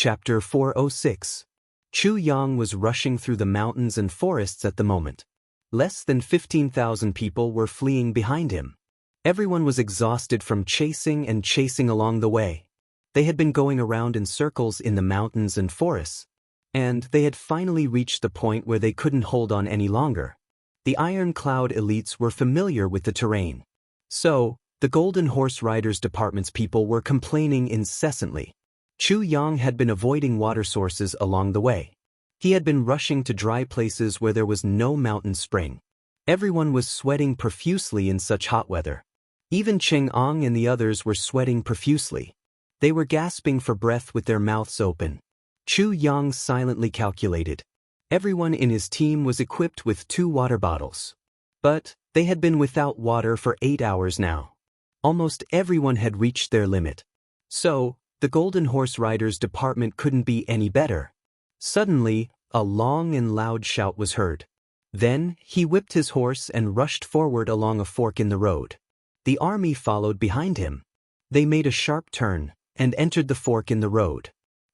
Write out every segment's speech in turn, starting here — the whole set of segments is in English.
Chapter 406. Chu Yang was rushing through the mountains and forests at the moment. Less than 15,000 people were fleeing behind him. Everyone was exhausted from chasing along the way. They had been going around in circles in the mountains and forests, and they had finally reached the point where they couldn't hold on any longer. The Iron Cloud elites were familiar with the terrain. So, the Golden Horse Riders Department's people were complaining incessantly. Chu Yang had been avoiding water sources along the way. He had been rushing to dry places where there was no mountain spring. Everyone was sweating profusely in such hot weather. Even Chang'an and the others were sweating profusely. They were gasping for breath with their mouths open. Chu Yang silently calculated. Everyone in his team was equipped with 2 water bottles. But they had been without water for 8 hours now. Almost everyone had reached their limit. So, the Golden Horse Riders Department couldn't be any better. Suddenly, a long and loud shout was heard. Then, he whipped his horse and rushed forward along a fork in the road. The army followed behind him. They made a sharp turn and entered the fork in the road.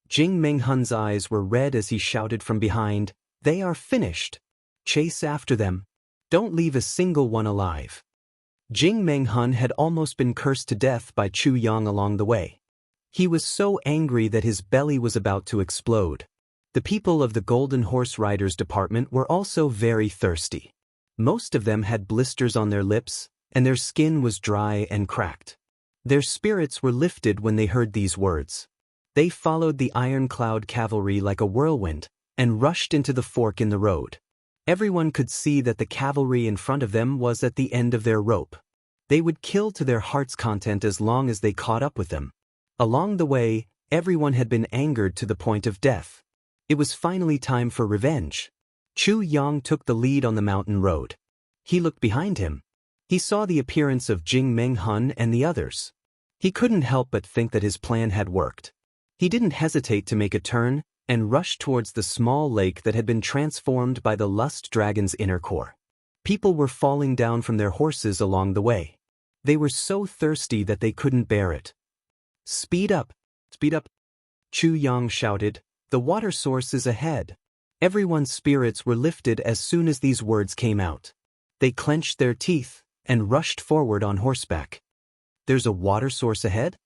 Jing Menghun's eyes were red as he shouted from behind, "They are finished! Chase after them! Don't leave a single one alive!" Jing Menghun had almost been cursed to death by Chu Yang along the way. He was so angry that his belly was about to explode. The people of the Golden Horse Riders Department were also very thirsty. Most of them had blisters on their lips, and their skin was dry and cracked. Their spirits were lifted when they heard these words. They followed the Iron Cloud cavalry like a whirlwind, and rushed into the fork in the road. Everyone could see that the cavalry in front of them was at the end of their rope. They would kill to their heart's content as long as they caught up with them. Along the way, everyone had been angered to the point of death. It was finally time for revenge. Chu Yang took the lead on the mountain road. He looked behind him. He saw the appearance of Jing Menghun and the others. He couldn't help but think that his plan had worked. He didn't hesitate to make a turn and rushed towards the small lake that had been transformed by the Lust Dragon's inner core. People were falling down from their horses along the way. They were so thirsty that they couldn't bear it. "Speed up! Speed up!" Chu Yang shouted. "The water source is ahead." Everyone's spirits were lifted as soon as these words came out. They clenched their teeth and rushed forward on horseback. "There's a water source ahead?"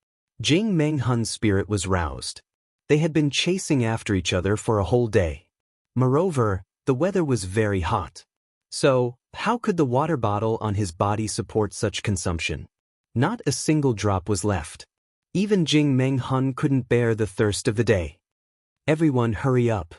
Jing Menghun's spirit was roused. They had been chasing after each other for a whole day. Moreover, the weather was very hot. So, how could the water bottle on his body support such consumption? Not a single drop was left. Even Jing Menghun couldn't bear the thirst of the day. "Everyone hurry up.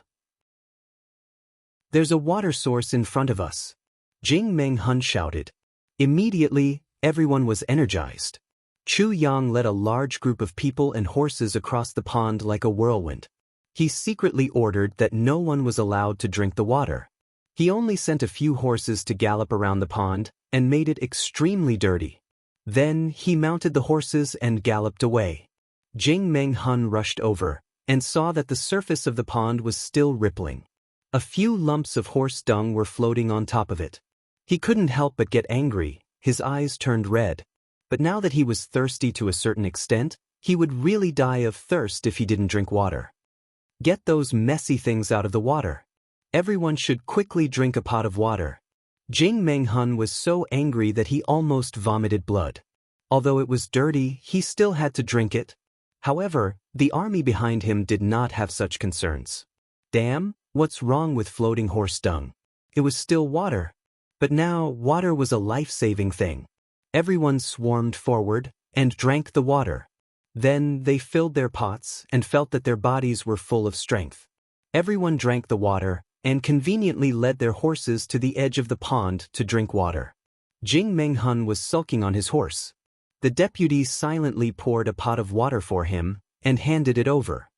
There's a water source in front of us," Jing Menghun shouted. Immediately, everyone was energized. Chu Yang led a large group of people and horses across the pond like a whirlwind. He secretly ordered that no one was allowed to drink the water. He only sent a few horses to gallop around the pond and made it extremely dirty. Then he mounted the horses and galloped away. Jing Menghun rushed over and saw that the surface of the pond was still rippling. A few lumps of horse dung were floating on top of it. He couldn't help but get angry, his eyes turned red. But now that he was thirsty to a certain extent, he would really die of thirst if he didn't drink water. "Get those messy things out of the water. Everyone should quickly drink a pot of water." Jing Menghun was so angry that he almost vomited blood. Although it was dirty, he still had to drink it. However, the army behind him did not have such concerns. Damn, what's wrong with floating horse dung? It was still water. But now, water was a life-saving thing. Everyone swarmed forward and drank the water. Then they filled their pots and felt that their bodies were full of strength. Everyone drank the water and conveniently led their horses to the edge of the pond to drink water. Jing Menghun was sulking on his horse. The deputies silently poured a pot of water for him and handed it over.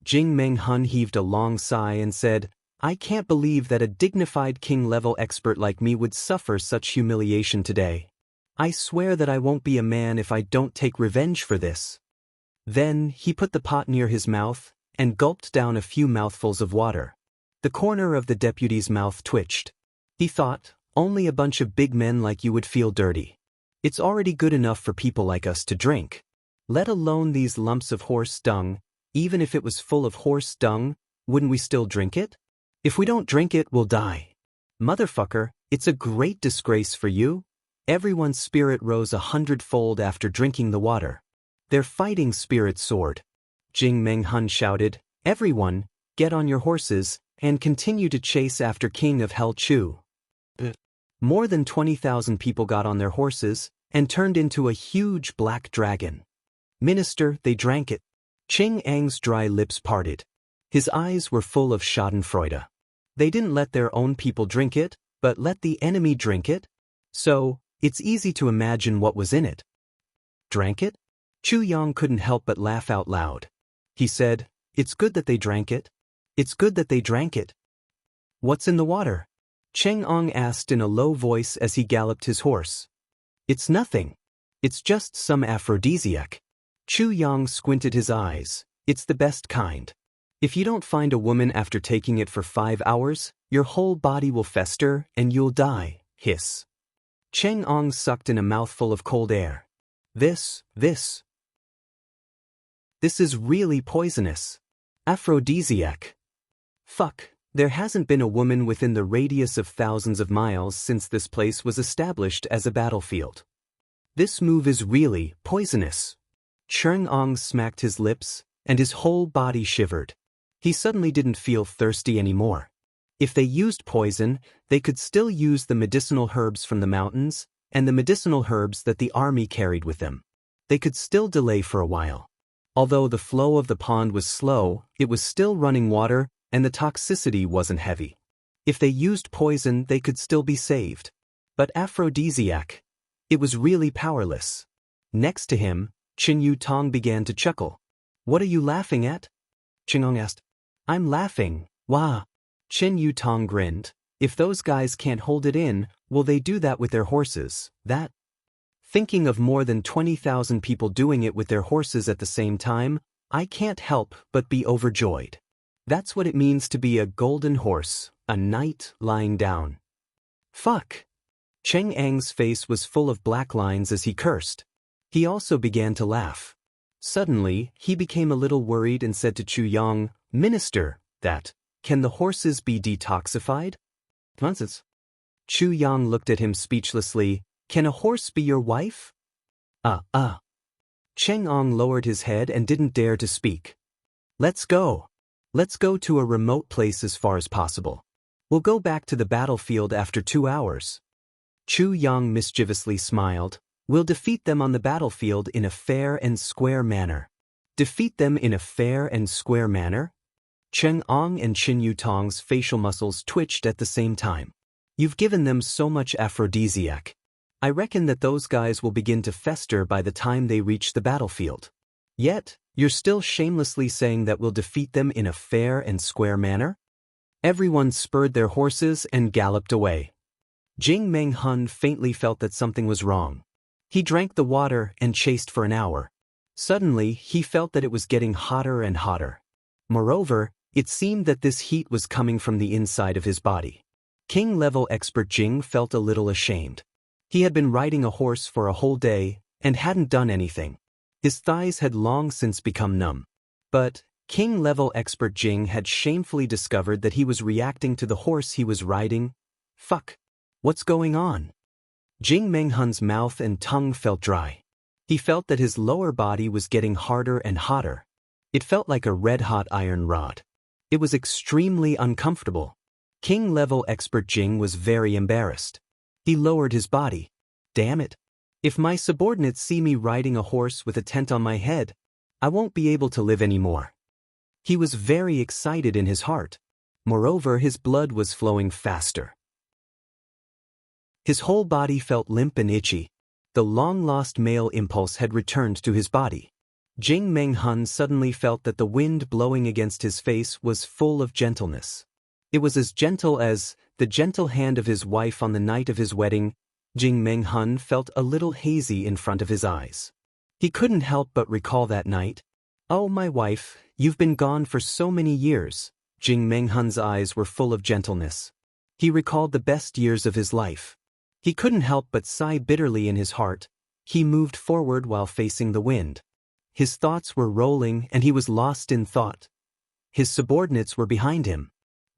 Jing Menghun heaved a long sigh and said, "I can't believe that a dignified king-level expert like me would suffer such humiliation today. I swear that I won't be a man if I don't take revenge for this." Then he put the pot near his mouth and gulped down a few mouthfuls of water. The corner of the deputy's mouth twitched. He thought, only a bunch of big men like you would feel dirty. It's already good enough for people like us to drink. Let alone these lumps of horse dung, Even if it was full of horse dung, wouldn't we still drink it? If we don't drink it, we'll die. Motherfucker, it's a great disgrace for you. Everyone's spirit rose 100-fold after drinking the water. Their fighting spirit soared. Jing Menghun shouted, "Everyone, get on your horses, and continue to chase after King of Hell Chu." More than 20,000 people got on their horses, and turned into a huge black dragon. Minister, they drank it. Ching Ang's dry lips parted. His eyes were full of schadenfreude. They didn't let their own people drink it, but let the enemy drink it? So, it's easy to imagine what was in it. Drank it? Chu Yang couldn't help but laugh out loud. He said, "It's good that they drank it. It's good that they drank it." "What's in the water?" Cheng Ong asked in a low voice as he galloped his horse. "It's nothing. It's just some aphrodisiac." Chu Yang squinted his eyes. "It's the best kind. If you don't find a woman after taking it for 5 hours, your whole body will fester and you'll die." Hiss. Cheng Ong sucked in a mouthful of cold air. This is really poisonous. Aphrodisiac. Fuck, there hasn't been a woman within the radius of thousands of miles since this place was established as a battlefield. This move is really poisonous. Cheng Ong smacked his lips, and his whole body shivered. He suddenly didn't feel thirsty anymore. If they used poison, they could still use the medicinal herbs from the mountains, and the medicinal herbs that the army carried with them. They could still delay for a while. Although the flow of the pond was slow, it was still running water, and the toxicity wasn't heavy. If they used poison, they could still be saved. But aphrodisiac, it was really powerless. Next to him, Qin Yu Tong began to chuckle. "What are you laughing at?" Ching Ong asked. "I'm laughing. Wah." Qin Yu Tong grinned. "If those guys can't hold it in, will they do that with their horses? That?" Thinking of more than 20,000 people doing it with their horses at the same time, I can't help but be overjoyed. That's what it means to be a golden horse, a knight lying down. Fuck. Cheng Ang's face was full of black lines as he cursed. He also began to laugh. Suddenly, he became a little worried and said to Chu Yang, "Minister, can the horses be detoxified?" Nonsense. Chu Yang looked at him speechlessly. "Can a horse be your wife?" Cheng Ong lowered his head and didn't dare to speak. Let's go. Let's go to a remote place as far as possible. We'll go back to the battlefield after 2 hours." Chu Yang mischievously smiled. "We'll defeat them on the battlefield in a fair and square manner." Defeat them in a fair and square manner? Cheng Ong and Qin Yu Tong's facial muscles twitched at the same time. "You've given them so much aphrodisiac. I reckon that those guys will begin to fester by the time they reach the battlefield. Yet, you're still shamelessly saying that we'll defeat them in a fair and square manner?" Everyone spurred their horses and galloped away. Jing Menghun faintly felt that something was wrong. He drank the water and chased for an hour. Suddenly, he felt that it was getting hotter and hotter. Moreover, it seemed that this heat was coming from the inside of his body. King-level expert Jing felt a little ashamed. He had been riding a horse for a whole day and hadn't done anything. His thighs had long since become numb. But King-level expert Jing had shamefully discovered that he was reacting to the horse he was riding. Fuck. What's going on? Jing Menghun's mouth and tongue felt dry. He felt that his lower body was getting harder and hotter. It felt like a red-hot iron rod. It was extremely uncomfortable. King-level expert Jing was very embarrassed. He lowered his body. Damn it. If my subordinates see me riding a horse with a tent on my head, I won't be able to live anymore. He was very excited in his heart. Moreover, his blood was flowing faster. His whole body felt limp and itchy. The long-lost male impulse had returned to his body. Jing Menghun suddenly felt that the wind blowing against his face was full of gentleness. It was as gentle as the gentle hand of his wife on the night of his wedding. Jing Menghun felt a little hazy in front of his eyes. He couldn't help but recall that night. "Oh, my wife, you've been gone for so many years." Jing Menghun's eyes were full of gentleness. He recalled the best years of his life. He couldn't help but sigh bitterly in his heart. He moved forward while facing the wind. His thoughts were rolling and he was lost in thought. His subordinates were behind him.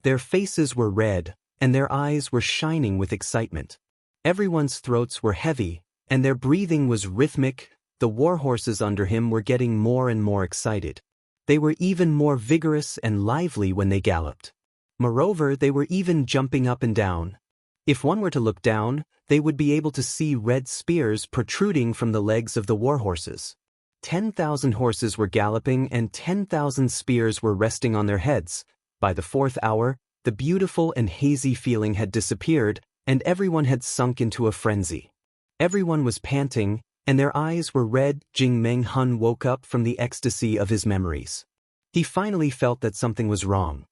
Their faces were red, and their eyes were shining with excitement. Everyone's throats were heavy, and their breathing was rhythmic. The warhorses under him were getting more and more excited. They were even more vigorous and lively when they galloped. Moreover, they were even jumping up and down. If one were to look down, they would be able to see red spears protruding from the legs of the warhorses. 10,000 horses were galloping and 10,000 spears were resting on their heads. By the 4th hour, the beautiful and hazy feeling had disappeared, and everyone had sunk into a frenzy. Everyone was panting, and their eyes were red. Jing Meng Hun woke up from the ecstasy of his memories. He finally felt that something was wrong.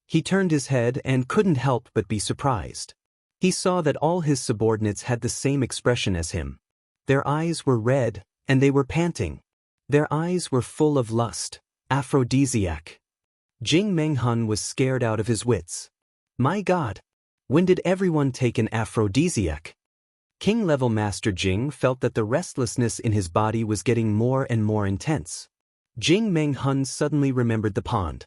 He turned his head and couldn't help but be surprised. He saw that all his subordinates had the same expression as him. Their eyes were red, and they were panting. Their eyes were full of lust, aphrodisiac. Jing Meng Hun was scared out of his wits. My God! When did everyone take an aphrodisiac? King-level Master Jing felt that the restlessness in his body was getting more and more intense. Jing Meng Hun suddenly remembered the pond.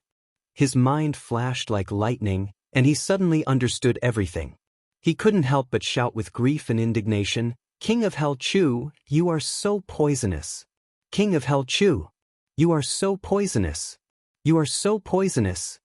His mind flashed like lightning, and he suddenly understood everything. He couldn't help but shout with grief and indignation, King of Hell Chu, you are so poisonous. King of Hell Chu, you are so poisonous. You are so poisonous.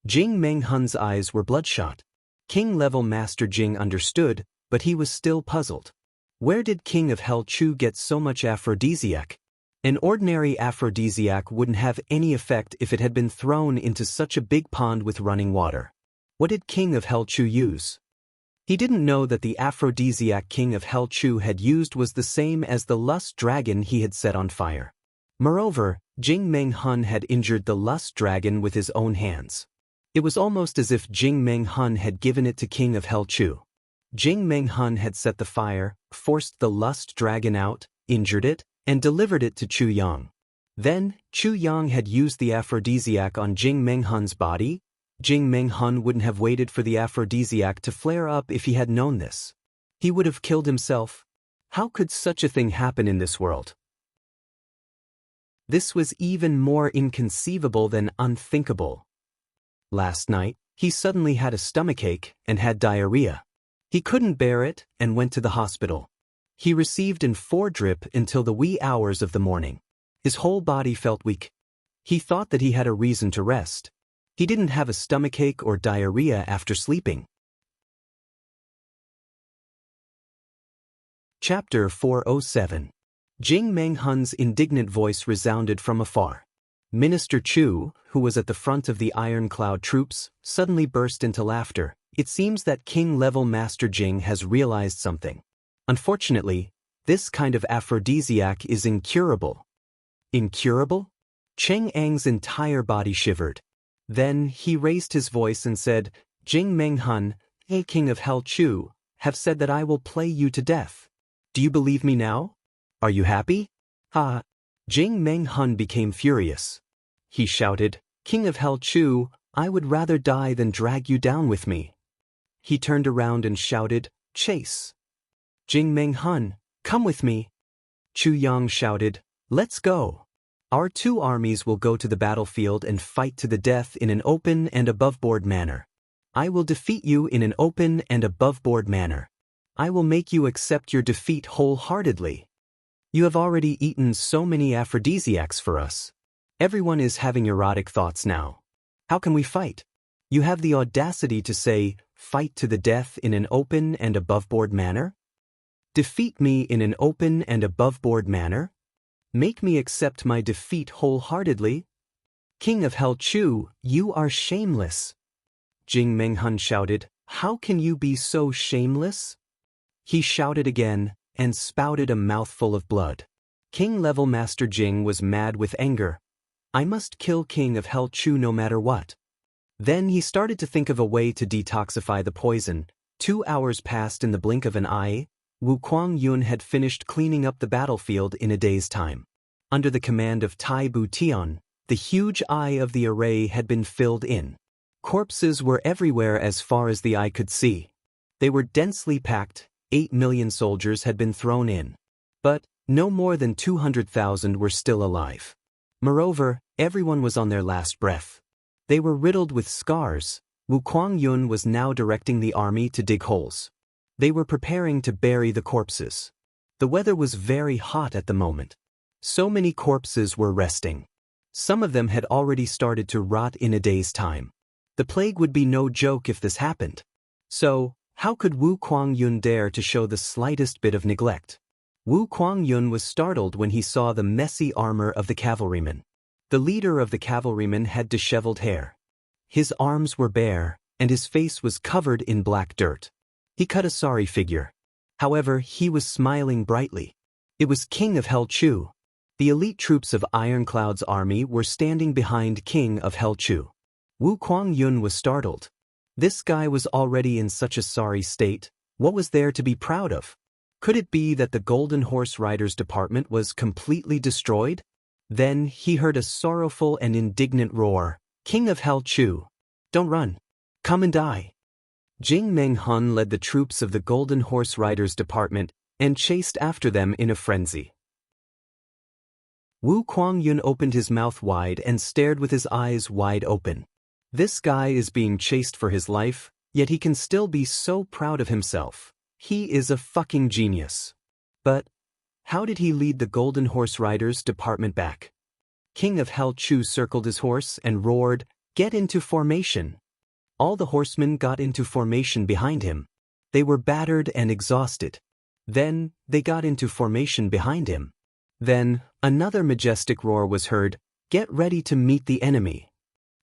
Jing Meng Hun's eyes were bloodshot. King-level Master Jing understood, but he was still puzzled. Where did King of Hell Chu get so much aphrodisiac? An ordinary aphrodisiac wouldn't have any effect if it had been thrown into such a big pond with running water. What did King of Hell Chu use? He didn't know that the aphrodisiac King of Hell Chu had used was the same as the lust dragon he had set on fire. Moreover, Jing Meng Hun had injured the lust dragon with his own hands. It was almost as if Jing Meng Hun had given it to King of Hell Chu. Jing Meng Hun had set the fire, forced the lust dragon out, injured it, and delivered it to Chu Yang. Then, Chu Yang had used the aphrodisiac on Jing Meng Hun's body. Jing Meng Hun wouldn't have waited for the aphrodisiac to flare up if he had known this. He would have killed himself. How could such a thing happen in this world? This was even more inconceivable than unthinkable. Last night, he suddenly had a stomachache and had diarrhea. He couldn't bear it and went to the hospital. He received an 4-drip until the wee hours of the morning. His whole body felt weak. He thought that he had a reason to rest. He didn't have a stomachache or diarrhea after sleeping. Chapter 407. Jing Meng Hun's indignant voice resounded from afar. Minister Chu, who was at the front of the Iron Cloud troops, suddenly burst into laughter. It seems that King-level Master Jing has realized something. Unfortunately, this kind of aphrodisiac is incurable. Incurable? Cheng Ang's entire body shivered. Then he raised his voice and said, Jing Meng Hun, a King of Hell Chu, have said that I will play you to death. Do you believe me now? Are you happy? Ha! Jing Meng Hun became furious. He shouted, King of Hell Chu, I would rather die than drag you down with me. He turned around and shouted, Chase! Jing Meng Hun, come with me. Chu Yang shouted, Let's go. Our two armies will go to the battlefield and fight to the death in an open and above-board manner. I will defeat you in an open and above-board manner. I will make you accept your defeat wholeheartedly. You have already eaten so many aphrodisiacs for us. Everyone is having erotic thoughts now. How can we fight? You have the audacity to say, fight to the death in an open and above-board manner? Defeat me in an open and above-board manner? Make me accept my defeat wholeheartedly? King of Hell Chu, you are shameless. Jing Meng Hun shouted, How can you be so shameless? He shouted again, and spouted a mouthful of blood. King-level Master Jing was mad with anger. I must kill King of Hell Chu no matter what. Then he started to think of a way to detoxify the poison. 2 hours passed in the blink of an eye. Wu Kuang-yun had finished cleaning up the battlefield in a day's time. Under the command of Tai Bu Tian, the huge eye of the array had been filled in. Corpses were everywhere as far as the eye could see. They were densely packed. 8 million soldiers had been thrown in. But no more than 200,000 were still alive. Moreover, everyone was on their last breath. They were riddled with scars. Wu Kuangyun was now directing the army to dig holes. They were preparing to bury the corpses. The weather was very hot at the moment. So many corpses were resting. Some of them had already started to rot in a day's time. The plague would be no joke if this happened. So, how could Wu Kuangyun dare to show the slightest bit of neglect? Wu Kuangyun was startled when he saw the messy armor of the cavalryman. The leader of the cavalrymen had disheveled hair. His arms were bare, and his face was covered in black dirt. He cut a sorry figure. However, he was smiling brightly. It was King of Hell Chu. The elite troops of Ironcloud's army were standing behind King of Hell Chu. Wu Kuangyun was startled. This guy was already in such a sorry state. What was there to be proud of? Could it be that the Golden Horse Riders department was completely destroyed? Then he heard a sorrowful and indignant roar. King of Hell Chu! Don't run! Come and die! Jing Menghun led the troops of the Golden Horse Riders department and chased after them in a frenzy. Wu Kuangyun opened his mouth wide and stared with his eyes wide open. This guy is being chased for his life, yet he can still be so proud of himself. He is a fucking genius. But how did he lead the Golden Horse Riders department back? King of Hell Chu circled his horse and roared, "Get into formation!" All the horsemen got into formation behind him. They were battered and exhausted. Then, they got into formation behind him. Then, another majestic roar was heard, "Get ready to meet the enemy!"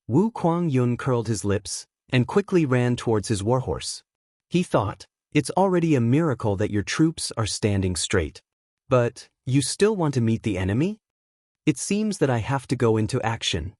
Wu Kuangyun curled his lips and quickly ran towards his warhorse. He thought, it's already a miracle that your troops are standing straight. But, you still want to meet the enemy? It seems that I have to go into action.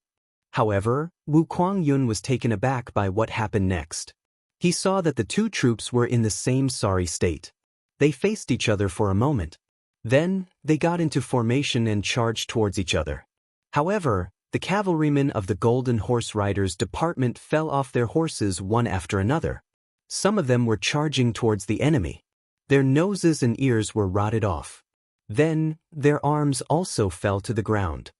However, Wu Kuangyun was taken aback by what happened next. He saw that the two troops were in the same sorry state. They faced each other for a moment. Then, they got into formation and charged towards each other. However, the cavalrymen of the Golden Horse Riders department fell off their horses one after another. Some of them were charging towards the enemy. Their noses and ears were rotted off. Then, their arms also fell to the ground.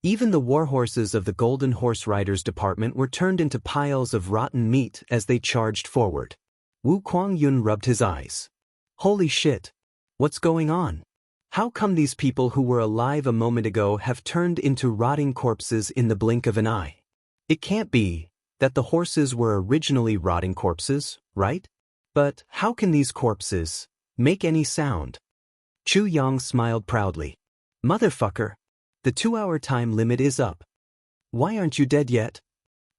Even the warhorses of the Golden Horse Riders department were turned into piles of rotten meat as they charged forward. Wu Kuangyun rubbed his eyes. Holy shit! What's going on? How come these people who were alive a moment ago have turned into rotting corpses in the blink of an eye? It can't be that the horses were originally rotting corpses, right? But how can these corpses make any sound? Chu Yang smiled proudly. Motherfucker! The 2-hour time limit is up. Why aren't you dead yet?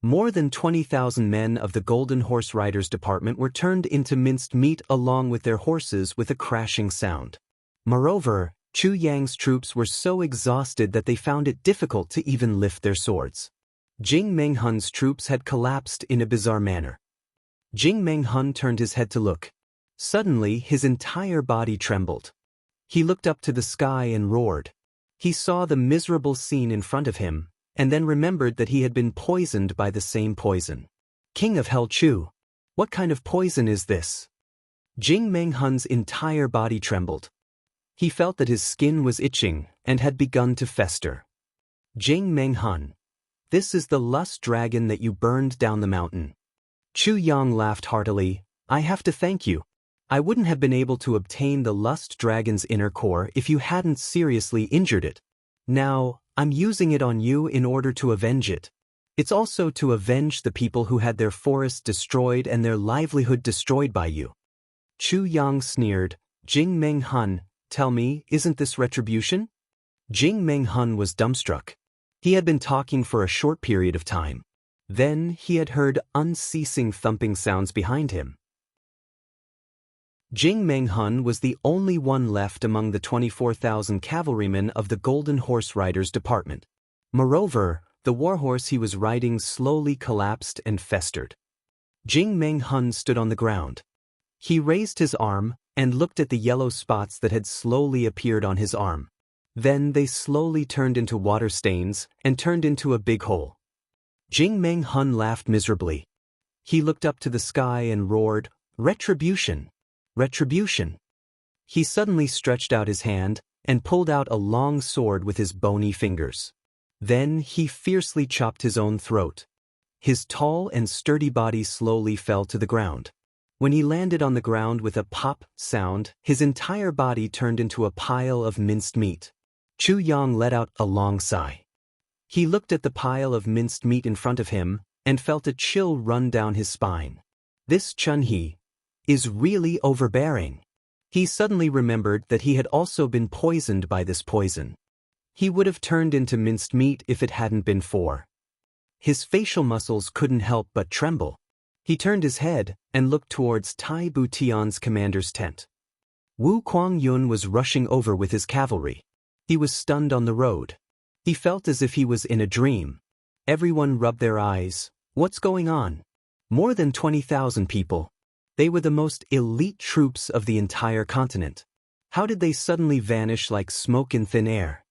More than 20,000 men of the Golden Horse Riders department were turned into minced meat along with their horses with a crashing sound. Moreover, Chu Yang's troops were so exhausted that they found it difficult to even lift their swords. Jing Menghun's troops had collapsed in a bizarre manner. Jing Menghun turned his head to look. Suddenly, his entire body trembled. He looked up to the sky and roared. He saw the miserable scene in front of him, and then remembered that he had been poisoned by the same poison. King of Hell Chu! What kind of poison is this? Jing Menghun's entire body trembled. He felt that his skin was itching and had begun to fester. Jing Menghun. This is the lust dragon that you burned down the mountain. Chu Yang laughed heartily. I have to thank you. I wouldn't have been able to obtain the lust dragon's inner core if you hadn't seriously injured it. Now, I'm using it on you in order to avenge it. It's also to avenge the people who had their forests destroyed and their livelihood destroyed by you. Chu Yang sneered. Jing Menghun, tell me, isn't this retribution? Jing Menghun was dumbstruck. He had been talking for a short period of time. Then he had heard unceasing thumping sounds behind him. Jing Menghun was the only one left among the 24,000 cavalrymen of the Golden Horse Riders department. Moreover, the warhorse he was riding slowly collapsed and festered. Jing Menghun stood on the ground. He raised his arm and looked at the yellow spots that had slowly appeared on his arm. Then they slowly turned into water stains and turned into a big hole. Jing Menghun laughed miserably. He looked up to the sky and roared, "Retribution! Retribution!" He suddenly stretched out his hand and pulled out a long sword with his bony fingers. Then he fiercely chopped his own throat. His tall and sturdy body slowly fell to the ground. When he landed on the ground with a pop sound, his entire body turned into a pile of minced meat. Chu Yang let out a long sigh. He looked at the pile of minced meat in front of him and felt a chill run down his spine. This Chun-He is really overbearing. He suddenly remembered that he had also been poisoned by this poison. He would have turned into minced meat if it hadn't been for. His facial muscles couldn't help but tremble. He turned his head and looked towards Tai Butian's commander's tent. Wu Kuangyun was rushing over with his cavalry. He was stunned on the road. He felt as if he was in a dream. Everyone rubbed their eyes. What's going on? More than 20,000 people. They were the most elite troops of the entire continent. How did they suddenly vanish like smoke in thin air?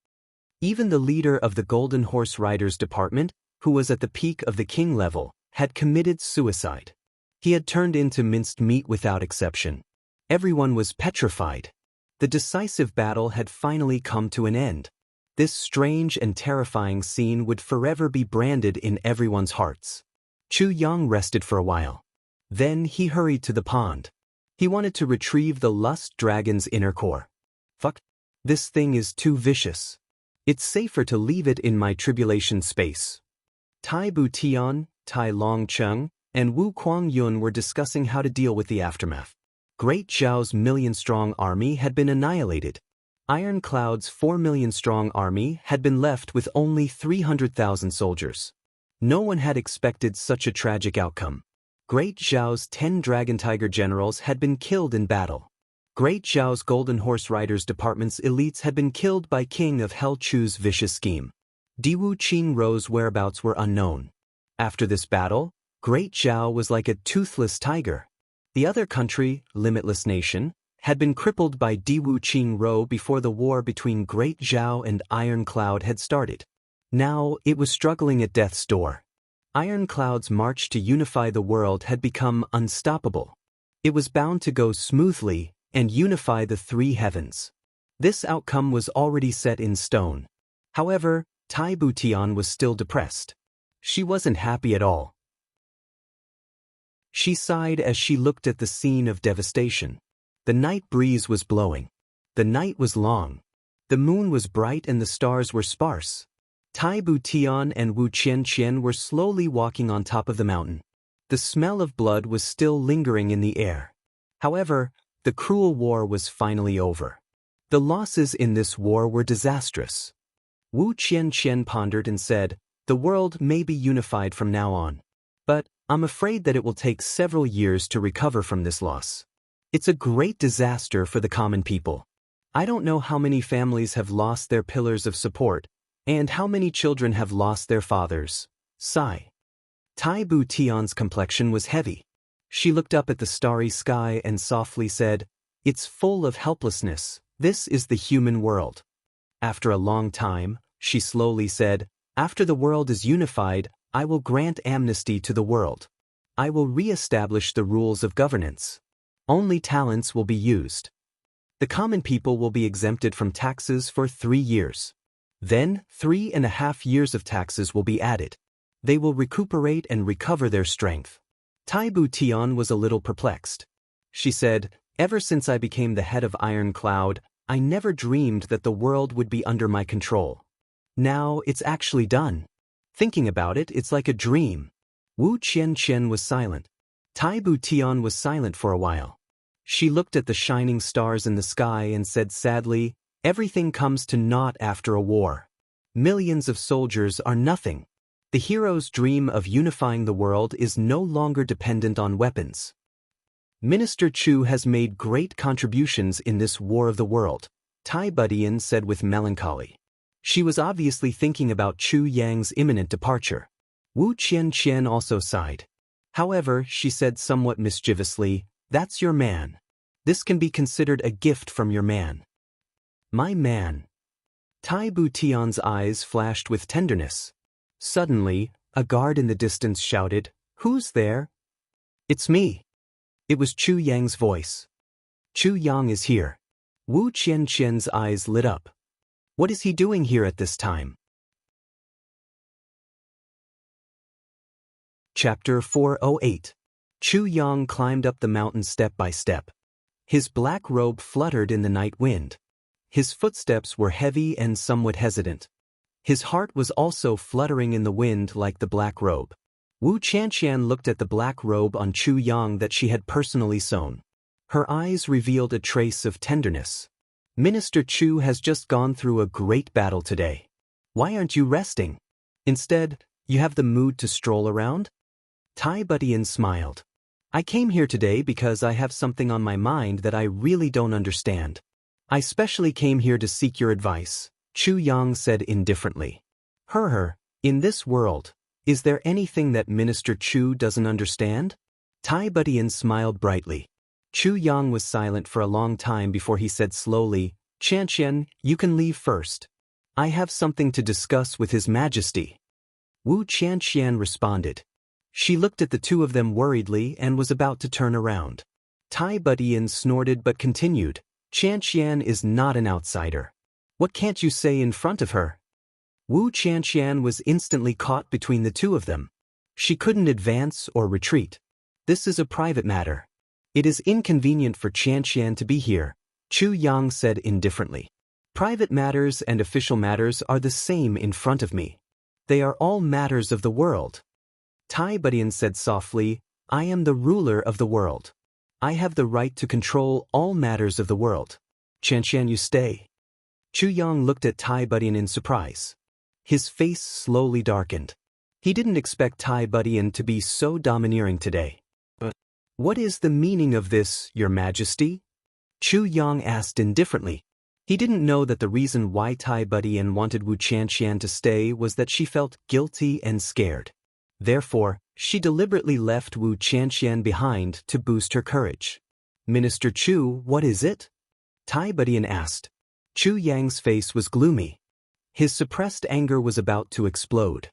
Even the leader of the Golden Horse Riders Department, who was at the peak of the king level, had committed suicide. He had turned into minced meat without exception. Everyone was petrified. The decisive battle had finally come to an end. This strange and terrifying scene would forever be branded in everyone's hearts. Chu Yang rested for a while. Then he hurried to the pond. He wanted to retrieve the lust dragon's inner core. Fuck. This thing is too vicious. It's safer to leave it in my tribulation space. Tai Butian, Tai Longcheng, and Wu Kuangyun were discussing how to deal with the aftermath. Great Zhao's million-strong army had been annihilated. Iron Cloud's 4 million-strong army had been left with only 300,000 soldiers. No one had expected such a tragic outcome. Great Zhao's 10 Dragon Tiger generals had been killed in battle. Great Zhao's Golden Horse Riders Department's elites had been killed by King of Hell Chu's vicious scheme. Diwu Qingrou's whereabouts were unknown. After this battle, Great Zhao was like a toothless tiger. The other country, Limitless Nation, had been crippled by Diwu Qingrou before the war between Great Zhao and Iron Cloud had started. Now it was struggling at death's door. Iron Cloud's march to unify the world had become unstoppable. It was bound to go smoothly and unify the three heavens. This outcome was already set in stone. However, Tai Butian was still depressed. She wasn't happy at all. She sighed as she looked at the scene of devastation. The night breeze was blowing. The night was long. The moon was bright and the stars were sparse. Tai Butian and Wu Qianqian were slowly walking on top of the mountain. The smell of blood was still lingering in the air. However, the cruel war was finally over. The losses in this war were disastrous. Wu Qianqian pondered and said, "The world may be unified from now on. But I'm afraid that it will take several years to recover from this loss. It's a great disaster for the common people. I don't know how many families have lost their pillars of support, and how many children have lost their fathers." Sigh. Tai Butian's complexion was heavy. She looked up at the starry sky and softly said, "It's full of helplessness. This is the human world." After a long time, she slowly said, "After the world is unified, I will grant amnesty to the world. I will re-establish the rules of governance. Only talents will be used. The common people will be exempted from taxes for 3 years. Then 3.5 years of taxes will be added. They will recuperate and recover their strength." Tai Butian was a little perplexed. She said, "Ever since I became the head of Iron Cloud, I never dreamed that the world would be under my control. Now it's actually done. Thinking about it, it's like a dream." Wu Qianqian was silent. Tai Butian was silent for a while. She looked at the shining stars in the sky and said sadly, "Everything comes to naught after a war. Millions of soldiers are nothing. The hero's dream of unifying the world is no longer dependent on weapons. Minister Chu has made great contributions in this war of the world," Tai Butian said with melancholy. She was obviously thinking about Chu Yang's imminent departure. Wu Qianqian also sighed. However, she said somewhat mischievously, "That's your man. This can be considered a gift from your man." "My man." Tai Butian's eyes flashed with tenderness. Suddenly, a guard in the distance shouted, "Who's there?" "It's me." It was Chu Yang's voice. "Chu Yang is here." Wu Qianqian's eyes lit up. "What is he doing here at this time?" Chapter 408. Chu Yang climbed up the mountain step by step. His black robe fluttered in the night wind. His footsteps were heavy and somewhat hesitant. His heart was also fluttering in the wind like the black robe. Wu Qianqian looked at the black robe on Chu Yang that she had personally sewn. Her eyes revealed a trace of tenderness. Minister Chu has just gone through a great battle today. Why aren't you resting? Instead, you have the mood to stroll around? Tai Budian smiled. I came here today because I have something on my mind that I really don't understand. I specially came here to seek your advice, Chu Yang said indifferently. In this world, is there anything that Minister Chu doesn't understand? Tai Budian smiled brightly. Chu Yang was silent for a long time before he said slowly, Qianqian, you can leave first. I have something to discuss with His Majesty. Wu Qianqian responded. She looked at the two of them worriedly and was about to turn around. Tai Budian snorted but continued, Qianqian is not an outsider. What can't you say in front of her? Wu Qianqian was instantly caught between the two of them. She couldn't advance or retreat. This is a private matter. It is inconvenient for Qianqian to be here, Chu Yang said indifferently. Private matters and official matters are the same in front of me. They are all matters of the world. Tai Budian said softly, I am the ruler of the world. I have the right to control all matters of the world. Qianqian, you stay. Chu Yang looked at Tai Budian in surprise. His face slowly darkened. He didn't expect Tai Budian to be so domineering today. But what is the meaning of this, Your Majesty? Chu Yang asked indifferently. He didn't know that the reason why Tai Budian wanted Wu Qianqian to stay was that she felt guilty and scared. Therefore, she deliberately left Wu Qianqian behind to boost her courage. Minister Chu, what is it? Tai Budian asked. Chu Yang's face was gloomy. His suppressed anger was about to explode.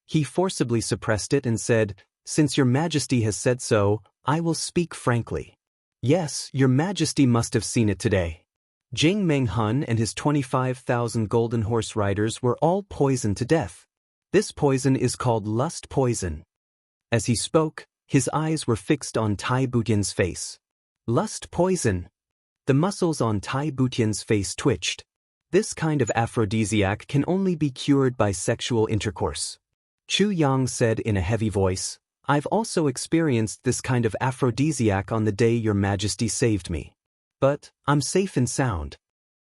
He forcibly suppressed it and said, Since Your Majesty has said so, I will speak frankly. Yes, Your Majesty must have seen it today. Jing Menghun and his 25,000 golden horse riders were all poisoned to death. This poison is called lust poison. As he spoke, his eyes were fixed on Tai Budian's face. Lust poison. The muscles on Tai Budian's face twitched. This kind of aphrodisiac can only be cured by sexual intercourse. Chu Yang said in a heavy voice, I've also experienced this kind of aphrodisiac on the day Your Majesty saved me. But I'm safe and sound.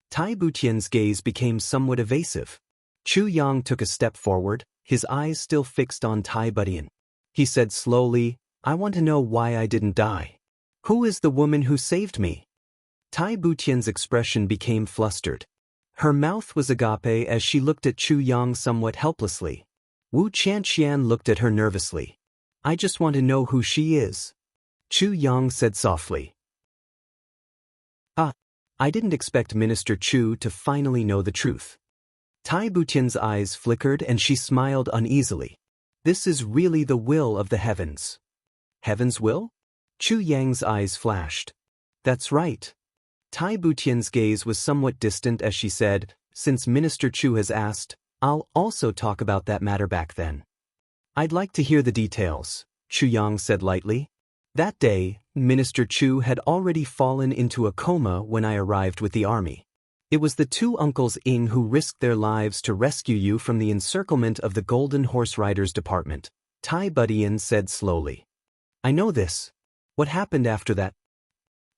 Tai Budian's gaze became somewhat evasive. Chu Yang took a step forward, his eyes still fixed on Tai Budian. He said slowly, I want to know why I didn't die. Who is the woman who saved me? Tai Budian's expression became flustered. Her mouth was agape as she looked at Chu Yang somewhat helplessly. Wu Qianqian looked at her nervously. I just want to know who she is. Chu Yang said softly. I didn't expect Minister Chu to finally know the truth. Tai Budian's eyes flickered and she smiled uneasily. This is really the will of the heavens. Heaven's will? Chu Yang's eyes flashed. That's right. Tai Budian's gaze was somewhat distant as she said, Since Minister Chu has asked, I'll also talk about that matter back then. I'd like to hear the details, Chu Yang said lightly. That day, Minister Chu had already fallen into a coma when I arrived with the army. It was the two uncles Ying who risked their lives to rescue you from the encirclement of the Golden Horse Riders Department, Tai Budian said slowly. I know this. What happened after that?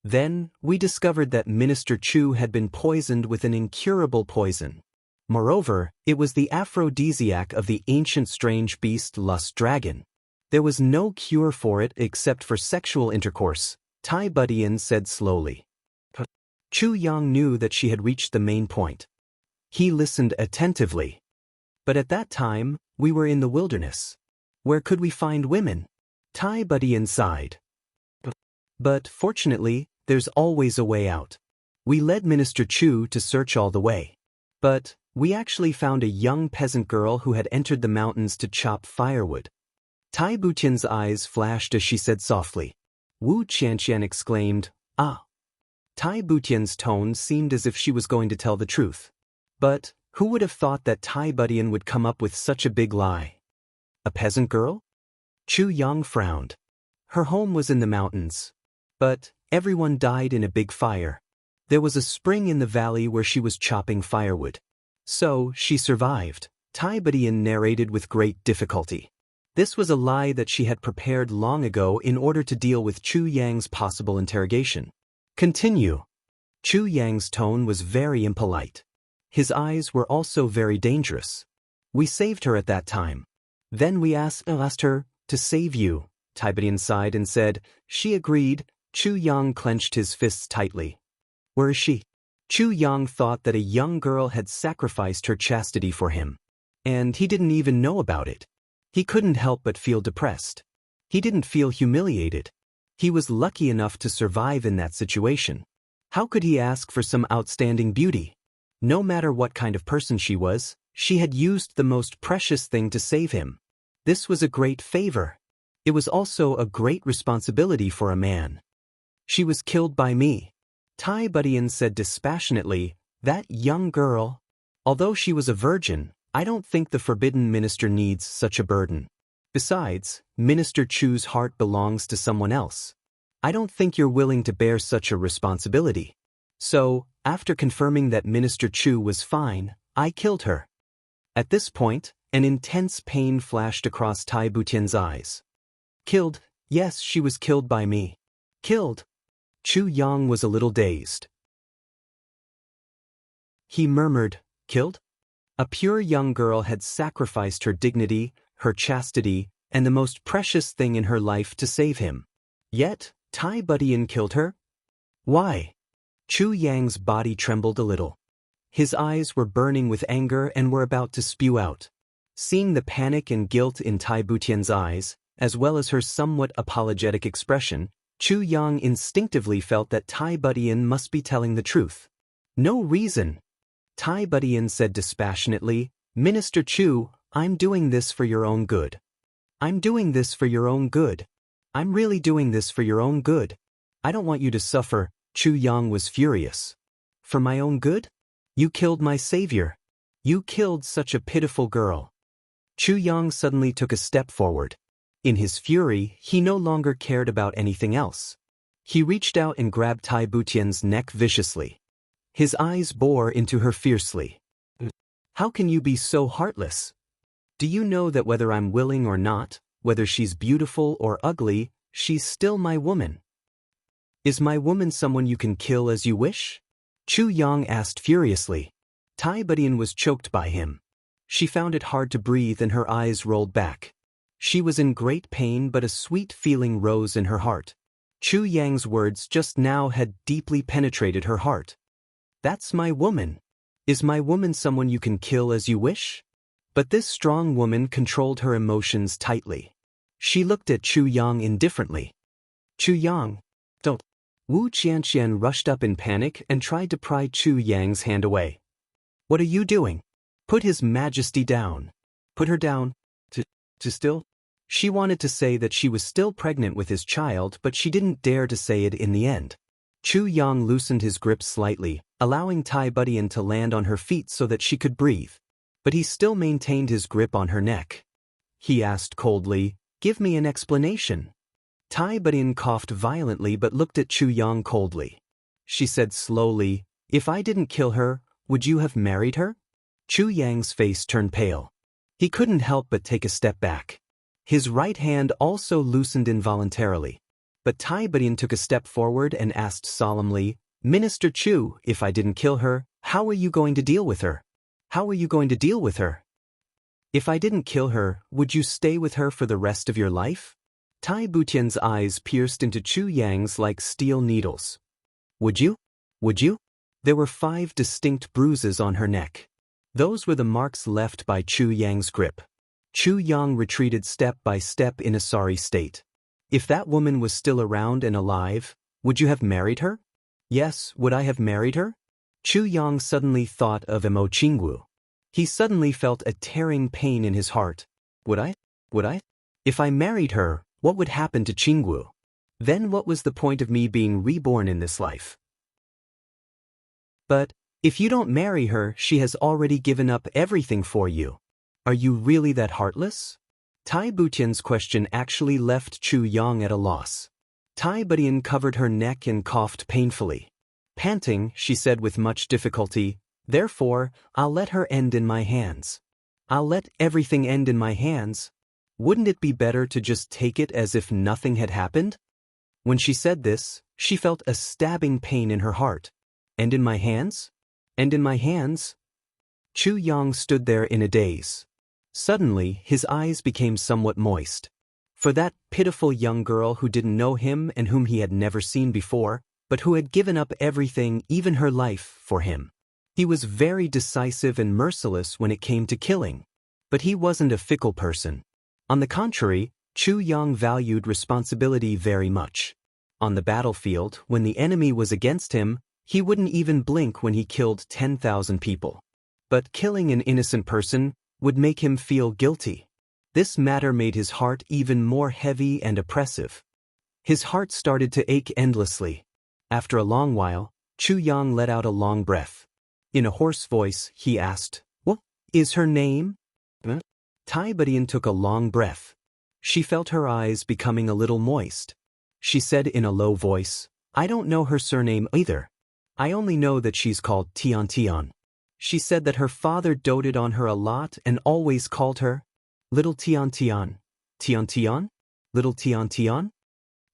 Then, we discovered that Minister Chu had been poisoned with an incurable poison. Moreover, it was the aphrodisiac of the ancient strange beast Lust Dragon. There was no cure for it except for sexual intercourse, Tai Budian said slowly. Chu Yang knew that she had reached the main point. He listened attentively. But at that time, we were in the wilderness. Where could we find women? Tai Budian sighed. But fortunately, there's always a way out. We led Minister Chu to search all the way. But we actually found a young peasant girl who had entered the mountains to chop firewood. Tai Budian's eyes flashed as she said softly. Wu Qianqian exclaimed, Ah! Tai Budian's tone seemed as if she was going to tell the truth. But who would have thought that Tai Budian would come up with such a big lie? A peasant girl? Chu Yang frowned. Her home was in the mountains. But everyone died in a big fire. There was a spring in the valley where she was chopping firewood. So, she survived, Tai Badian narrated with great difficulty. This was a lie that she had prepared long ago in order to deal with Chu Yang's possible interrogation. Continue. Chu Yang's tone was very impolite. His eyes were also very dangerous. We saved her at that time. Then we asked her to save you, Tai Badian sighed and said. She agreed. Chu Yang clenched his fists tightly. Where is she? Chu Yang thought that a young girl had sacrificed her chastity for him. And he didn't even know about it. He couldn't help but feel depressed. He didn't feel humiliated. He was lucky enough to survive in that situation. How could he ask for some outstanding beauty? No matter what kind of person she was, she had used the most precious thing to save him. This was a great favor. It was also a great responsibility for a man. She was killed by me. Tai Badian said dispassionately. That young girl. Although she was a virgin, I don't think the forbidden minister needs such a burden. Besides, Minister Chu's heart belongs to someone else. I don't think you're willing to bear such a responsibility. So, after confirming that Minister Chu was fine, I killed her. At this point, an intense pain flashed across Tai Butian's eyes. Killed? Yes, she was killed by me. Killed? Chu Yang was a little dazed. He murmured, killed? A pure young girl had sacrificed her dignity, her chastity, and the most precious thing in her life to save him. Yet, Tai Badian killed her? Why? Chu Yang's body trembled a little. His eyes were burning with anger and were about to spew out. Seeing the panic and guilt in Tai Butian's eyes, as well as her somewhat apologetic expression, Chu Yang instinctively felt that Tai Badian must be telling the truth. No reason. Tai Badian said dispassionately, Minister Chu, I'm doing this for your own good. I'm doing this for your own good. I'm really doing this for your own good. I don't want you to suffer. Chu Yang was furious. For my own good? You killed my savior. You killed such a pitiful girl. Chu Yang suddenly took a step forward. In his fury, he no longer cared about anything else. He reached out and grabbed Tai Butian's neck viciously. His eyes bore into her fiercely. How can you be so heartless? Do you know that whether I'm willing or not, whether she's beautiful or ugly, she's still my woman? Is my woman someone you can kill as you wish? Chu Yang asked furiously. Tai Badian was choked by him. She found it hard to breathe and her eyes rolled back. She was in great pain, but a sweet feeling rose in her heart. Chu Yang's words just now had deeply penetrated her heart. That's my woman. Is my woman someone you can kill as you wish? But this strong woman controlled her emotions tightly. She looked at Chu Yang indifferently. Chu Yang, don't. Wu Qianqian rushed up in panic and tried to pry Chu Yang's hand away. What are you doing? Put His Majesty down. Put her down. To still? She wanted to say that she was still pregnant with his child, but she didn't dare to say it in the end. Chu Yang loosened his grip slightly, allowing Tai Badian to land on her feet so that she could breathe. But he still maintained his grip on her neck. He asked coldly, Give me an explanation. Tai Badian coughed violently but looked at Chu Yang coldly. She said slowly, If I didn't kill her, would you have married her? Chu Yang's face turned pale. He couldn't help but take a step back. His right hand also loosened involuntarily. But Tai Badian took a step forward and asked solemnly, Minister Chu, if I didn't kill her, how are you going to deal with her? How are you going to deal with her? If I didn't kill her, would you stay with her for the rest of your life? Tai Butian's eyes pierced into Chu Yang's like steel needles. Would you? Would you? There were 5 distinct bruises on her neck. Those were the marks left by Chu Yang's grip. Chu Yang retreated step by step in a sorry state. If that woman was still around and alive, would you have married her? Yes, would I have married her? Chu Yang suddenly thought of Imo Qingwu. He suddenly felt a tearing pain in his heart. Would I? Would I? If I married her, what would happen to Qingwu? Then what was the point of me being reborn in this life? But if you don't marry her, she has already given up everything for you. Are you really that heartless? Tai Butian's question actually left Chu Yang at a loss. Tai Butian covered her neck and coughed painfully. Panting, she said with much difficulty, "Therefore, I'll let her end in my hands. I'll let everything end in my hands. Wouldn't it be better to just take it as if nothing had happened?" When she said this, she felt a stabbing pain in her heart. "End in my hands? End in my hands?" Chu Yang stood there in a daze. Suddenly, his eyes became somewhat moist. For that pitiful young girl who didn't know him and whom he had never seen before, but who had given up everything, even her life, for him. He was very decisive and merciless when it came to killing. But he wasn't a fickle person. On the contrary, Chu Yang valued responsibility very much. On the battlefield, when the enemy was against him, he wouldn't even blink when he killed 10,000 people. But killing an innocent person would make him feel guilty. This matter made his heart even more heavy and oppressive. His heart started to ache endlessly. After a long while, Chu Yang let out a long breath. In a hoarse voice, he asked, "What is her name?" Tai Butian took a long breath. She felt her eyes becoming a little moist. She said in a low voice, "I don't know her surname either. I only know that she's called Tian Tian." She said that her father doted on her a lot and always called her Little Tian Tian. Tian Tian? Little Tian Tian?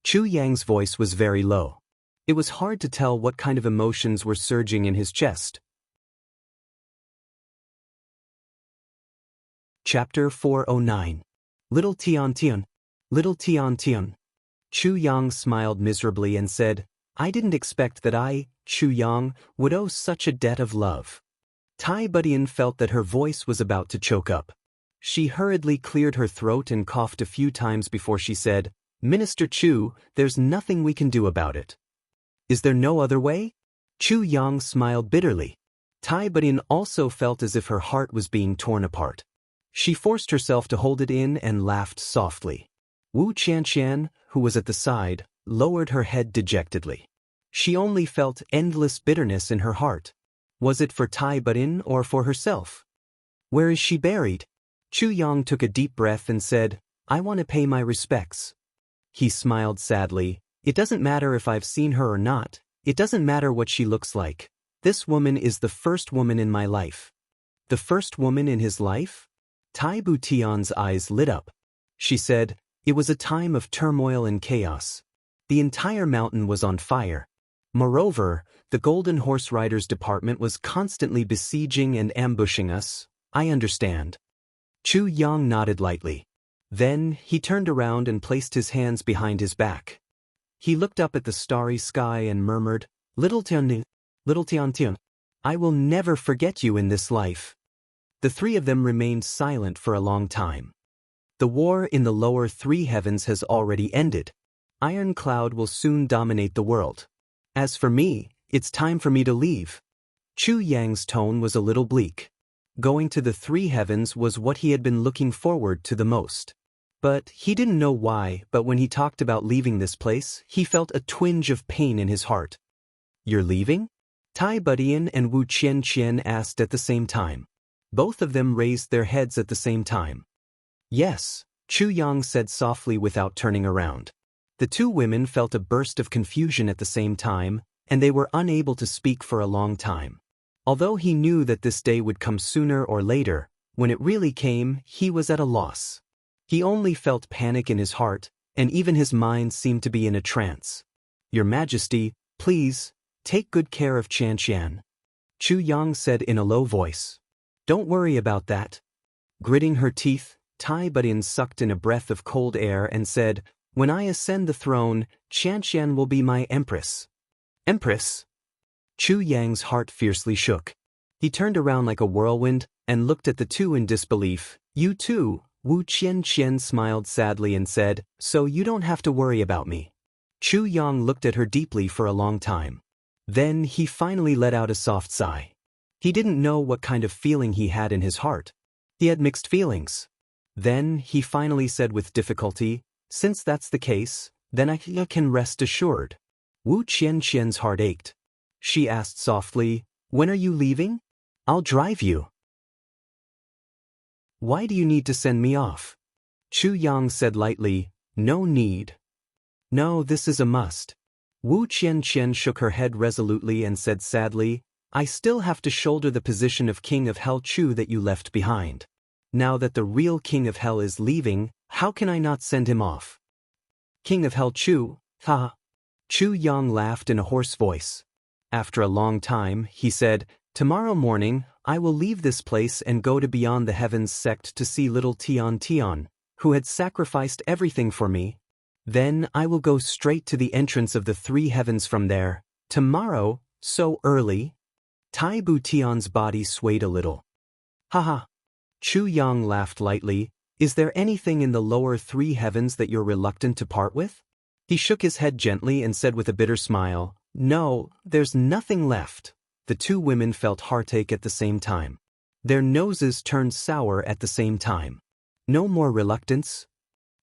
Chu Yang's voice was very low. It was hard to tell what kind of emotions were surging in his chest. Chapter 409. Little Tian Tian. Little Tian Tian. Chu Yang smiled miserably and said, "I didn't expect that I, Chu Yang, would owe such a debt of love." Tai Butian felt that her voice was about to choke up. She hurriedly cleared her throat and coughed a few times before she said, "Minister Chu, there's nothing we can do about it." "Is there no other way?" Chu Yang smiled bitterly. Tai Butian also felt as if her heart was being torn apart. She forced herself to hold it in and laughed softly. Wu Qianqian, who was at the side, lowered her head dejectedly. She only felt endless bitterness in her heart. Was it for Tai Butian or for herself? "Where is she buried?" Chu Yang took a deep breath and said, "I want to pay my respects." He smiled sadly. "It doesn't matter if I've seen her or not. It doesn't matter what she looks like. This woman is the first woman in my life." The first woman in his life? Tai Butian's eyes lit up. She said, "It was a time of turmoil and chaos. The entire mountain was on fire. Moreover, the Golden Horse Riders Department was constantly besieging and ambushing us. I understand." Chu Yang nodded lightly. Then, he turned around and placed his hands behind his back. He looked up at the starry sky and murmured, Little Tian Tian, I will never forget you in this life." The three of them remained silent for a long time. The war in the lower three heavens has already ended. Iron Cloud will soon dominate the world. As for me, it's time for me to leave. Chu Yang's tone was a little bleak. Going to the three heavens was what he had been looking forward to the most. But he didn't know why, but when he talked about leaving this place, he felt a twinge of pain in his heart. "You're leaving?" Tai Butian and Wu Qianqian asked at the same time. Both of them raised their heads at the same time. "Yes," Chu Yang said softly without turning around. The two women felt a burst of confusion at the same time, and they were unable to speak for a long time. Although he knew that this day would come sooner or later, when it really came, he was at a loss. He only felt panic in his heart, and even his mind seemed to be in a trance. "Your Majesty, please, take good care of Qianqian," Chu Yang said in a low voice. "Don't worry about that." Gritting her teeth, Tai Butian sucked in a breath of cold air and said, "When I ascend the throne, Qianqian will be my empress." "Empress?" Chu Yang's heart fiercely shook. He turned around like a whirlwind and looked at the two in disbelief. "You too?" Wu Qianqian smiled sadly and said, "So you don't have to worry about me." Chu Yang looked at her deeply for a long time. Then he finally let out a soft sigh. He didn't know what kind of feeling he had in his heart. He had mixed feelings. Then he finally said with difficulty, "Since that's the case, then I can rest assured." Wu Qianqian's heart ached. She asked softly, "When are you leaving?" "I'll drive you." "Why do you need to send me off?" Chu Yang said lightly, "No need. No, this is a must." Wu Qianqian shook her head resolutely and said sadly, "I still have to shoulder the position of King of Hell Chu that you left behind. Now that the real King of Hell is leaving, how can I not send him off?" "King of Hell Chu, ha." Chu Yang laughed in a hoarse voice. After a long time, he said, "Tomorrow morning, I will leave this place and go to Beyond the Heavens sect to see little Tian Tian, who had sacrificed everything for me. Then I will go straight to the entrance of the three heavens from there. Tomorrow, so early?" Tai Bu Tian's body swayed a little. "Haha." Chu Yang laughed lightly. "Is there anything in the lower three heavens that you're reluctant to part with?" He shook his head gently and said with a bitter smile, "No, there's nothing left." The two women felt heartache at the same time. Their noses turned sour at the same time. "No more reluctance?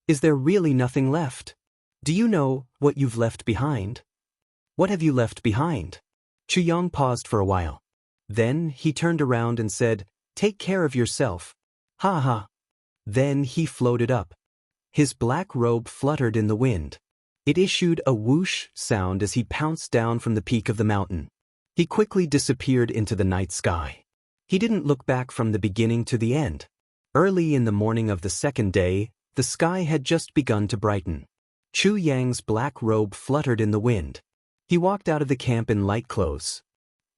Is there really nothing left? Do you know what you've left behind?" "What have you left behind?" Chu Yang paused for a while. Then he turned around and said, "Take care of yourself." "Ha ha." Then he floated up. His black robe fluttered in the wind. It issued a whoosh sound as he pounced down from the peak of the mountain. He quickly disappeared into the night sky. He didn't look back from the beginning to the end. Early in the morning of the second day, the sky had just begun to brighten. Chu Yang's black robe fluttered in the wind. He walked out of the camp in light clothes.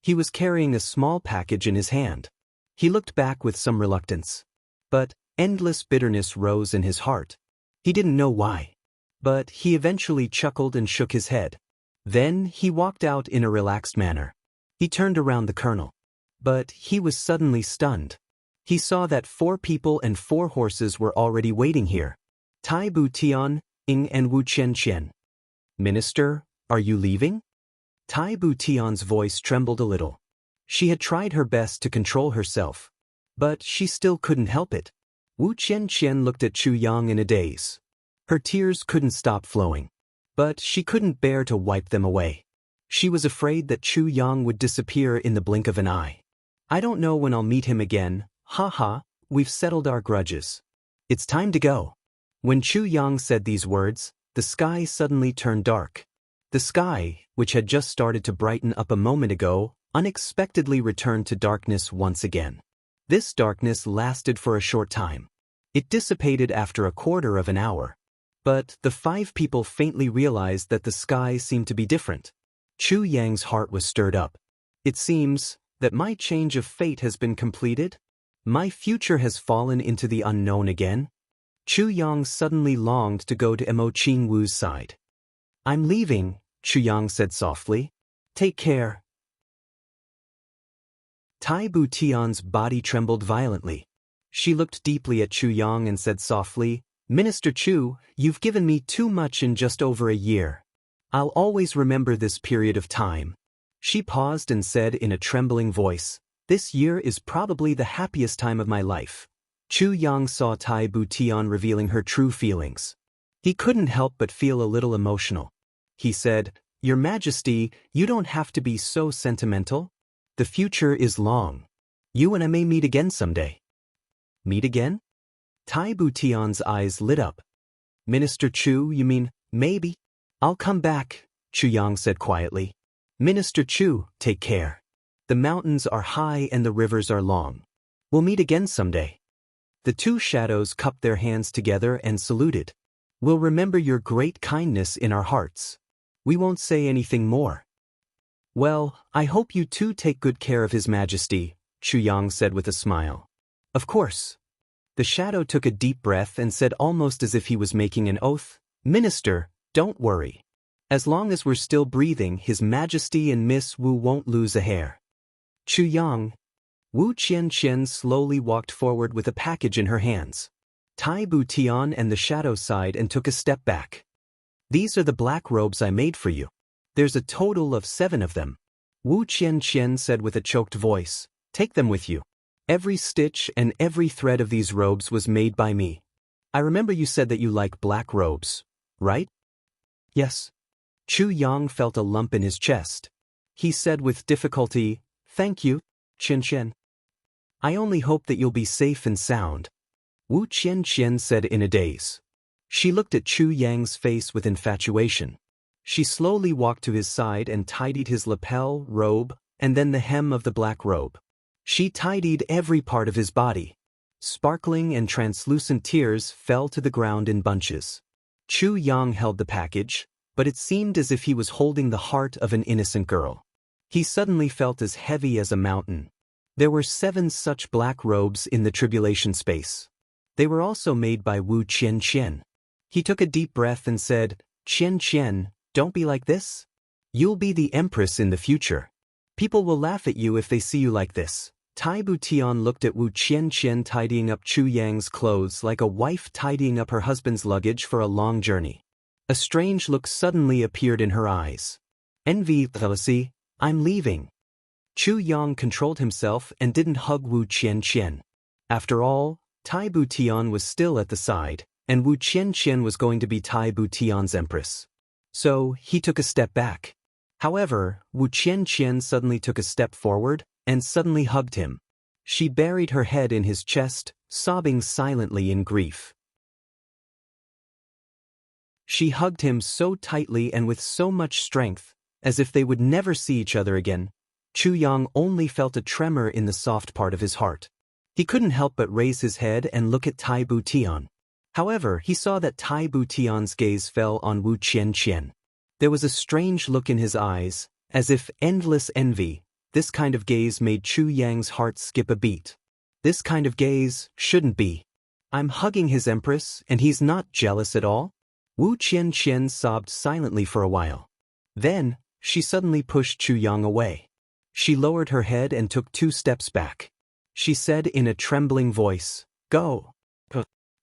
He was carrying a small package in his hand. He looked back with some reluctance. But endless bitterness rose in his heart. He didn't know why. But he eventually chuckled and shook his head. Then he walked out in a relaxed manner. He turned around the colonel. But he was suddenly stunned. He saw that 4 people and 4 horses were already waiting here. Tai Bu Tian, Ing and Wu Qianqian. "Minister, are you leaving?" Tai Bu Tian's voice trembled a little. She had tried her best to control herself. But she still couldn't help it. Wu Qianqian looked at Chu Yang in a daze. Her tears couldn't stop flowing. But she couldn't bear to wipe them away. She was afraid that Chu Yang would disappear in the blink of an eye. "I don't know when I'll meet him again. Ha ha, we've settled our grudges. It's time to go." When Chu Yang said these words, the sky suddenly turned dark. The sky, which had just started to brighten up a moment ago, unexpectedly returned to darkness once again. This darkness lasted for a short time. It dissipated after a quarter of an hour. But the 5 people faintly realized that the sky seemed to be different. Chu Yang's heart was stirred up. "It seems that my change of fate has been completed. My future has fallen into the unknown again." Chu Yang suddenly longed to go to Mo Qingwu's side. "I'm leaving," Chu Yang said softly. "Take care." Tai Bu Tian's body trembled violently. She looked deeply at Chu Yang and said softly, "Minister Chu, you've given me too much in just over a year. I'll always remember this period of time." She paused and said in a trembling voice, "This year is probably the happiest time of my life." Chu Yang saw Tai Bu Tian revealing her true feelings. He couldn't help but feel a little emotional. He said, "Your Majesty, you don't have to be so sentimental. The future is long. You and I may meet again someday." "Meet again?" Tai Bu Tian's eyes lit up. "Minister Chu, you mean, maybe?" "I'll come back," Chu Yang said quietly. "Minister Chu, take care. The mountains are high and the rivers are long. We'll meet again someday." The 2 shadows cupped their hands together and saluted. "We'll remember your great kindness in our hearts. We won't say anything more." "Well, I hope you too take good care of His Majesty," Chu Yang said with a smile. "Of course." The shadow took a deep breath and said almost as if he was making an oath, "Minister, don't worry. As long as we're still breathing, His Majesty and Miss Wu won't lose a hair." "Chu Yang." Wu Qianqian slowly walked forward with a package in her hands. Tai Bu Tian and the shadow sighed and took a step back. "These are the black robes I made for you. There's a total of 7 of them." Wu Qianqian said with a choked voice, "Take them with you. Every stitch and every thread of these robes was made by me. I remember you said that you like black robes, right?" "Yes." Chu Yang felt a lump in his chest. He said with difficulty, "Thank you, Qianqian. I only hope that you'll be safe and sound." Wu Qianqian said in a daze. She looked at Chu Yang's face with infatuation. She slowly walked to his side and tidied his lapel, robe, and then the hem of the black robe. She tidied every part of his body. Sparkling and translucent tears fell to the ground in bunches. Chu Yang held the package, but it seemed as if he was holding the heart of an innocent girl. He suddenly felt as heavy as a mountain. There were 7 such black robes in the tribulation space. They were also made by Wu Qianqian. He took a deep breath and said, "Qianqian, don't be like this. You'll be the empress in the future. People will laugh at you if they see you like this." Tai Butian looked at Wu Qianqian tidying up Chu Yang's clothes like a wife tidying up her husband's luggage for a long journey. A strange look suddenly appeared in her eyes. Envy, jealousy, I'm leaving. Chu Yang controlled himself and didn't hug Wu Qianqian. After all, Tai Butian was still at the side, and Wu Qianqian was going to be Tai Butian's empress. So, he took a step back. However, Wu Qianqian suddenly took a step forward, and suddenly hugged him. She buried her head in his chest, sobbing silently in grief. She hugged him so tightly and with so much strength, as if they would never see each other again. Chu Yang only felt a tremor in the soft part of his heart. He couldn't help but raise his head and look at Tai Butian. However, he saw that Tai Butian's gaze fell on Wu Qianqian. There was a strange look in his eyes, as if endless envy. This kind of gaze made Chu Yang's heart skip a beat. This kind of gaze shouldn't be. I'm hugging his empress, and he's not jealous at all? Wu Qianqian sobbed silently for a while. Then, she suddenly pushed Chu Yang away. She lowered her head and took 2 steps back. She said in a trembling voice, "Go.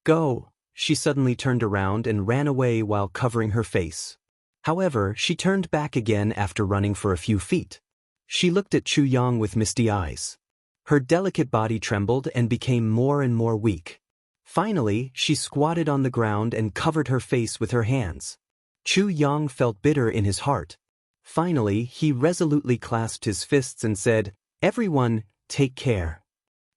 Go." She suddenly turned around and ran away while covering her face. However, she turned back again after running for a few feet. She looked at Chu Yang with misty eyes. Her delicate body trembled and became more and more weak. Finally, she squatted on the ground and covered her face with her hands. Chu Yang felt bitter in his heart. Finally, he resolutely clasped his fists and said, "Everyone, take care."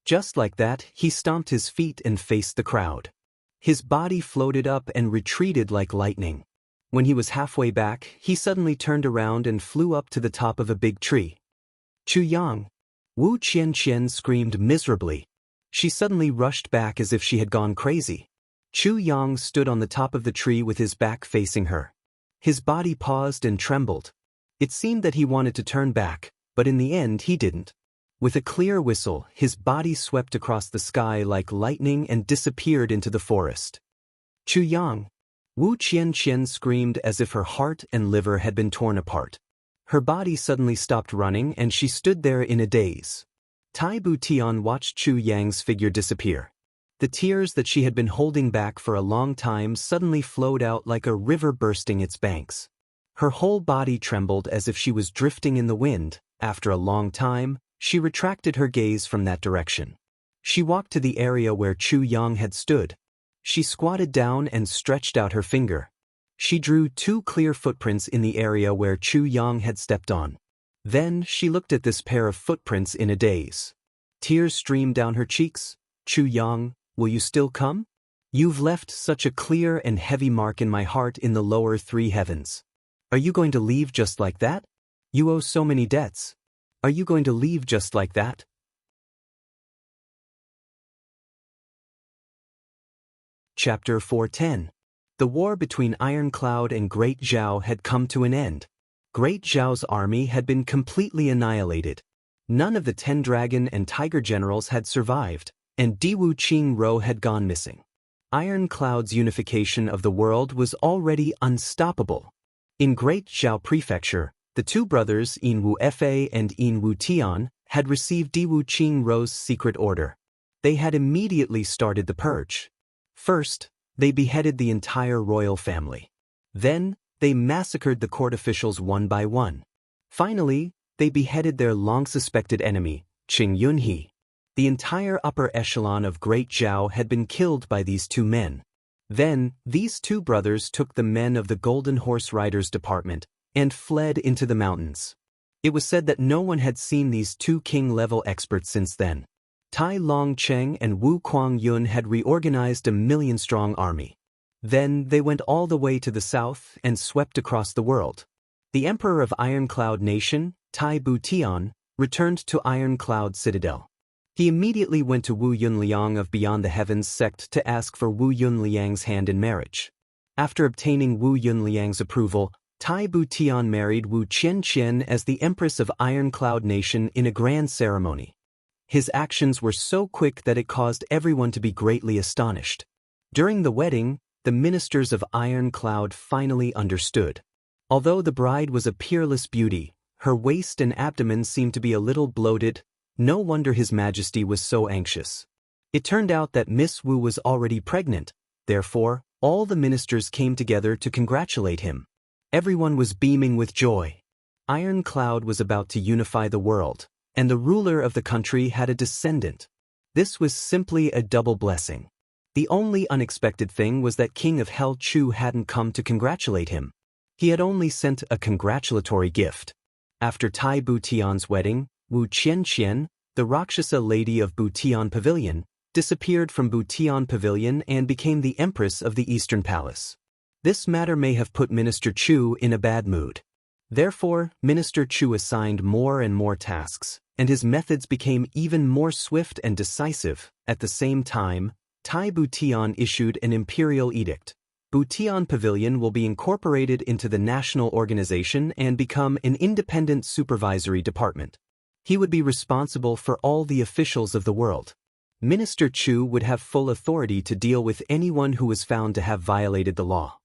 Just like that, he stomped his feet and faced the crowd. His body floated up and retreated like lightning. When he was halfway back, he suddenly turned around and flew up to the top of a big tree. "Chu Yang!" Wu Qianqian screamed miserably. She suddenly rushed back as if she had gone crazy. Chu Yang stood on the top of the tree with his back facing her. His body paused and trembled. It seemed that he wanted to turn back, but in the end he didn't. With a clear whistle, his body swept across the sky like lightning and disappeared into the forest. "Chu Yang!" Wu Qianqian screamed as if her heart and liver had been torn apart. Her body suddenly stopped running and she stood there in a daze. Tai Butian watched Chu Yang's figure disappear. The tears that she had been holding back for a long time suddenly flowed out like a river bursting its banks. Her whole body trembled as if she was drifting in the wind. After a long time, she retracted her gaze from that direction. She walked to the area where Chu Yang had stood. She squatted down and stretched out her finger. She drew 2 clear footprints in the area where Chu Yang had stepped on. Then she looked at this pair of footprints in a daze. Tears streamed down her cheeks. "Chu Yang, will you still come? You've left such a clear and heavy mark in my heart in the lower 3 heavens. Are you going to leave just like that? You owe so many debts. Are you going to leave just like that?" Chapter 410. The war between Ironcloud and Great Zhao had come to an end. Great Zhao's army had been completely annihilated. None of the 10 dragon and tiger generals had survived, and Diwu Qingro had gone missing. Ironcloud's unification of the world was already unstoppable. In Great Zhao Prefecture, the 2 brothers Yin Wu Fa and Yin Wu Tian had received Diwu Qingro's secret order. They had immediately started the purge. First, they beheaded the entire royal family. Then, they massacred the court officials one by one. Finally, they beheaded their long-suspected enemy, Qing Yunhe. The entire upper echelon of Great Zhao had been killed by these 2 men. Then, these 2 brothers took the men of the Golden Horse Riders Department and fled into the mountains. It was said that no one had seen these 2 king-level experts since then. Tai Longcheng and Wu Kuangyun had reorganized a million-strong army. Then they went all the way to the south and swept across the world. The emperor of Iron Cloud Nation, Tai Butian, returned to Iron Cloud Citadel. He immediately went to Wu Yunliang of Beyond the Heavens sect to ask for Wu Yunliang's hand in marriage. After obtaining Wu Yunliang's approval, Tai Butian married Wu Qianqian as the Empress of Iron Cloud Nation in a grand ceremony. His actions were so quick that it caused everyone to be greatly astonished. During the wedding, the ministers of Iron Cloud finally understood. Although the bride was a peerless beauty, her waist and abdomen seemed to be a little bloated. No wonder His Majesty was so anxious. It turned out that Miss Wu was already pregnant, therefore, all the ministers came together to congratulate him. Everyone was beaming with joy. Iron Cloud was about to unify the world, and the ruler of the country had a descendant. This was simply a double blessing. The only unexpected thing was that King of Hell Chu hadn't come to congratulate him. He had only sent a congratulatory gift. After Tai Butian's wedding, Wu Qianqian, the Rakshasa lady of Butian Pavilion, disappeared from Butian Pavilion and became the Empress of the Eastern Palace. This matter may have put Minister Chu in a bad mood. Therefore, Minister Chu assigned more and more tasks, and his methods became even more swift and decisive. At the same time, Tai Butian issued an imperial edict. Butian Pavilion will be incorporated into the national organization and become an independent supervisory department. He would be responsible for all the officials of the world. Minister Chu would have full authority to deal with anyone who was found to have violated the law.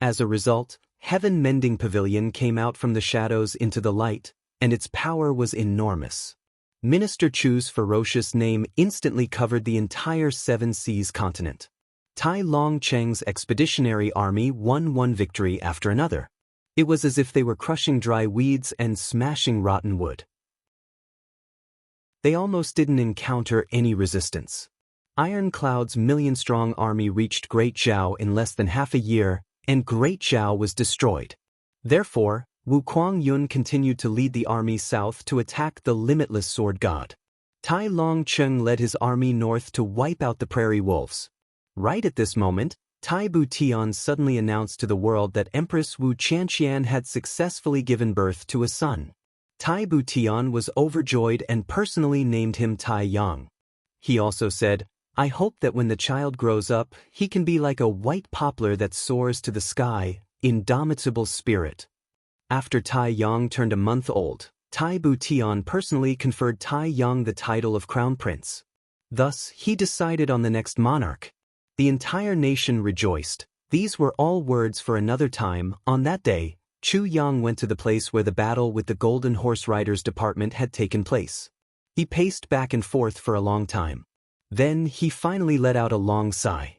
As a result, Heaven Mending Pavilion came out from the shadows into the light, and its power was enormous. Minister Chu's ferocious name instantly covered the entire Seven Seas continent. Tai Longcheng's expeditionary army won one victory after another. It was as if they were crushing dry weeds and smashing rotten wood. They almost didn't encounter any resistance. Iron Cloud's million-strong army reached Great Zhao in less than half a year, and Great Zhao was destroyed. Therefore, Wu Kuangyun continued to lead the army south to attack the limitless sword god. Tai Longcheng led his army north to wipe out the prairie wolves. Right at this moment, Tai Butian suddenly announced to the world that Empress Wu Qianqian had successfully given birth to a son. Tai Butian was overjoyed and personally named him Tai Yang. He also said, "I hope that when the child grows up, he can be like a white poplar that soars to the sky, indomitable spirit." After Tai Yang turned a month old, Tai Butian personally conferred Tai Yang the title of Crown Prince. Thus, he decided on the next monarch. The entire nation rejoiced. These were all words for another time. On that day, Chu Yang went to the place where the battle with the Golden Horse Riders Department had taken place. He paced back and forth for a long time. Then he finally let out a long sigh.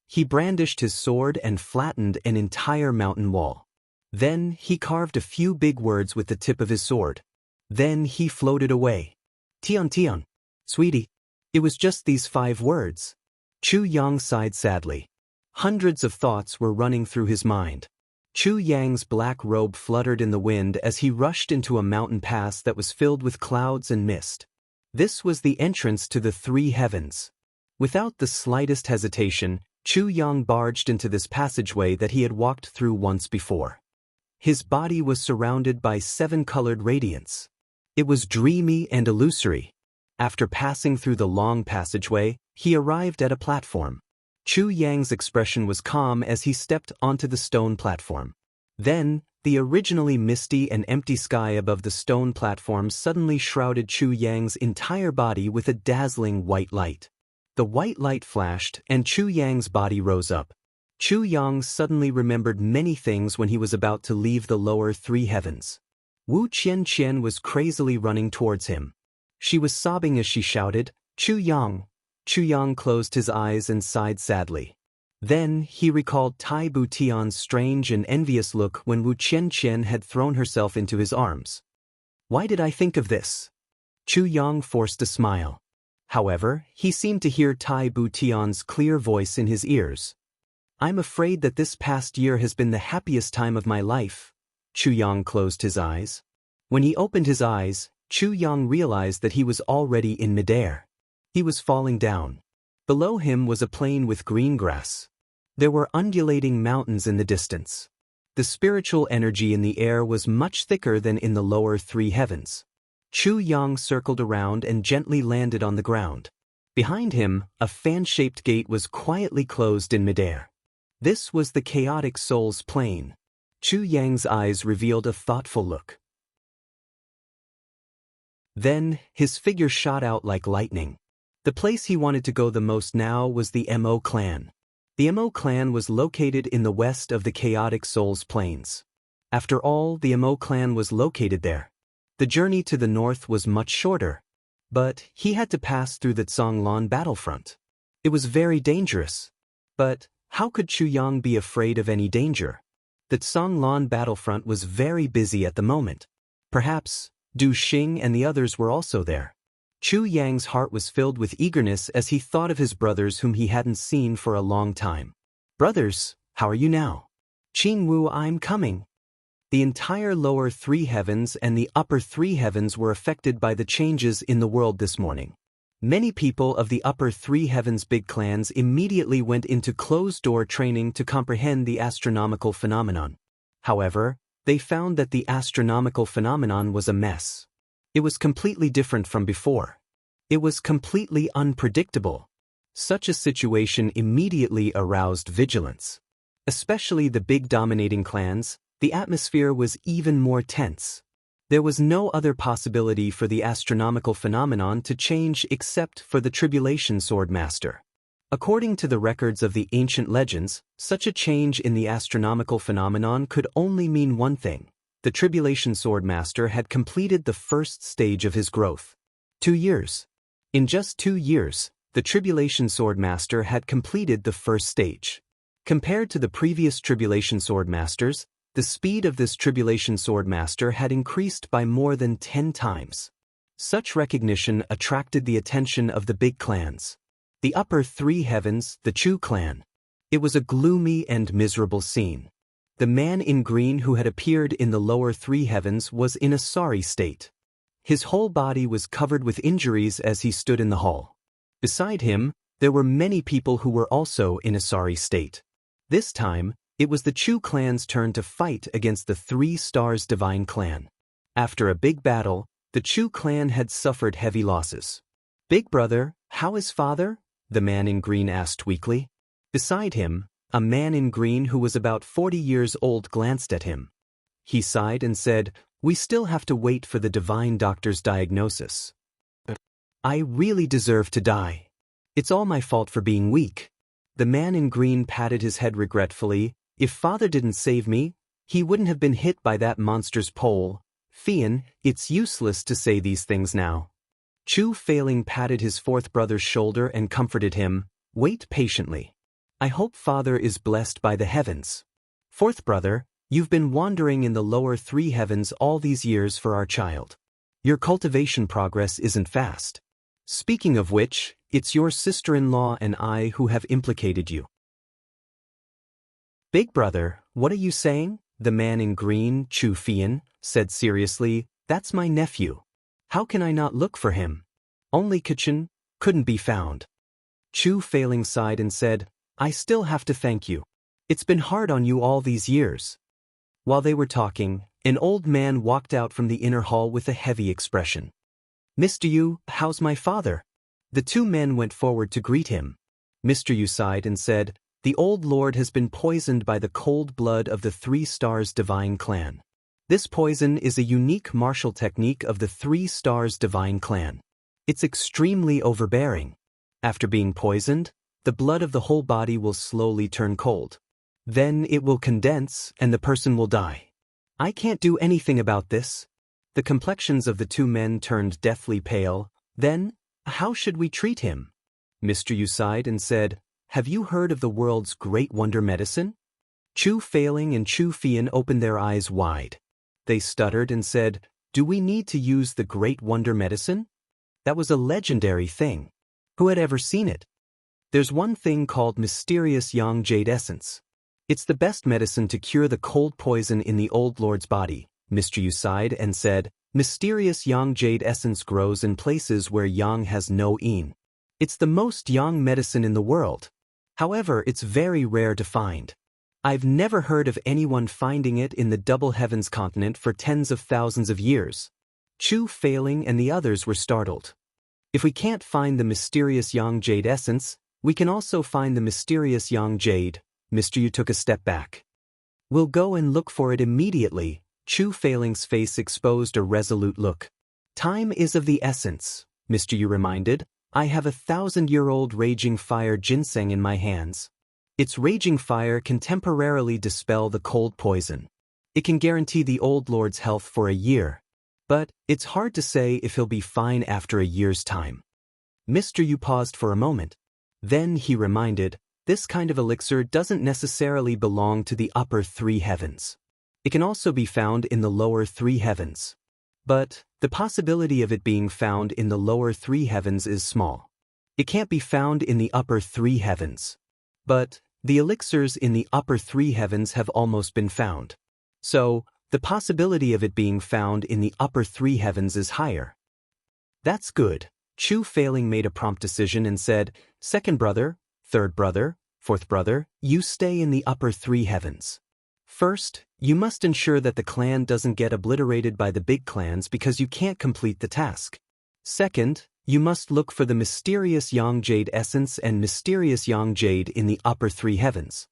He brandished his sword and flattened an entire mountain wall. Then he carved a few big words with the tip of his sword. Then he floated away. "Tian Tian, sweetie." It was just these 5 words. Chu Yang sighed sadly. Hundreds of thoughts were running through his mind. Chu Yang's black robe fluttered in the wind as he rushed into a mountain pass that was filled with clouds and mist. This was the entrance to the 3 heavens. Without the slightest hesitation, Chu Yang barged into this passageway that he had walked through once before. His body was surrounded by 7-colored radiance. It was dreamy and illusory. After passing through the long passageway, he arrived at a platform. Chu Yang's expression was calm as he stepped onto the stone platform. Then, the originally misty and empty sky above the stone platform suddenly shrouded Chu Yang's entire body with a dazzling white light. The white light flashed, and Chu Yang's body rose up. Chu Yang suddenly remembered many things when he was about to leave the lower 3 heavens. Wu Qianqian was crazily running towards him. She was sobbing as she shouted, "Chu Yang!" Chu Yang closed his eyes and sighed sadly. Then he recalled Tai Butian's strange and envious look when Wu Qianqian had thrown herself into his arms. "Why did I think of this?" Chu Yang forced a smile. However, he seemed to hear Tai Butian's clear voice in his ears. "I'm afraid that this past year has been the happiest time of my life." Chu Yang closed his eyes. When he opened his eyes, Chu Yang realized that he was already in midair. He was falling down. Below him was a plain with green grass. There were undulating mountains in the distance. The spiritual energy in the air was much thicker than in the lower three heavens. Chu Yang circled around and gently landed on the ground. Behind him, a fan-shaped gate was quietly closed in midair. This was the chaotic soul's plane. Chu Yang's eyes revealed a thoughtful look. Then, his figure shot out like lightning. The place he wanted to go the most now was the Mo clan. The Mo clan was located in the west of the chaotic soul's plains. After all, the Mo clan was located there. The journey to the north was much shorter. But he had to pass through the Zhonglan battlefront. It was very dangerous. But how could Chu Yang be afraid of any danger? The Zhonglan battlefront was very busy at the moment. Perhaps Du Xing and the others were also there. Chu Yang's heart was filled with eagerness as he thought of his brothers whom he hadn't seen for a long time. Brothers, how are you now? Qingwu, I'm coming. The entire lower three heavens and the upper three heavens were affected by the changes in the world this morning. Many people of the upper three heavens big clans immediately went into closed-door training to comprehend the astronomical phenomenon. However, they found that the astronomical phenomenon was a mess. It was completely different from before. It was completely unpredictable. Such a situation immediately aroused vigilance. Especially the big dominating clans, the atmosphere was even more tense. There was no other possibility for the astronomical phenomenon to change except for the Tribulation Sword Master. According to the records of the ancient legends, such a change in the astronomical phenomenon could only mean one thing. The Tribulation Sword Master had completed the first stage of his growth. 2 years. In just 2 years, the Tribulation Sword Master had completed the first stage. Compared to the previous Tribulation Sword Masters, the speed of this Tribulation Sword Master had increased by more than 10 times. Such recognition attracted the attention of the big clans. The upper three heavens, the Chu clan. It was a gloomy and miserable scene. The man in green who had appeared in the lower three heavens was in a sorry state. His whole body was covered with injuries as he stood in the hall. Beside him, there were many people who were also in a sorry state. This time, it was the Chu clan's turn to fight against the 3 Stars Divine clan. After a big battle, the Chu clan had suffered heavy losses. "Big brother, how is father?" the man in green asked weakly. Beside him, a man in green who was about 40 years old glanced at him. He sighed and said, "We still have to wait for the divine doctor's diagnosis. I really deserve to die. It's all my fault for being weak." The man in green patted his head regretfully. "If father didn't save me, he wouldn't have been hit by that monster's pole. Fian, it's useless to say these things now." Chu Failing patted his fourth brother's shoulder and comforted him. "Wait patiently. I hope father is blessed by the heavens. Fourth brother, you've been wandering in the lower three heavens all these years for our child. Your cultivation progress isn't fast. Speaking of which, it's your sister-in-law and I who have implicated you." "Big brother, what are you saying?" The man in green, Chu Fian, said seriously. "That's my nephew. How can I not look for him? Only Kitchen couldn't be found." Chu Failing sighed and said, "I still have to thank you. It's been hard on you all these years." While they were talking, an old man walked out from the inner hall with a heavy expression. "Mr. Yu, how's my father?" The 2 men went forward to greet him. Mr. Yu sighed and said, "The old lord has been poisoned by the cold blood of the 3 Stars Divine clan. This poison is a unique martial technique of the 3 Stars Divine clan. It's extremely overbearing. After being poisoned, the blood of the whole body will slowly turn cold. Then it will condense and the person will die. I can't do anything about this." The complexions of the 2 men turned deathly pale. "Then, how should we treat him?" Mr. Yu sighed and said, "Have you heard of the world's great wonder medicine?" Chu Failing and Chu Fian opened their eyes wide. They stuttered and said, "Do we need to use the great wonder medicine? That was a legendary thing. Who had ever seen it? There's one thing called mysterious Yang Jade Essence. It's the best medicine to cure the cold poison in the old lord's body." Mr. Yu sighed and said, "Mysterious Yang Jade Essence grows in places where Yang has no Yin. It's the most yang medicine in the world. However, it's very rare to find. I've never heard of anyone finding it in the Double Heavens continent for tens of thousands of years. Chu Failing and the others were startled. If we can't find the mysterious Yang Jade essence, we can also find the mysterious Yang Jade. Mr. Yu took a step back. We'll go and look for it immediately. Chu Failing's face exposed a resolute look. Time is of the essence, Mr. Yu reminded. I have 1,000-year-old raging fire ginseng in my hands. Its raging fire can temporarily dispel the cold poison. It can guarantee the old lord's health for a year. But it's hard to say if he'll be fine after a year's time. Mr. Yu paused for a moment. Then he reminded, this kind of elixir doesn't necessarily belong to the upper three heavens. It can also be found in the lower three heavens. But the possibility of it being found in the lower three heavens is small. It can't be found in the upper three heavens. But the elixirs in the upper three heavens have almost been found. So, the possibility of it being found in the upper three heavens is higher. That's good. Chu Failing made a prompt decision and said, second brother, third brother, fourth brother, you stay in the upper three heavens. First, you must ensure that the clan doesn't get obliterated by the big clans because you can't complete the task. Second, you must look for the mysterious Yang Jade essence and mysterious Yang Jade in the upper three heavens.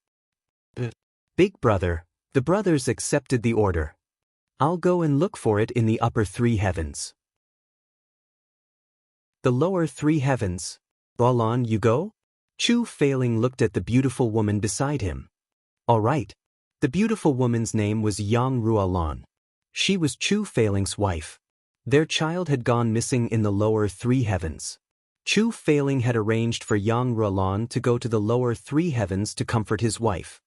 Big brother, the brothers accepted the order. I'll go and look for it in the upper three heavens. The lower three heavens. Balan, you go? Chu Failing looked at the beautiful woman beside him. All right. The beautiful woman's name was Yang Rualan. She was Chu Failing's wife. Their child had gone missing in the lower three heavens. Chu Failing had arranged for Yang Rualan to go to the lower three heavens to comfort his wife.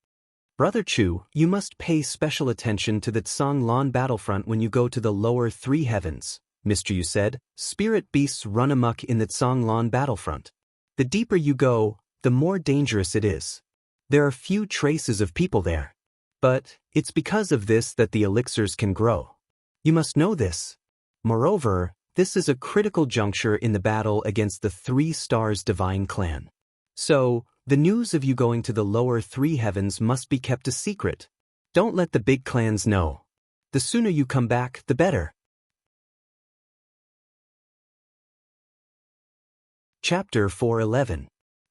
Brother Chu, you must pay special attention to the Tsanglan battlefront when you go to the lower three heavens, Mr. Yu said. Spirit beasts run amok in the Tsanglan battlefront. The deeper you go, the more dangerous it is. There are few traces of people there. But it's because of this that the elixirs can grow. You must know this. Moreover, this is a critical juncture in the battle against the Three Stars Divine Clan. So, the news of you going to the lower three heavens must be kept a secret. Don't let the big clans know. The sooner you come back, the better. Chapter 411.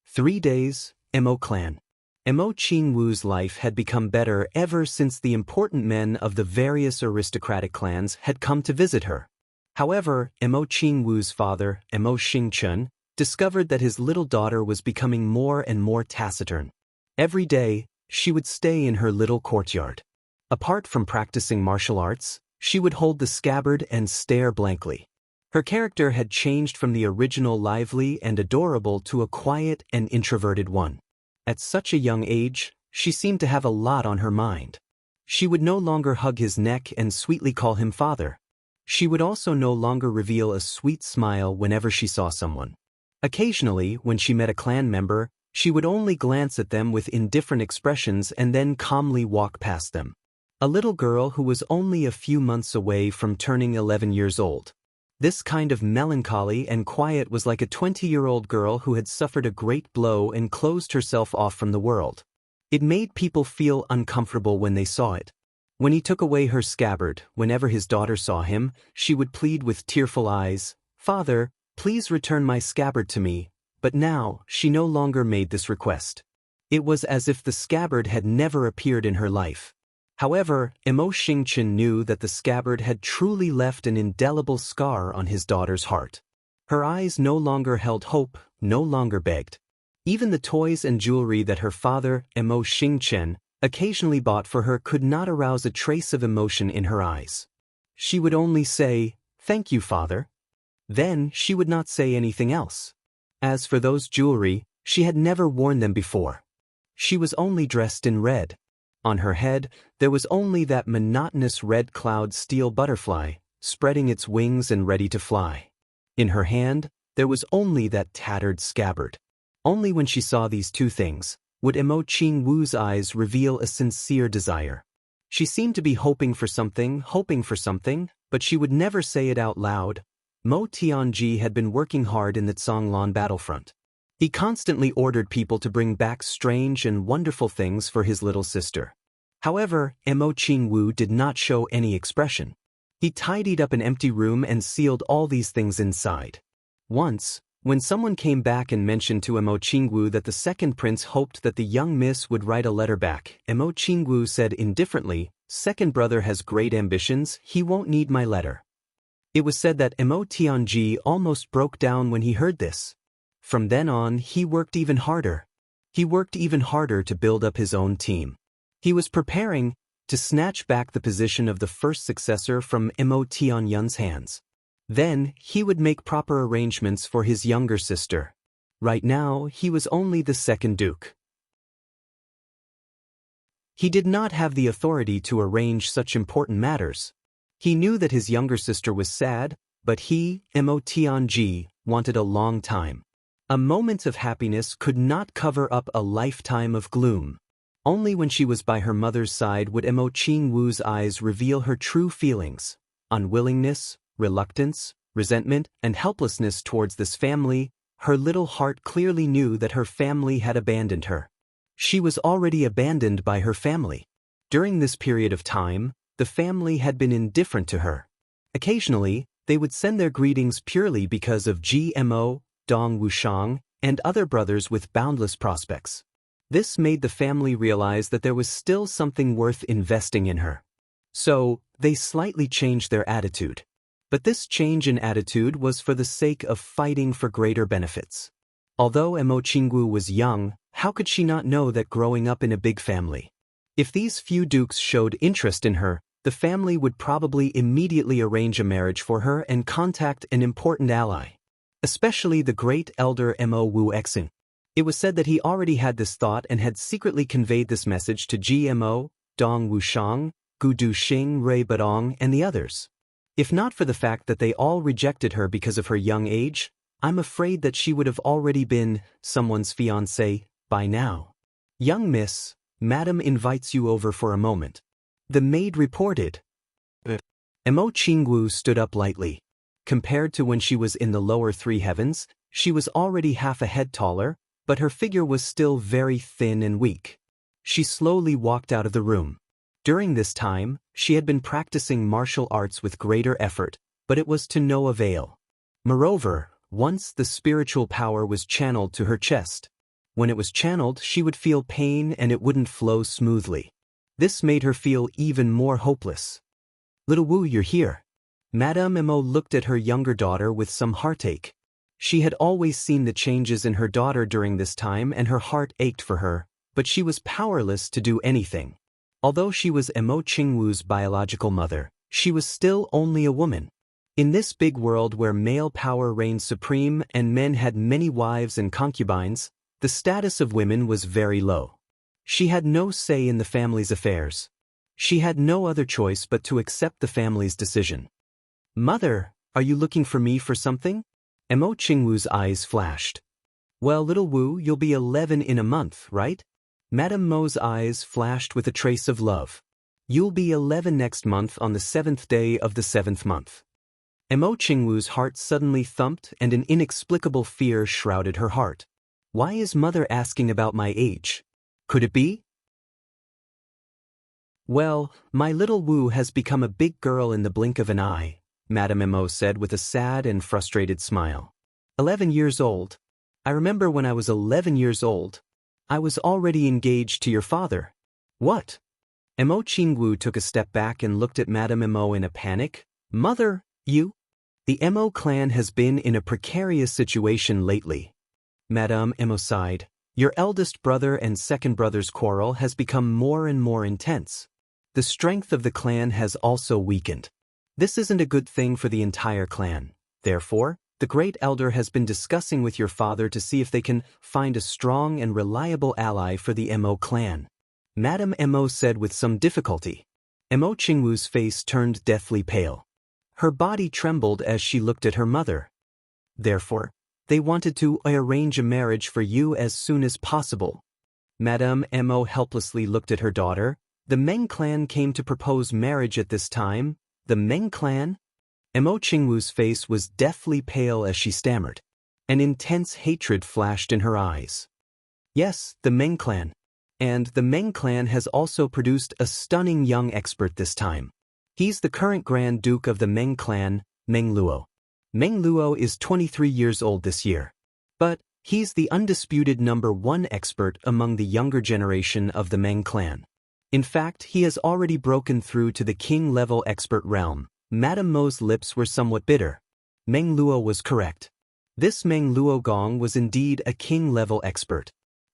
3 days, Mo Clan. Mo Qingwu's life had become better ever since the important men of the various aristocratic clans had come to visit her. However, Mo Qingwu's father, Mo Xingchen, discovered that his little daughter was becoming more and more taciturn. Every day, she would stay in her little courtyard. Apart from practicing martial arts, she would hold the scabbard and stare blankly. Her character had changed from the original lively and adorable to a quiet and introverted one. At such a young age, she seemed to have a lot on her mind. She would no longer hug his neck and sweetly call him father. She would also no longer reveal a sweet smile whenever she saw someone. Occasionally, when she met a clan member, she would only glance at them with indifferent expressions and then calmly walk past them. A little girl who was only a few months away from turning 11 years old. This kind of melancholy and quiet was like a 20-year-old girl who had suffered a great blow and closed herself off from the world. It made people feel uncomfortable when they saw it. When he took away her scabbard, whenever his daughter saw him, she would plead with tearful eyes, "Father, please return my scabbard to me." But now, she no longer made this request. It was as if the scabbard had never appeared in her life. However, Mo Xingchen knew that the scabbard had truly left an indelible scar on his daughter's heart. Her eyes no longer held hope, no longer begged. Even the toys and jewelry that her father, Mo Xingchen, occasionally bought for her could not arouse a trace of emotion in her eyes. She would only say, "Thank you, father." Then she would not say anything else. As for those jewelry, she had never worn them before. She was only dressed in red. On her head, there was only that monotonous red cloud steel butterfly, spreading its wings and ready to fly. In her hand, there was only that tattered scabbard. Only when she saw these two things, would Mo Qingwu's eyes reveal a sincere desire. She seemed to be hoping for something, but she would never say it out loud. Mo Tianji had been working hard in the Tsanglan battlefront. He constantly ordered people to bring back strange and wonderful things for his little sister. However, Mo Qingwu did not show any expression. He tidied up an empty room and sealed all these things inside. Once, when someone came back and mentioned to Mo Qingwu that the second prince hoped that the young miss would write a letter back, Mo Qingwu said indifferently, "Second brother has great ambitions, he won't need my letter." It was said that Mo Tianji almost broke down when he heard this. From then on, he worked even harder. He worked even harder to build up his own team. He was preparing to snatch back the position of the first successor from Mo Tianyun's hands. Then, he would make proper arrangements for his younger sister. Right now, he was only the second duke. He did not have the authority to arrange such important matters. He knew that his younger sister was sad, but he, Mo Tianji, wanted a long time. A moment of happiness could not cover up a lifetime of gloom. Only when she was by her mother's side would Mo Qingwu's eyes reveal her true feelings: unwillingness, reluctance, resentment, and helplessness towards this family. Her little heart clearly knew that her family had abandoned her. She was already abandoned by her family. During this period of time, the family had been indifferent to her. Occasionally, they would send their greetings purely because of GMO, Dong Wushang, and other brothers with boundless prospects. This made the family realize that there was still something worth investing in her. So, they slightly changed their attitude. But this change in attitude was for the sake of fighting for greater benefits. Although Mo Qingwu was young, how could she not know that growing up in a big family? If these few dukes showed interest in her, the family would probably immediately arrange a marriage for her and contact an important ally. Especially the great elder Mo Wu Exing. It was said that he already had this thought and had secretly conveyed this message to GMO, Dong Wushang, Gu Duxing, Rui Badong, and the others. If not for the fact that they all rejected her because of her young age, I'm afraid that she would have already been someone's fiancée by now. "Young miss, madam invites you over for a moment," the maid reported. Mo Qingwu stood up lightly. Compared to when she was in the lower three heavens, she was already half a head taller, but her figure was still very thin and weak. She slowly walked out of the room. During this time, she had been practicing martial arts with greater effort, but it was to no avail. Moreover, once the spiritual power was channeled to her chest. When it was channeled, she would feel pain and it wouldn't flow smoothly. This made her feel even more hopeless. "Little Wu, you're here." Madame Mo looked at her younger daughter with some heartache. She had always seen the changes in her daughter during this time and her heart ached for her, but she was powerless to do anything. Although she was Mo Qingwu's biological mother, she was still only a woman. In this big world where male power reigned supreme and men had many wives and concubines, the status of women was very low. She had no say in the family's affairs. She had no other choice but to accept the family's decision. "Mother, are you looking for me for something?" Mo Qingwu's eyes flashed. "Well, little Wu, you'll be 11 in a month, right?" Madame Mo's eyes flashed with a trace of love. "You'll be 11 next month on the 7th day of the 7th month." Mo Qingwu's heart suddenly thumped and an inexplicable fear shrouded her heart. Why is mother asking about my age? Could it be? "Well, my little Wu has become a big girl in the blink of an eye," Madame Mo said with a sad and frustrated smile. 11 years old. I remember when I was 11 years old. I was already engaged to your father." "What?" Mo Qingwu took a step back and looked at Madame Mo in a panic. "Mother, you?" "The Mo clan has been in a precarious situation lately." Madame Mo sighed. "Your eldest brother and second brother's quarrel has become more and more intense. The strength of the clan has also weakened. This isn't a good thing for the entire clan. Therefore, the great elder has been discussing with your father to see if they can find a strong and reliable ally for the Mo clan." Madame Mo said with some difficulty. Mo Qingwu's face turned deathly pale. Her body trembled as she looked at her mother. "Therefore, they wanted to arrange a marriage for you as soon as possible." Madame Mo helplessly looked at her daughter. "The Meng clan came to propose marriage at this time." "The Meng clan?" Mo Qingwu's face was deathly pale as she stammered. An intense hatred flashed in her eyes. Yes, the Meng clan. And the Meng clan has also produced a stunning young expert this time. He's the current Grand Duke of the Meng clan, Meng Luo. Meng Luo is 23 years old this year. But he's the undisputed #1 expert among the younger generation of the Meng clan. In fact, he has already broken through to the king-level expert realm. Madame Mo's lips were somewhat bitter. Meng Luo was correct. This Meng Luo Gong was indeed a king-level expert.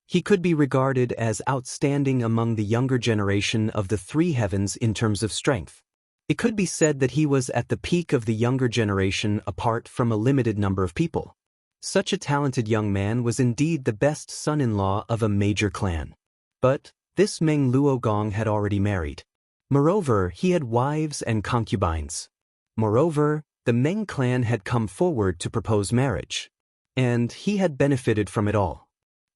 He could be regarded as outstanding among the younger generation of the three heavens in terms of strength. It could be said that he was at the peak of the younger generation apart from a limited number of people. Such a talented young man was indeed the best son-in-law of a major clan. But this Meng Luo Gong had already married. Moreover, he had wives and concubines. Moreover, the Meng clan had come forward to propose marriage. And he had benefited from it all.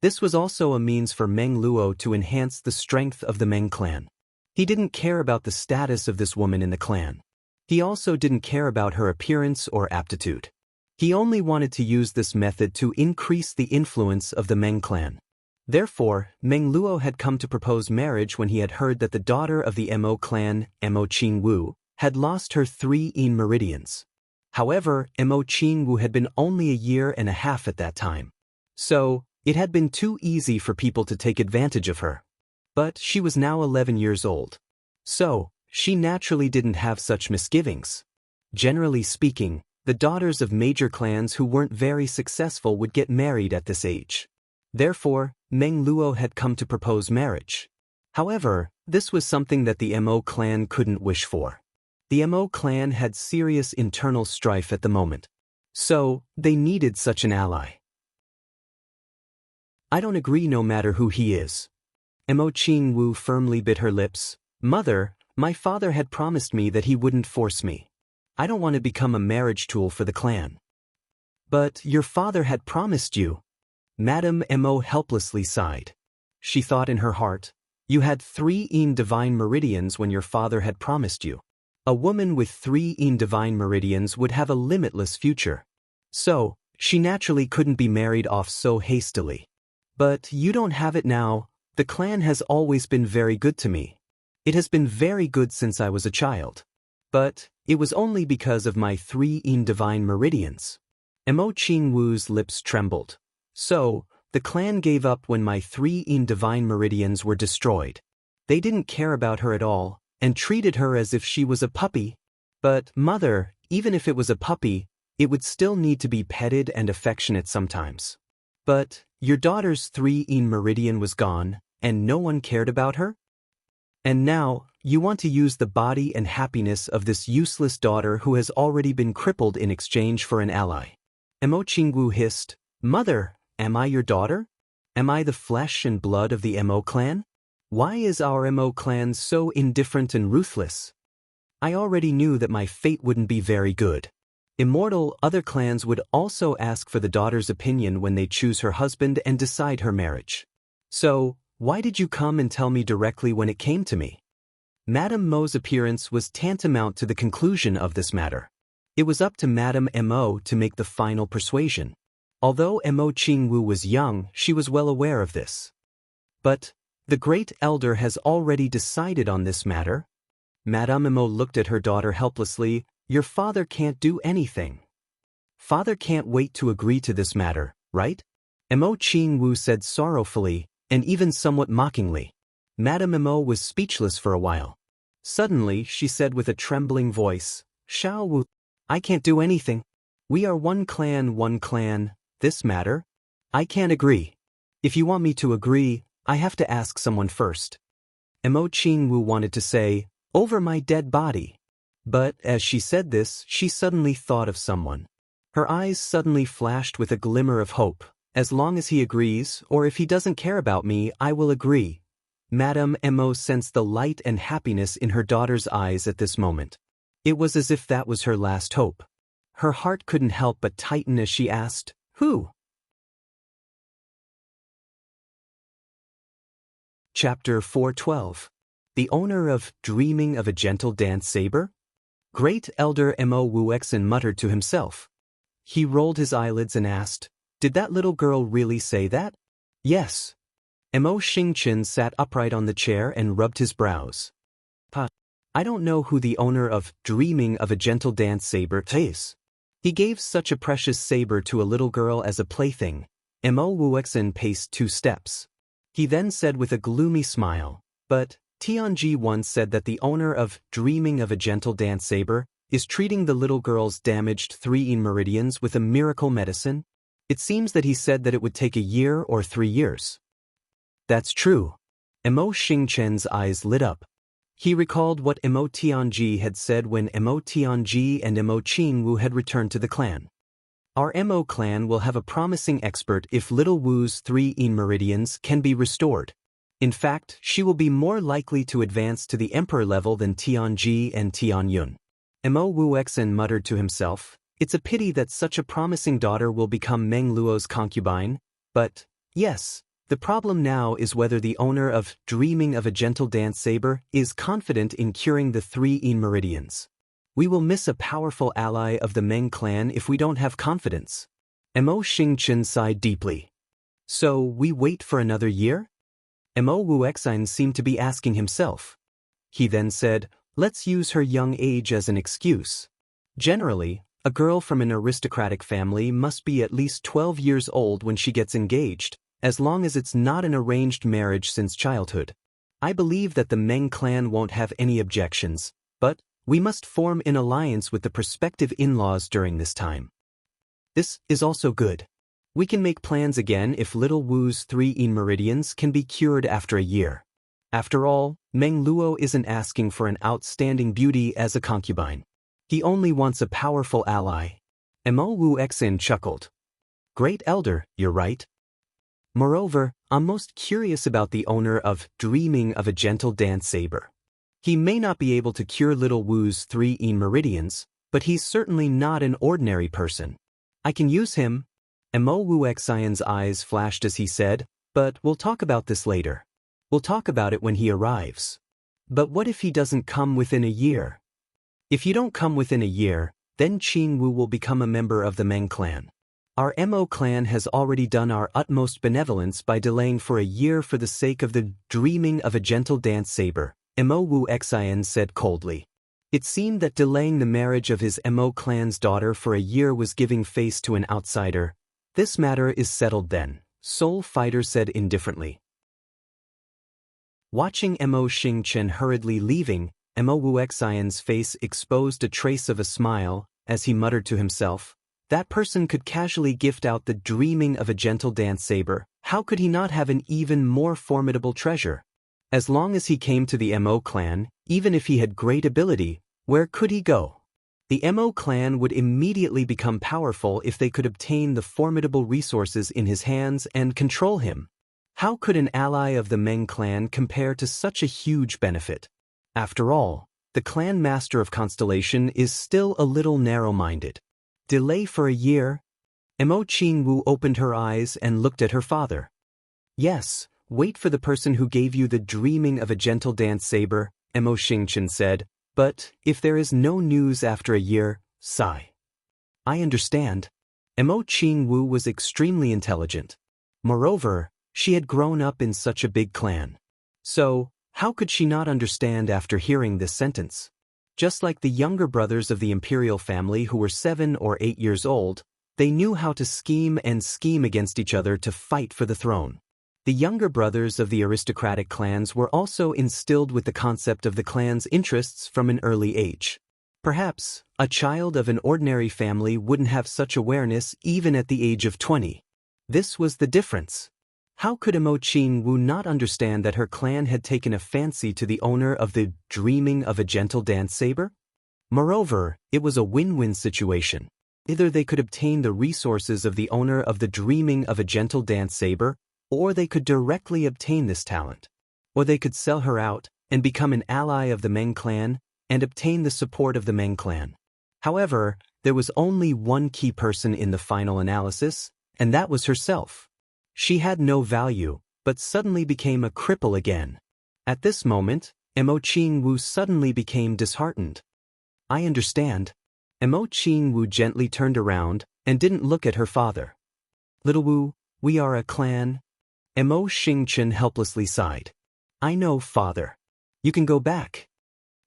This was also a means for Meng Luo to enhance the strength of the Meng clan. He didn't care about the status of this woman in the clan. He also didn't care about her appearance or aptitude. He only wanted to use this method to increase the influence of the Meng clan. Therefore, Meng Luo had come to propose marriage when he had heard that the daughter of the Mo clan, Mo Qingwu, had lost her 3 yin meridians. However, Mo Qingwu had been only a year and a half at that time. So, it had been too easy for people to take advantage of her. But she was now 11 years old. So, she naturally didn't have such misgivings. Generally speaking, the daughters of major clans who weren't very successful would get married at this age. Therefore, Meng Luo had come to propose marriage. However, this was something that the Mo clan couldn't wish for. The Mo clan had serious internal strife at the moment. So, they needed such an ally. I don't agree no matter who he is. Mo Qingwu firmly bit her lips. Mother, my father had promised me that he wouldn't force me. I don't want to become a marriage tool for the clan. But your father had promised you. Madame Mo helplessly sighed. She thought in her heart, you had 3 yin divine meridians when your father had promised you. A woman with 3 yin divine meridians would have a limitless future. So, she naturally couldn't be married off so hastily. But you don't have it now. The clan has always been very good to me. It has been very good since I was a child. But it was only because of my 3 yin divine meridians. Mo Qingwu's lips trembled. So, the clan gave up when my 3 yin divine meridians were destroyed. They didn't care about her at all, and treated her as if she was a puppy. But, mother, even if it was a puppy, it would still need to be petted and affectionate sometimes. But, your daughter's 3 yin meridian was gone, and no one cared about her? And now, you want to use the body and happiness of this useless daughter who has already been crippled in exchange for an ally. Mo Qingwu hissed, Mother, am I your daughter? Am I the flesh and blood of the Mo clan? Why is our Mo clan so indifferent and ruthless? I already knew that my fate wouldn't be very good. Immortal, other clans would also ask for the daughter's opinion when they choose her husband and decide her marriage. So, why did you come and tell me directly when it came to me? Madame Mo's appearance was tantamount to the conclusion of this matter. It was up to Madame Mo to make the final persuasion. Although Mo Qingwu was young, she was well aware of this. But, the great elder has already decided on this matter. Madame Mo looked at her daughter helplessly. Your father can't do anything. Father can't wait to agree to this matter, right? Mo Qingwu said sorrowfully, and even somewhat mockingly. Madame Mo was speechless for a while. Suddenly, she said with a trembling voice, Xiao Wu, I can't do anything. We are one clan, this matter? I can't agree. If you want me to agree, I have to ask someone first. Mo Qingwu wanted to say, over my dead body. But as she said this, she suddenly thought of someone. Her eyes suddenly flashed with a glimmer of hope. As long as he agrees, or if he doesn't care about me, I will agree. Madame Mo sensed the light and happiness in her daughter's eyes at this moment. It was as if that was her last hope. Her heart couldn't help but tighten as she asked, Who? Chapter 412. The owner of Dreaming of a Gentle Dance Saber? Great Elder Mo Wuxia muttered to himself. He rolled his eyelids and asked, Did that little girl really say that? Yes. Mo Xingchen sat upright on the chair and rubbed his brows. I don't know who the owner of Dreaming of a Gentle Dance Saber is. He gave such a precious saber to a little girl as a plaything. Mo Wuxia paced 2 steps. He then said with a gloomy smile, but Tianji once said that the owner of Dreaming of a Gentle Dance Saber is treating the little girl's damaged 3 meridians with a miracle medicine. It seems that he said that it would take a year or 3 years. That's true. Mo Xingchen's eyes lit up. He recalled what Mo Tianji had said when Mo Tianji and Mo Qingwu had returned to the clan. Our Mo clan will have a promising expert if little Wu's 3 meridians can be restored. In fact, she will be more likely to advance to the emperor level than Tianji and Tianyun. Mo Wuxia muttered to himself, it's a pity that such a promising daughter will become Meng Luo's concubine, but, yes, the problem now is whether the owner of Dreaming of a Gentle Dance Saber is confident in curing the 3 meridians. We will miss a powerful ally of the Meng clan if we don't have confidence. Mo Xingchen sighed deeply. So, we wait for another year? Mo Wuxia seemed to be asking himself. He then said, let's use her young age as an excuse. Generally, a girl from an aristocratic family must be at least 12 years old when she gets engaged, as long as it's not an arranged marriage since childhood. I believe that the Meng clan won't have any objections, but we must form an alliance with the prospective in-laws during this time. This is also good. We can make plans again if little Wu's 3 meridians can be cured after a year. After all, Meng Luo isn't asking for an outstanding beauty as a concubine. He only wants a powerful ally. Mo Wuxia chuckled. Great elder, you're right. Moreover, I'm most curious about the owner of Dreaming of a Gentle Dance Saber. He may not be able to cure little Wu's 3 meridians, but he's certainly not an ordinary person. I can use him. Mo Wuxian's eyes flashed as he said, but we'll talk about this later. We'll talk about it when he arrives. But what if he doesn't come within a year? If you don't come within a year, then Qingwu will become a member of the Meng clan. Our Mo clan has already done our utmost benevolence by delaying for a year for the sake of the Dreaming of a Gentle Dance Saber, Mo Wuxia said coldly. It seemed that delaying the marriage of his Mo clan's daughter for a year was giving face to an outsider. This matter is settled then, Soul Fighter said indifferently. Watching Mo Xingchen hurriedly leaving, Mo Wuxian's face exposed a trace of a smile, as he muttered to himself, that person could casually gift out the Dreaming of a Gentle Dance Saber. How could he not have an even more formidable treasure? As long as he came to the Mo clan, even if he had great ability, where could he go? The Mo clan would immediately become powerful if they could obtain the formidable resources in his hands and control him. How could an ally of the Meng clan compare to such a huge benefit? After all, the clan master of Constellation is still a little narrow-minded. Delay for a year? Mo Qingwu opened her eyes and looked at her father. Yes, wait for the person who gave you the Dreaming of a Gentle Dance Saber, Mo Xingchen said, but if there is no news after a year, sigh. I understand. Mo Qingwu was extremely intelligent. Moreover, she had grown up in such a big clan. So, how could she not understand after hearing this sentence? Just like the younger brothers of the imperial family who were 7 or 8 years old, they knew how to scheme against each other to fight for the throne. The younger brothers of the aristocratic clans were also instilled with the concept of the clan's interests from an early age. Perhaps, a child of an ordinary family wouldn't have such awareness even at the age of 20. This was the difference. How could Mo Qingwu not understand that her clan had taken a fancy to the owner of the Dreaming of a Gentle Dance Saber? Moreover, it was a win-win situation. Either they could obtain the resources of the owner of the Dreaming of a Gentle Dance Saber, or they could directly obtain this talent. Or they could sell her out and become an ally of the Meng clan and obtain the support of the Meng clan. However, there was only one key person in the final analysis, and that was herself. She had no value, but suddenly became a cripple again. At this moment, Mo Qingwu suddenly became disheartened. I understand. Mo Qingwu gently turned around and didn't look at her father. Little Wu, we are a clan. Mo Xingchen helplessly sighed. I know, father. You can go back.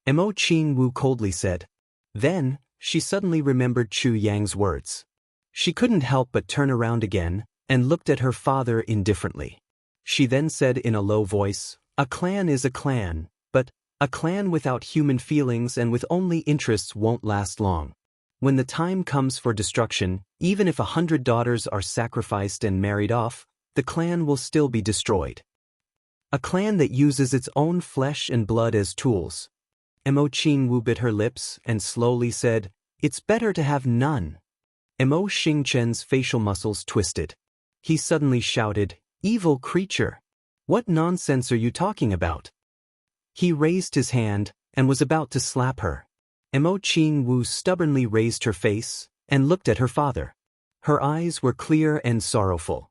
Mo Qing Wu coldly said. Then, she suddenly remembered Chu Yang's words. She couldn't help but turn around again, and looked at her father indifferently. She then said in a low voice, a clan is a clan, but a clan without human feelings and with only interests won't last long. When the time comes for destruction, even if 100 daughters are sacrificed and married off, the clan will still be destroyed. A clan that uses its own flesh and blood as tools. Mo Qing Wu bit her lips and slowly said, it's better to have none. Mo Xingchen's facial muscles twisted. He suddenly shouted, evil creature! What nonsense are you talking about? He raised his hand and was about to slap her. Mo Qing Wu stubbornly raised her face and looked at her father. Her eyes were clear and sorrowful.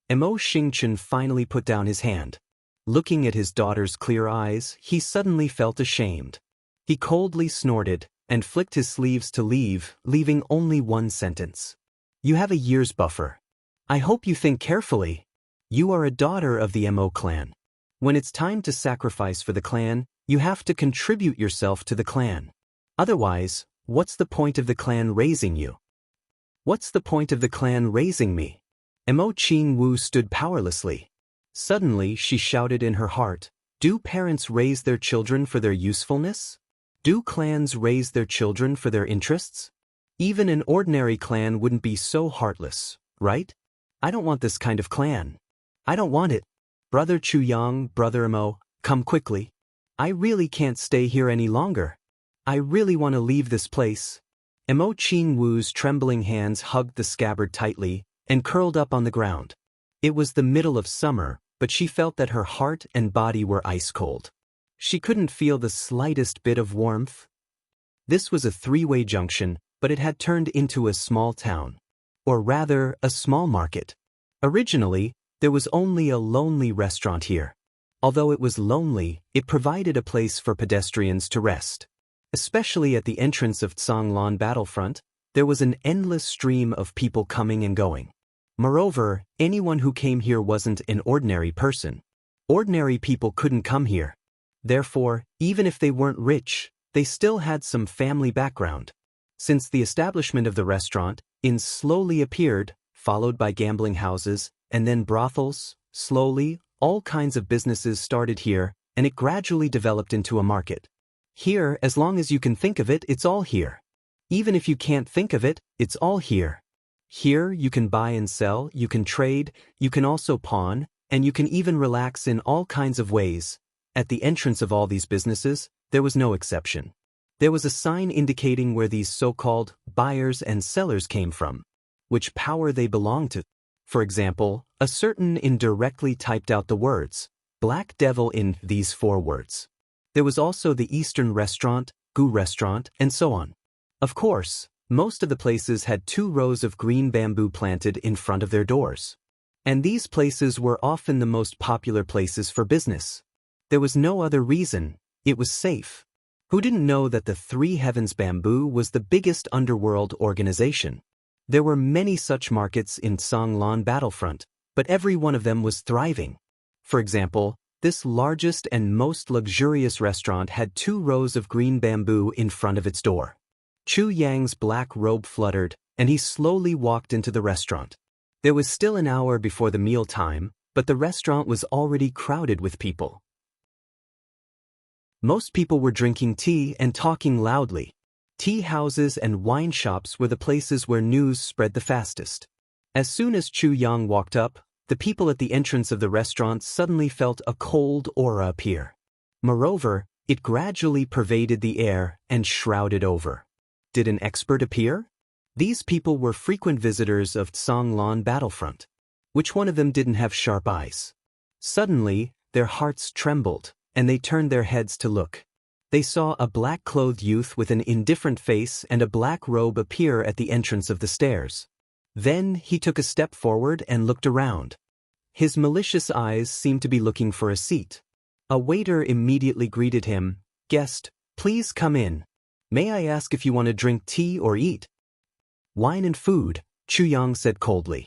Mo Xingchen finally put down his hand. Looking at his daughter's clear eyes, he suddenly felt ashamed. He coldly snorted and flicked his sleeves to leave, leaving only one sentence. You have a year's buffer. I hope you think carefully. You are a daughter of the Mo clan. When it's time to sacrifice for the clan, you have to contribute yourself to the clan. Otherwise, what's the point of the clan raising you? What's the point of the clan raising me? Mo Qing Wu stood powerlessly. Suddenly she shouted in her heart, do parents raise their children for their usefulness? Do clans raise their children for their interests? Even an ordinary clan wouldn't be so heartless, right? I don't want this kind of clan. I don't want it. Brother Chu Yang, Brother Mo, come quickly. I really can't stay here any longer. I really want to leave this place. Mo Qing Wu's trembling hands hugged the scabbard tightly and curled up on the ground. It was the middle of summer, but she felt that her heart and body were ice cold. She couldn't feel the slightest bit of warmth. This was a three-way junction, but it had turned into a small town. Or rather, a small market. Originally, there was only a lonely restaurant here. Although it was lonely, it provided a place for pedestrians to rest. Especially at the entrance of Tsanglan battlefront, there was an endless stream of people coming and going. Moreover, anyone who came here wasn't an ordinary person. Ordinary people couldn't come here. Therefore, even if they weren't rich, they still had some family background. Since the establishment of the restaurant, inns slowly appeared, followed by gambling houses, and then brothels. Slowly, all kinds of businesses started here, and it gradually developed into a market. Here, as long as you can think of it, it's all here. Even if you can't think of it, it's all here. Here, you can buy and sell, you can trade, you can also pawn, and you can even relax in all kinds of ways. At the entrance of all these businesses, there was no exception. There was a sign indicating where these so-called buyers and sellers came from, which power they belonged to. For example, a certain inn directly typed out the words, Black Devil in these 4 words. There was also the Eastern Restaurant, Gu Restaurant, and so on. Of course, most of the places had 2 rows of green bamboo planted in front of their doors. And these places were often the most popular places for business. There was no other reason. It was safe. Who didn't know that the 3 Heavens Bamboo was the biggest underworld organization? There were many such markets in Tsanglan battlefront, but every one of them was thriving. For example, this largest and most luxurious restaurant had 2 rows of green bamboo in front of its door. Chu Yang's black robe fluttered, and he slowly walked into the restaurant. There was still an hour before the meal time, but the restaurant was already crowded with people. Most people were drinking tea and talking loudly. Tea houses and wine shops were the places where news spread the fastest. As soon as Chu Yang walked up, the people at the entrance of the restaurant suddenly felt a cold aura appear. Moreover, it gradually pervaded the air and shrouded over. Did an expert appear? These people were frequent visitors of Tsanglan battlefront. Which one of them didn't have sharp eyes? Suddenly, their hearts trembled, and they turned their heads to look. They saw a black-clothed youth with an indifferent face and a black robe appear at the entrance of the stairs. Then he took a step forward and looked around. His malicious eyes seemed to be looking for a seat. A waiter immediately greeted him. "Guest, please come in. May I ask if you want to drink tea or eat?" "Wine and food," Chu Yang said coldly.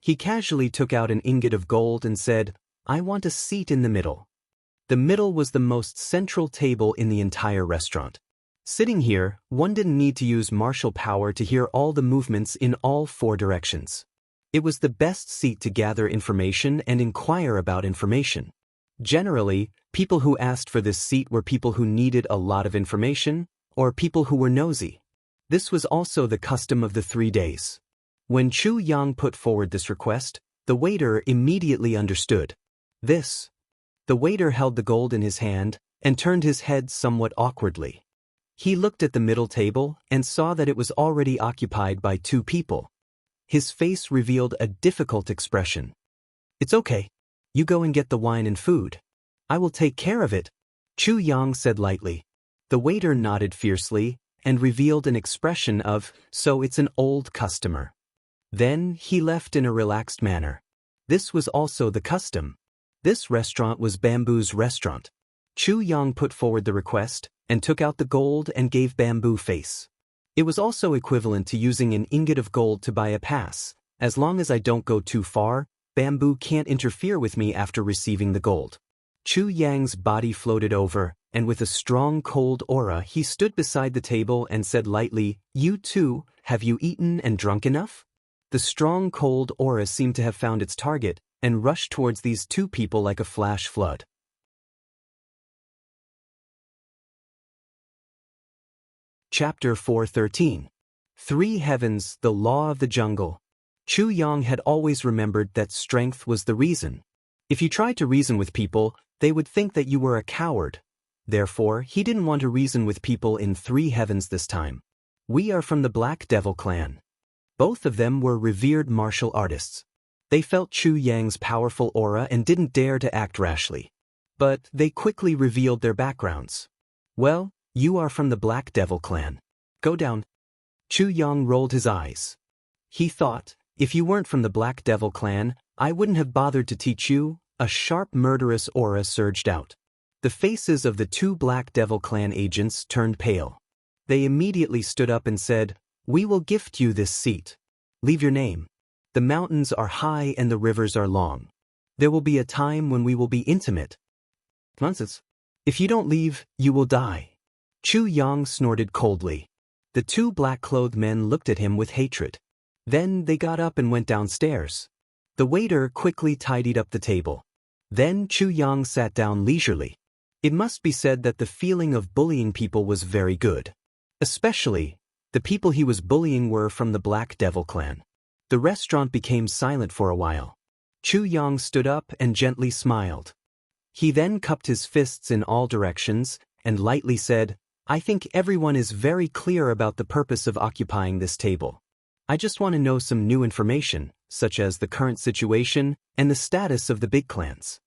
He casually took out an ingot of gold and said, I want a seat in the middle. The middle was the most central table in the entire restaurant. Sitting here, one didn't need to use martial power to hear all the movements in all 4 directions. It was the best seat to gather information and inquire about information. Generally, people who asked for this seat were people who needed a lot of information, or people who were nosy. This was also the custom of the 3 days. When Chu Yang put forward this request, the waiter immediately understood. This. The waiter held the gold in his hand and turned his head somewhat awkwardly. He looked at the middle table and saw that it was already occupied by 2 people. His face revealed a difficult expression. It's okay. You go and get the wine and food. I will take care of it, Chu Yang said lightly. The waiter nodded fiercely and revealed an expression of, so it's an old customer. Then he left in a relaxed manner. This was also the custom. This restaurant was Bamboo's restaurant. Chu Yang put forward the request and took out the gold and gave Bamboo face. It was also equivalent to using an ingot of gold to buy a pass. As long as I don't go too far, Bamboo can't interfere with me after receiving the gold. Chu Yang's body floated over, and with a strong cold aura he stood beside the table and said lightly, You too, have you eaten and drunk enough? The strong cold aura seemed to have found its target, and rushed towards these 2 people like a flash flood. Chapter 413. 3 Heavens, the Law of the Jungle. Chu Yang had always remembered that strength was the reason. If you tried to reason with people, they would think that you were a coward. Therefore, he didn't want to reason with people in 3 Heavens this time. We are from the Black Devil clan. Both of them were revered martial artists. They felt Chu Yang's powerful aura and didn't dare to act rashly. But they quickly revealed their backgrounds. Well, you are from the Black Devil clan. Go down. Chu Yang rolled his eyes. He thought, if you weren't from the Black Devil clan, I wouldn't have bothered to teach you. A sharp murderous aura surged out. The faces of the 2 Black Devil clan agents turned pale. They immediately stood up and said, We will gift you this seat. Leave your name. The mountains are high and the rivers are long. There will be a time when we will be intimate. Nonsense. If you don't leave, you will die. Chu Yang snorted coldly. The 2 black-clothed men looked at him with hatred. Then they got up and went downstairs. The waiter quickly tidied up the table. Then Chu Yang sat down leisurely. It must be said that the feeling of bullying people was very good. Especially, the people he was bullying were from the Black Devil clan. The restaurant became silent for a while. Chu Yang stood up and gently smiled. He then cupped his fists in all directions and lightly said, I think everyone is very clear about the purpose of occupying this table. I just want to know some new information, such as the current situation and the status of the big clans.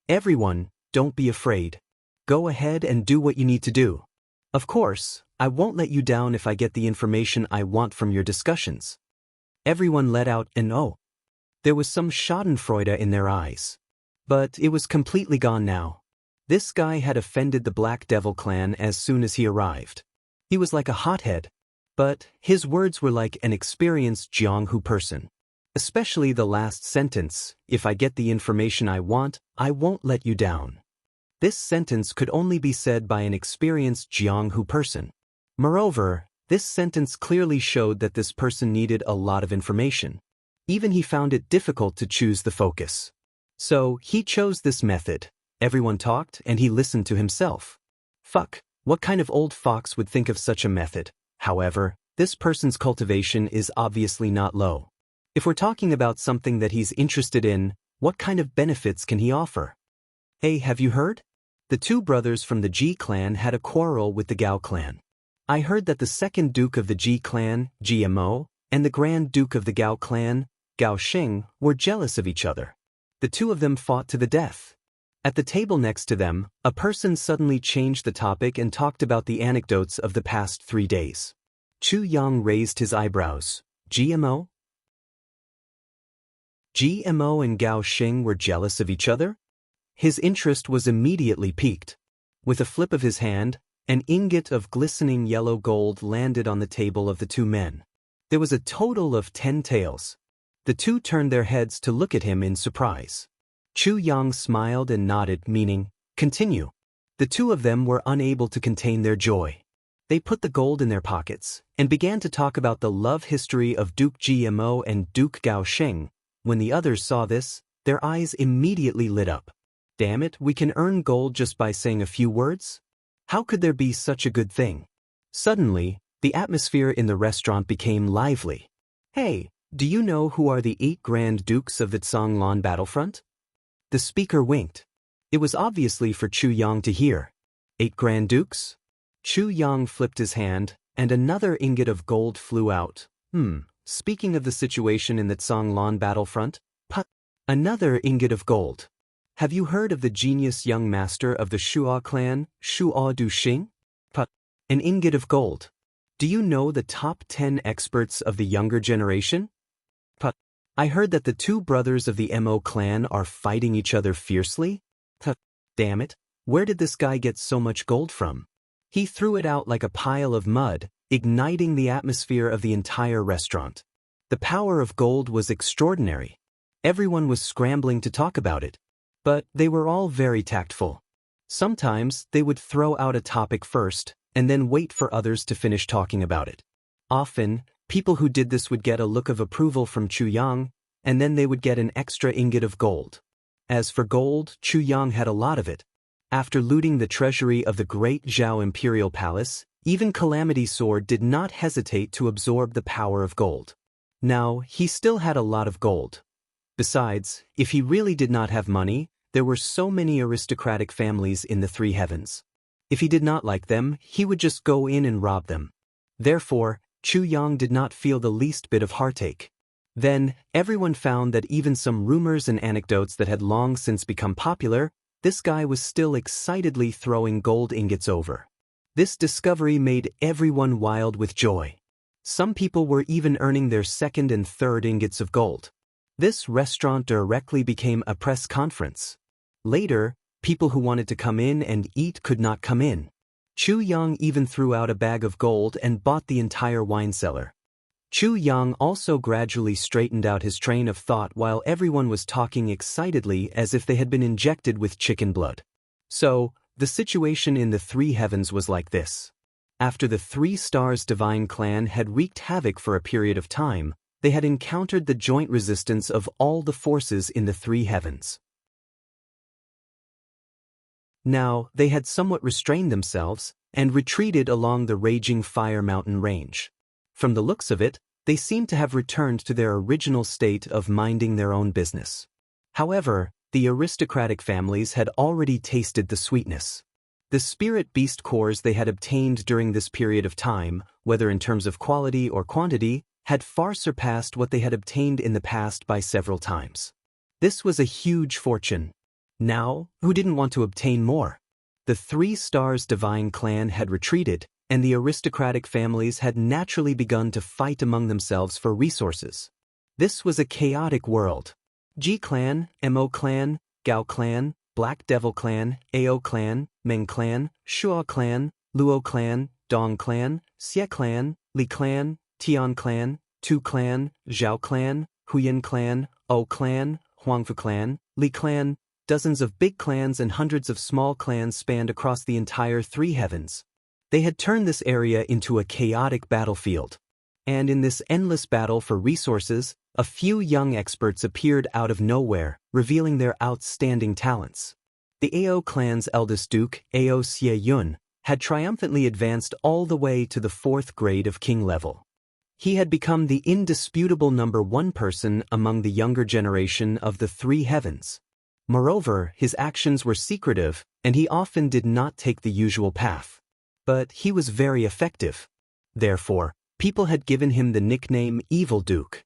Everyone, don't be afraid. Go ahead and do what you need to do. Of course, I won't let you down if I get the information I want from your discussions. Everyone let out an oh. There was some schadenfreude in their eyes. But it was completely gone now. This guy had offended the Black Devil clan as soon as he arrived. He was like a hothead. But his words were like an experienced Jianghu person. Especially the last sentence, if I get the information I want, I won't let you down. This sentence could only be said by an experienced Jianghu person. Moreover, this sentence clearly showed that this person needed a lot of information. Even he found it difficult to choose the focus. So he chose this method. Everyone talked and he listened to himself. Fuck, what kind of old fox would think of such a method? However, this person's cultivation is obviously not low. If we're talking about something that he's interested in, what kind of benefits can he offer? Hey, have you heard? The 2 brothers from the Ji clan had a quarrel with the Gao clan. I heard that the 2nd Duke of the Ji clan, GMO, and the Grand Duke of the Gao clan, Gao Xing, were jealous of each other. The 2 of them fought to the death. At the table next to them, a person suddenly changed the topic and talked about the anecdotes of the past 3 days. Chu Yang raised his eyebrows. GMO? GMO and Gao Xing were jealous of each other? His interest was immediately piqued. With a flip of his hand, an ingot of glistening yellow gold landed on the table of the 2 men. There was a total of 10 tails. The two turned their heads to look at him in surprise. Chu Yang smiled and nodded, meaning, continue. The two of them were unable to contain their joy. They put the gold in their pockets and began to talk about the love history of Duke Gmo and Duke Gao Sheng. When the others saw this, their eyes immediately lit up. Damn it, we can earn gold just by saying a few words? How could there be such a good thing? Suddenly, the atmosphere in the restaurant became lively. Hey, do you know who are the 8 Grand Dukes of the Zhonglan battlefront? The speaker winked. It was obviously for Chu Yang to hear. 8 Grand Dukes? Chu Yang flipped his hand, and another ingot of gold flew out. Speaking of the situation in the Zhonglan battlefront, another ingot of gold. Have you heard of the genius young master of the Shuo clan, Shuo Duxing? An ingot of gold. Do you know the top 10 experts of the younger generation? I heard that the 2 brothers of the Mo clan are fighting each other fiercely? Damn it, where did this guy get so much gold from? He threw it out like a pile of mud, igniting the atmosphere of the entire restaurant. The power of gold was extraordinary. Everyone was scrambling to talk about it. But they were all very tactful. Sometimes they would throw out a topic first, and then wait for others to finish talking about it. Often, people who did this would get a look of approval from Chu Yang, and then they would get an extra ingot of gold. As for gold, Chu Yang had a lot of it. After looting the treasury of the Great Zhao Imperial Palace, even Calamity Sword did not hesitate to absorb the power of gold. Now, he still had a lot of gold. Besides, if he really did not have money, there were so many aristocratic families in the 3 heavens. If he did not like them, he would just go in and rob them. Therefore, Chu Yang did not feel the least bit of heartache. Then, everyone found that even some rumors and anecdotes that had long since become popular, this guy was still excitedly throwing gold ingots over. This discovery made everyone wild with joy. Some people were even earning their 2nd and 3rd ingots of gold. This restaurant directly became a press conference. Later, people who wanted to come in and eat could not come in. Chu Yang even threw out a bag of gold and bought the entire wine cellar. Chu Yang also gradually straightened out his train of thought while everyone was talking excitedly as if they had been injected with chicken blood. So, the situation in the 3 heavens was like this. After the 3 Stars Divine clan had wreaked havoc for a period of time, they had encountered the joint resistance of all the forces in the 3 heavens. Now, they had somewhat restrained themselves and retreated along the raging Fire Mountain range. From the looks of it, they seemed to have returned to their original state of minding their own business. However, the aristocratic families had already tasted the sweetness. The spirit beast cores they had obtained during this period of time, whether in terms of quality or quantity, had far surpassed what they had obtained in the past by several times. This was a huge fortune. Now, who didn't want to obtain more? The 3 Stars Divine clan had retreated, and the aristocratic families had naturally begun to fight among themselves for resources. This was a chaotic world. Ji clan, Mo clan, Gao clan, Black Devil clan, Ao clan, Meng clan, Shuo clan, Luo clan, Dong clan, Xie clan, Li clan, Tian clan, Tu clan, Zhao clan, Huyan clan, O clan, Huangfu clan, Li clan. Dozens of big clans and hundreds of small clans spanned across the entire 3 heavens. They had turned this area into a chaotic battlefield. And in this endless battle for resources, a few young experts appeared out of nowhere, revealing their outstanding talents. The Ao clan's eldest duke, Ao Xie Yun, had triumphantly advanced all the way to the 4th grade of king level. He had become the indisputable number 1 person among the younger generation of the 3 heavens. Moreover, his actions were secretive, and he often did not take the usual path. But he was very effective. Therefore, people had given him the nickname Evil Duke.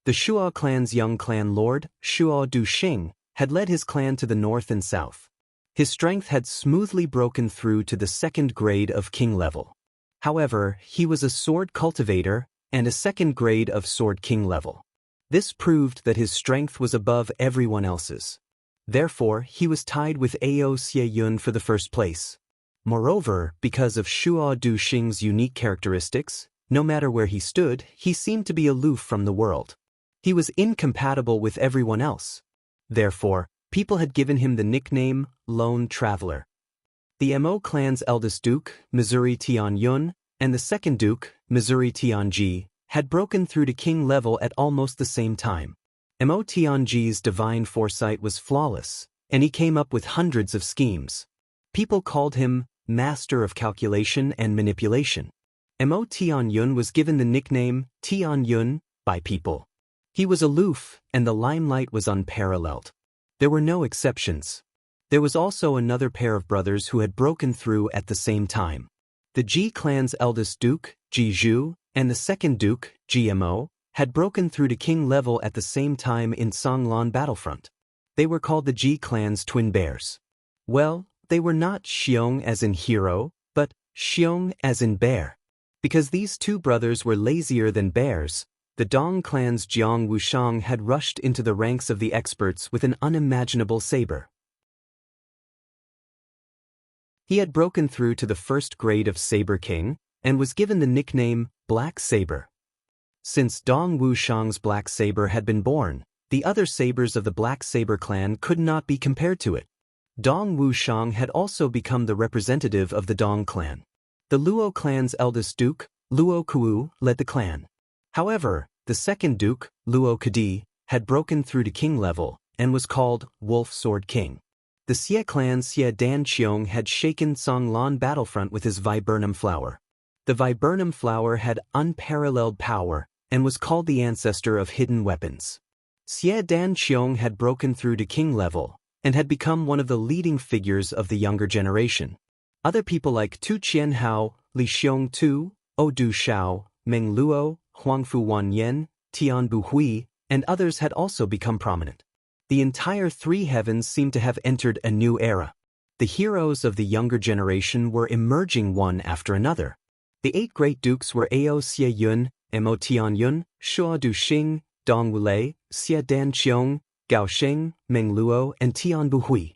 The Shuo clan's young clan lord, Shuo Duxing, had led his clan to the north and south. His strength had smoothly broken through to the 2nd grade of king level. However, he was a sword cultivator and a 2nd grade of sword king level. This proved that his strength was above everyone else's. Therefore, he was tied with Ao Xie Yun for the 1st place. Moreover, because of Shuo Duxing's unique characteristics, No matter where he stood, he seemed to be aloof from the world. He was incompatible with everyone else. Therefore, people had given him the nickname Lone Traveler. The Mo clan's eldest duke, Missouri Tianyun, and the second duke, Missouri Tianji, had broken through to king level at almost the same time. Mo Tianji's divine foresight was flawless, and he came up with hundreds of schemes. People called him Master of Calculation and Manipulation. Mo Tianyun was given the nickname Tianyun by people. He was aloof, and the limelight was unparalleled. There were no exceptions. There was also another pair of brothers who had broken through at the same time. The Ji clan's eldest duke, Ji Zhu, and the second duke, Ji Mo, had broken through to king level at the same time in Songlan battlefront. They were called the Ji clan's twin bears. Well, they were not Xiong as in hero, but Xiong as in bear. Because these two brothers were lazier than bears, the Dong clan's Jianghu had rushed into the ranks of the experts with an unimaginable saber. He had broken through to the first grade of Saber King, and was given the nickname Black Saber. Since Dong Wushang's Black Saber had been born, the other sabers of the Black Saber clan could not be compared to it. Dong Wushang had also become the representative of the Dong clan. The Luo clan's eldest duke, Luo Kuwu, led the clan. However, the second duke, Luo Kadi, had broken through to king level, and was called Wolf Sword King. The Xie clan's Xie Danqiong had shaken Songlan battlefront with his viburnum flower. The viburnum flower had unparalleled power, and was called the ancestor of hidden weapons. Xie Danqiong had broken through to king level, and had become one of the leading figures of the younger generation. Other people like Tu Qianhao, Li Xiong Tu, Odu Shao, Meng Luo, Huangfu Wanyan, Tian Buhui, and others had also become prominent. The entire three heavens seemed to have entered a new era. The heroes of the younger generation were emerging one after another. The 8 great dukes were Ao Xie Yun, Mo Tianyun, Shua Du Xing, Dong Wulei, Xie Danqiong, Gao Sheng, Meng Luo, and Tian Buhui.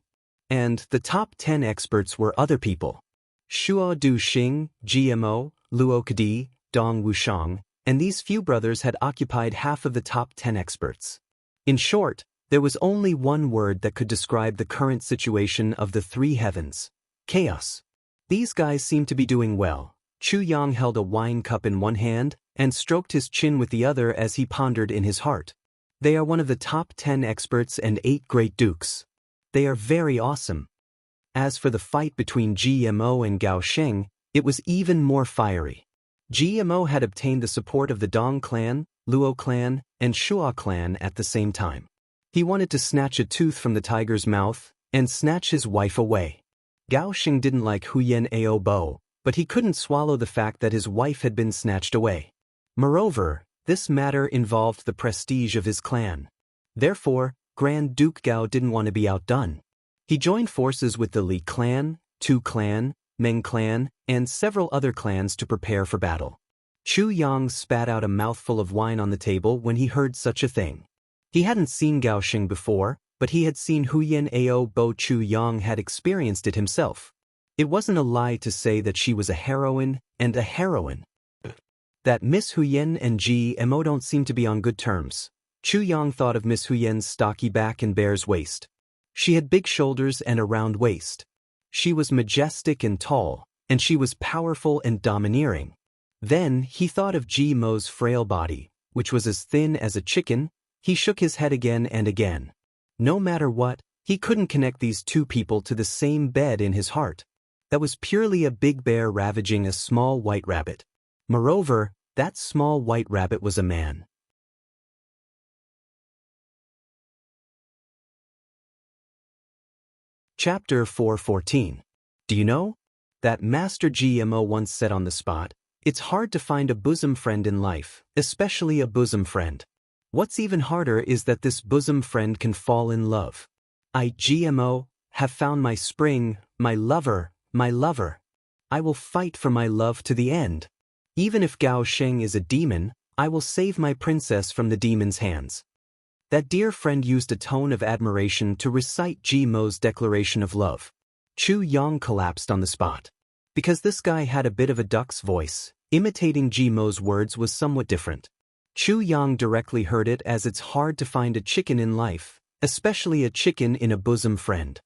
And the top 10 experts were other people. Shua Du Xing, GMO, Luo Kadi, Dong Wushang, and these few brothers had occupied half of the top 10 experts. In short, there was only one word that could describe the current situation of the three heavens: chaos. These guys seemed to be doing well. Chu Yang held a wine cup in one hand and stroked his chin with the other as he pondered in his heart. They are one of the top 10 experts and 8 great dukes. They are very awesome. As for the fight between GMO and Gao Sheng, it was even more fiery. GMO had obtained the support of the Dong clan, Luo clan, and Shua clan at the same time. He wanted to snatch a tooth from the tiger's mouth and snatch his wife away. Gao Sheng didn't like Huyen Ao Bo, but he couldn't swallow the fact that his wife had been snatched away. Moreover, this matter involved the prestige of his clan. Therefore, Grand Duke Gao didn't want to be outdone. He joined forces with the Li clan, Tu clan, Meng clan, and several other clans to prepare for battle. Chu Yang spat out a mouthful of wine on the table when he heard such a thing. He hadn't seen Gao Sheng before, but he had seen Huyen Ao Bo. Chu Yang had experienced it himself. It wasn't a lie to say that she was a heroine and a heroine. That Miss Huyen and GMO don't seem to be on good terms. Chu Yang thought of Miss Huyen's stocky back and bear's waist. She had big shoulders and a round waist. She was majestic and tall, and she was powerful and domineering. Then he thought of GMO's frail body, which was as thin as a chicken. He shook his head again and again. No matter what, he couldn't connect these two people to the same bed in his heart. That was purely a big bear ravaging a small white rabbit. Moreover, that small white rabbit was a man. Chapter 414. Do you know? That Master GMO once said on the spot, "It's hard to find a bosom friend in life, especially a bosom friend. What's even harder is that this bosom friend can fall in love. I, GMO, have found my spring, my lover, my lover. I will fight for my love to the end. Even if Gao Sheng is a demon, I will save my princess from the demon's hands." That dear friend used a tone of admiration to recite GMO's declaration of love. Chu Yang collapsed on the spot. Because this guy had a bit of a duck's voice, Imitating Jimo's words was somewhat different. Chu Yang directly heard it as it's hard to find a chicken in life, especially a chicken in a bosom friend.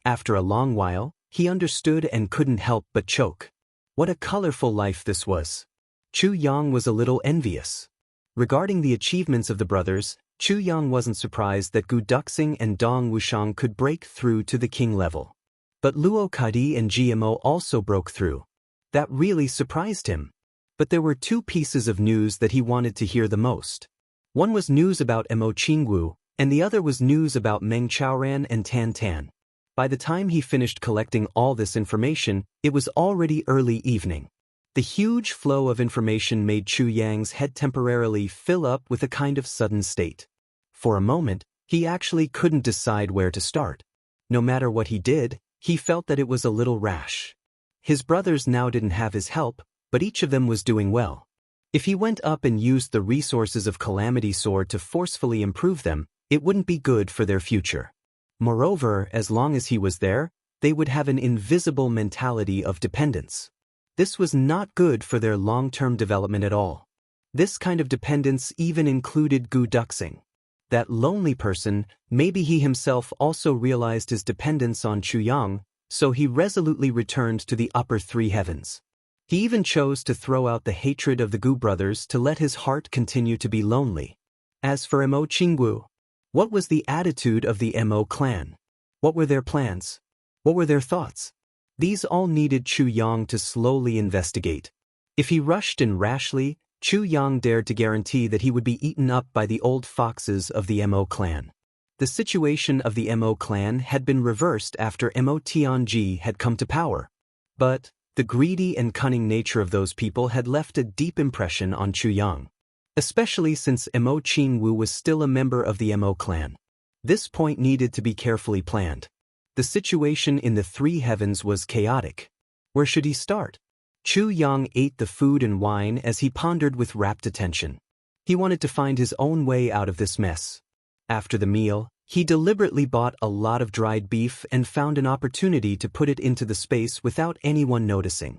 After a long while, he understood and couldn't help but choke. What a colorful life this was. Chu Yang was a little envious. Regarding the achievements of the brothers, Chu Yang wasn't surprised that Gu Duxing and Dong Wushang could break through to the king level. But Luo Kadi and GMO also broke through. That really surprised him. But there were two pieces of news that he wanted to hear the most. One was news about Mo Qingwu, and the other was news about Meng Chaoran and Tan Tan. By the time he finished collecting all this information, it was already early evening. The huge flow of information made Chu Yang's head temporarily fill up with a kind of sudden state. For a moment, he actually couldn't decide where to start. No matter what he did, he felt that it was a little rash. His brothers now didn't have his help, but each of them was doing well. If he went up and used the resources of Calamity Sword to forcefully improve them, it wouldn't be good for their future. Moreover, as long as he was there, they would have an invisible mentality of dependence. This was not good for their long-term development at all. This kind of dependence even included Gu Duxing. That lonely person, maybe he himself also realized his dependence on Chu Yang, so he resolutely returned to the upper three heavens. He even chose to throw out the hatred of the Gu brothers to let his heart continue to be lonely. As for Mo Qingwu, what was the attitude of the Mo clan? What were their plans? What were their thoughts? These all needed Chu Yang to slowly investigate. If he rushed in rashly, Chu Yang dared to guarantee that he would be eaten up by the old foxes of the Mo clan. The situation of the Mo clan had been reversed after Mo Tianji had come to power. But the greedy and cunning nature of those people had left a deep impression on Chu Yang, especially since Mo Qingwu was still a member of the Mo clan. This point needed to be carefully planned. The situation in the three heavens was chaotic. Where should he start? Chu Yang ate the food and wine as he pondered with rapt attention. He wanted to find his own way out of this mess. After the meal, he deliberately bought a lot of dried beef and found an opportunity to put it into the space without anyone noticing.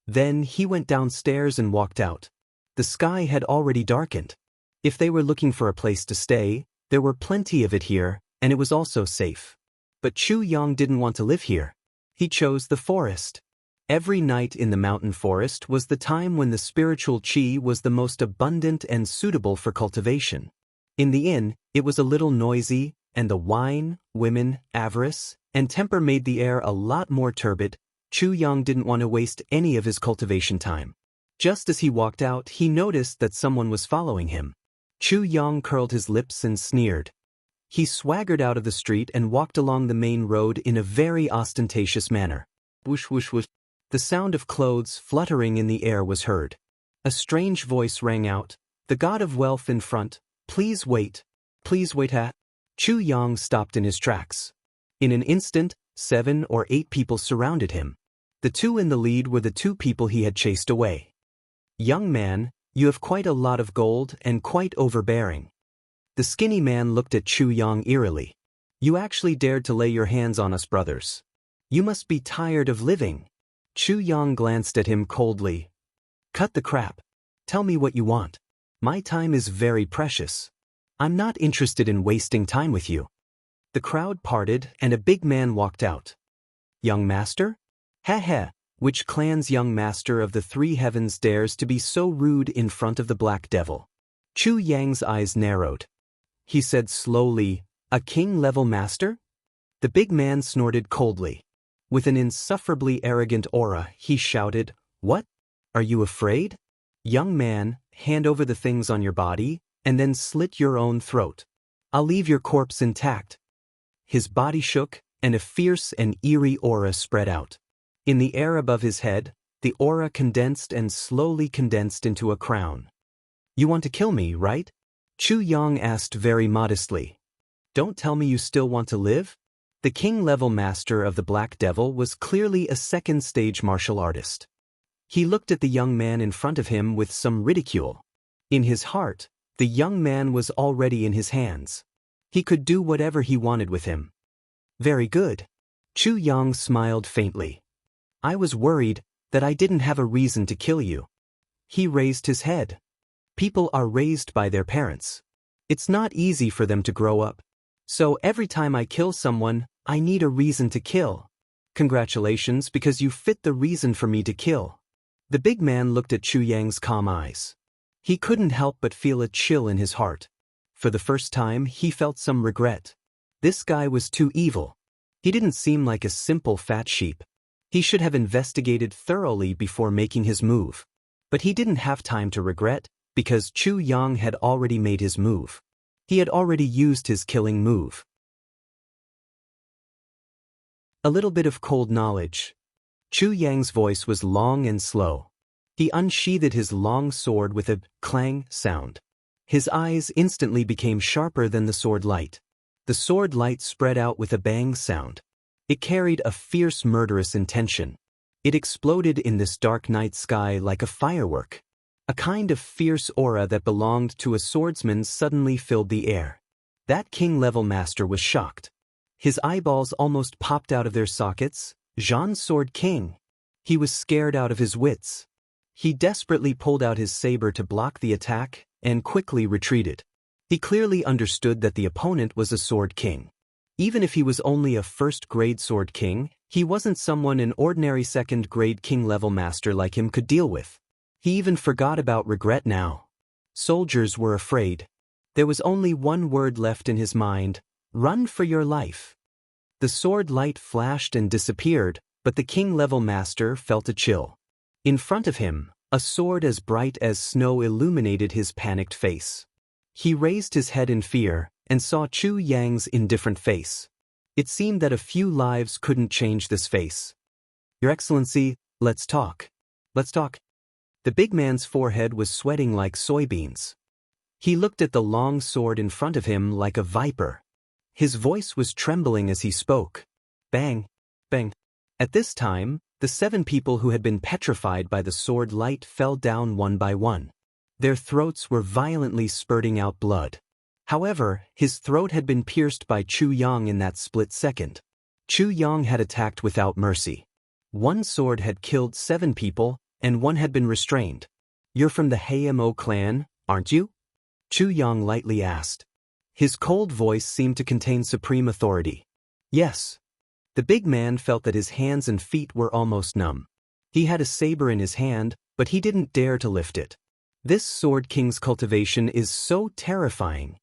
Then he went downstairs and walked out. The sky had already darkened. If they were looking for a place to stay, there were plenty of it here, and it was also safe. But Chu Yang didn't want to live here. He chose the forest. Every night in the mountain forest was the time when the spiritual qi was the most abundant and suitable for cultivation. In the inn, it was a little noisy, and the wine, women, avarice, and temper made the air a lot more turbid. Chu Yang didn't want to waste any of his cultivation time. Just as he walked out, he noticed that someone was following him. Chu Yang curled his lips and sneered. He swaggered out of the street and walked along the main road in a very ostentatious manner. Whoosh whoosh whoosh. The sound of clothes fluttering in the air was heard. A strange voice rang out, "The god of wealth in front, please wait. Please wait." Chu Yang stopped in his tracks. In an instant, 7 or 8 people surrounded him. The two in the lead were the 2 people he had chased away. "Young man, you have quite a lot of gold and quite overbearing." The skinny man looked at Chu Yang eerily. "You actually dared to lay your hands on us brothers. You must be tired of living." Chu Yang glanced at him coldly. "Cut the crap. Tell me what you want. My time is very precious. I'm not interested in wasting time with you." The crowd parted and a big man walked out. "Young master? Heh. Which clan's young master of the 3 heavens dares to be so rude in front of the Black Devil?" Chu Yang's eyes narrowed. He said slowly, "A king-level master?" The big man snorted coldly. With an insufferably arrogant aura, he shouted, "What? Are you afraid? Young man, hand over the things on your body, and then slit your own throat. I'll leave your corpse intact." His body shook, and a fierce and eerie aura spread out. In the air above his head, the aura condensed and slowly condensed into a crown. "You want to kill me, right?" Chu Yang asked very modestly. "Don't tell me you still want to live?" The king-level master of the Black Devil was clearly a second-stage martial artist. He looked at the young man in front of him with some ridicule. In his heart, the young man was already in his hands. He could do whatever he wanted with him. "Very good." Chu Yang smiled faintly. "I was worried, That I didn't have a reason to kill you. He raised his head. People are raised by their parents. It's not easy for them to grow up. So every time I kill someone, I need a reason to kill. Congratulations, because you fit the reason for me to kill. The big man looked at Chu Yang's calm eyes. He couldn't help but feel a chill in his heart. For the first time, he felt some regret. This guy was too evil. He didn't seem like a simple fat sheep. He should have investigated thoroughly before making his move. But he didn't have time to regret, because Chu Yang had already made his move. He had already used his killing move. A little bit of cold knowledge. Chu Yang's voice was long and slow. He unsheathed his long sword with a clang sound. His eyes instantly became sharper than the sword light. The sword light spread out with a bang sound. It carried a fierce murderous intention. It exploded in this dark night sky like a firework. A kind of fierce aura that belonged to a swordsman suddenly filled the air. That king-level master was shocked. His eyeballs almost popped out of their sockets. Zhan's sword king. He was scared out of his wits. He desperately pulled out his saber to block the attack, and quickly retreated. He clearly understood that the opponent was a sword king. Even if he was only a first-grade sword king, he wasn't someone an ordinary second-grade king-level master like him could deal with. He even forgot about regret now. Soldiers were afraid. There was only one word left in his mind: run for your life. The sword light flashed and disappeared, but the king-level master felt a chill. In front of him, a sword as bright as snow illuminated his panicked face. He raised his head in fear, and saw Chu Yang's indifferent face. It seemed that a few lives couldn't change this face. Your Excellency, let's talk. Let's talk. The big man's forehead was sweating like soybeans. He looked at the long sword in front of him like a viper. His voice was trembling as he spoke. Bang, bang. At this time, the 7 people who had been petrified by the sword light fell down one by one. Their throats were violently spurting out blood. However, his throat had been pierced by Chu Yang in that split second. Chu Yang had attacked without mercy. One sword had killed 7 people, and one had been restrained. You're from the Hamo clan, aren't you? Chu Yang lightly asked. His cold voice seemed to contain supreme authority. Yes. The big man felt that his hands and feet were almost numb. He had a saber in his hand, but he didn't dare to lift it. This Sword King's cultivation is so terrifying.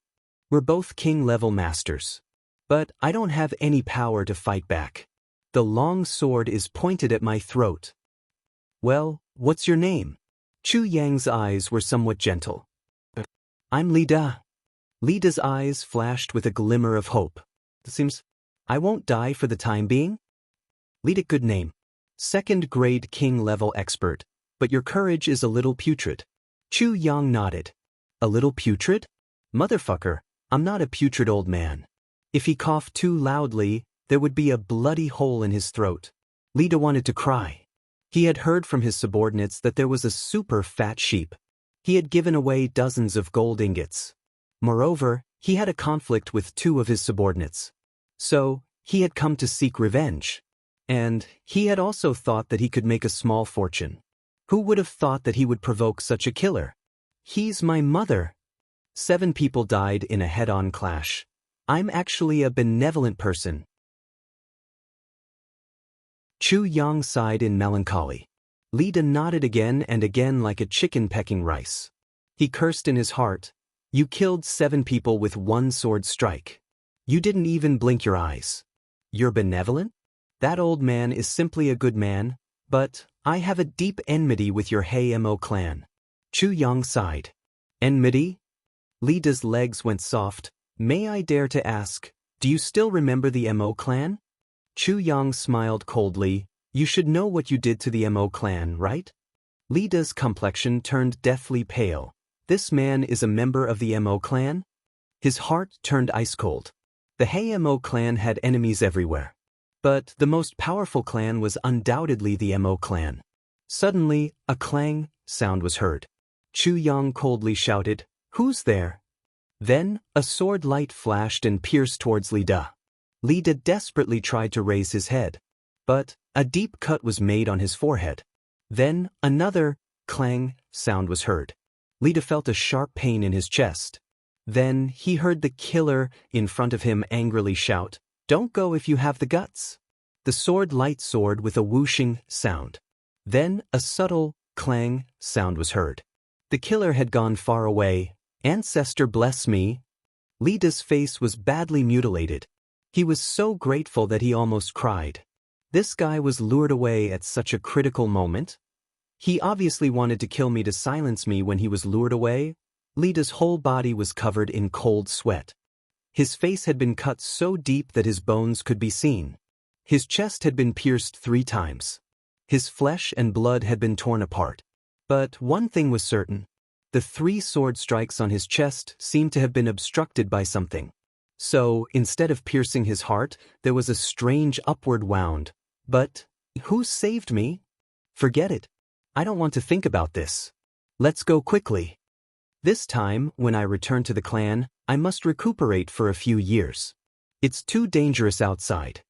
We're both king-level masters. But I don't have any power to fight back. The long sword is pointed at my throat. Well, what's your name? Chu Yang's eyes were somewhat gentle. I'm Li Da. Li Da's eyes flashed with a glimmer of hope. It seems I won't die for the time being? Li Da, good name. Second-grade king-level expert, but your courage is a little putrid. Chu Yang nodded. A little putrid? Motherfucker, I'm not a putrid old man. If he coughed too loudly, there would be a bloody hole in his throat. Li Da wanted to cry. He had heard from his subordinates that there was a super fat sheep. He had given away dozens of gold ingots. Moreover, he had a conflict with 2 of his subordinates. So, he had come to seek revenge. And he had also thought that he could make a small fortune. Who would have thought that he would provoke such a killer? He's my mother. 7 people died in a head-on clash. I'm actually a benevolent person. Chu Yang sighed in melancholy. Li Da nodded again and again like a chicken pecking rice. He cursed in his heart. You killed 7 people with 1 sword strike. You didn't even blink your eyes. You're benevolent? That old man is simply a good man, but I have a deep enmity with your Hamo clan. Chu Yang sighed. Enmity? Li Da's legs went soft. May I dare to ask, do you still remember the Mo clan? Chu Yang smiled coldly. You should know what you did to the Mo clan, right? Li Da's complexion turned deathly pale. This man is a member of the Mo clan? His heart turned ice cold. The Hamo clan had enemies everywhere. But the most powerful clan was undoubtedly the Mo clan. Suddenly, a clang sound was heard. Chu Yang coldly shouted, Who's there? Then, a sword light flashed and pierced towards Li Da. Li Da desperately tried to raise his head. But a deep cut was made on his forehead. Then, another clang sound was heard. Lita felt a sharp pain in his chest. Then, he heard the killer in front of him angrily shout, "Don't go if you have the guts." The sword light soared with a whooshing sound. Then, a subtle clang sound was heard. The killer had gone far away. "Ancestor bless me." Lita's face was badly mutilated. He was so grateful that he almost cried. This guy was lured away at such a critical moment. He obviously wanted to kill me to silence me when he was lured away. Lita's whole body was covered in cold sweat. His face had been cut so deep that his bones could be seen. His chest had been pierced 3 times. His flesh and blood had been torn apart. But one thing was certain. The 3 sword strikes on his chest seemed to have been obstructed by something. So, instead of piercing his heart, there was a strange upward wound. But, who saved me? Forget it. I don't want to think about this. Let's go quickly. This time, when I return to the clan, I must recuperate for a few years. It's too dangerous outside.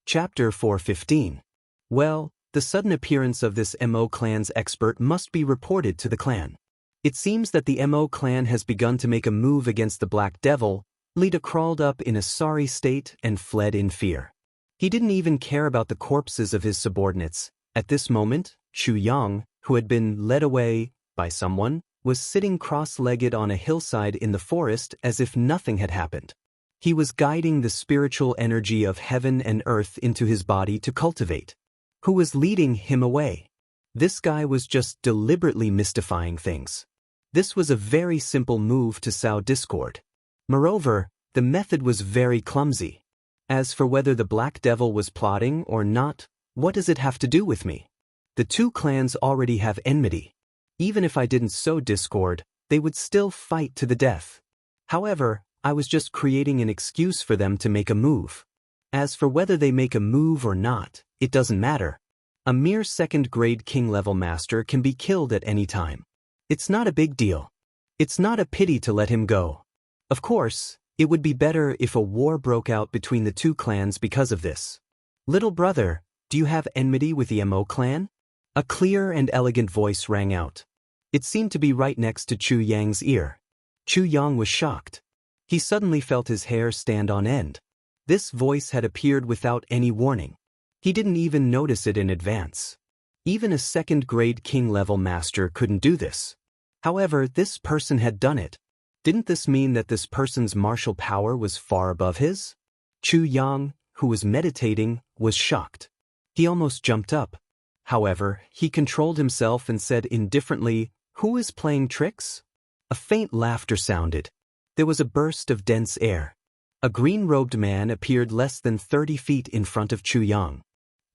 Chapter 415. Well, the sudden appearance of this Mo clan's expert must be reported to the clan. It seems that the Mo clan has begun to make a move against the Black Devil. Lita crawled up in a sorry state and fled in fear. He didn't even care about the corpses of his subordinates. At this moment, Jianghu, who had been led away by someone, was sitting cross-legged on a hillside in the forest as if nothing had happened. He was guiding the spiritual energy of heaven and earth into his body to cultivate. Who was leading him away? This guy was just deliberately mystifying things. This was a very simple move to sow discord. Moreover, the method was very clumsy. As for whether the Black Devil was plotting or not, what does it have to do with me? The 2 clans already have enmity. Even if I didn't sow discord, they would still fight to the death. However, I was just creating an excuse for them to make a move. As for whether they make a move or not, it doesn't matter. A mere 2nd-grade king-level master can be killed at any time. It's not a big deal. It's not a pity to let him go. Of course, it would be better if a war broke out between the 2 clans because of this. "Little brother, do you have enmity with the Mo clan?" A clear and elegant voice rang out. It seemed to be right next to Chu Yang's ear. Chu Yang was shocked. He suddenly felt his hair stand on end. This voice had appeared without any warning. He didn't even notice it in advance. Even a 2nd-grade king-level master couldn't do this. However, this person had done it. Didn't this mean that this person's martial power was far above his? Chu Yang, who was meditating, was shocked. He almost jumped up. However, he controlled himself and said indifferently, "Who is playing tricks?" A faint laughter sounded. There was a burst of dense air. A green-robed man appeared less than 30 feet in front of Chu Yang.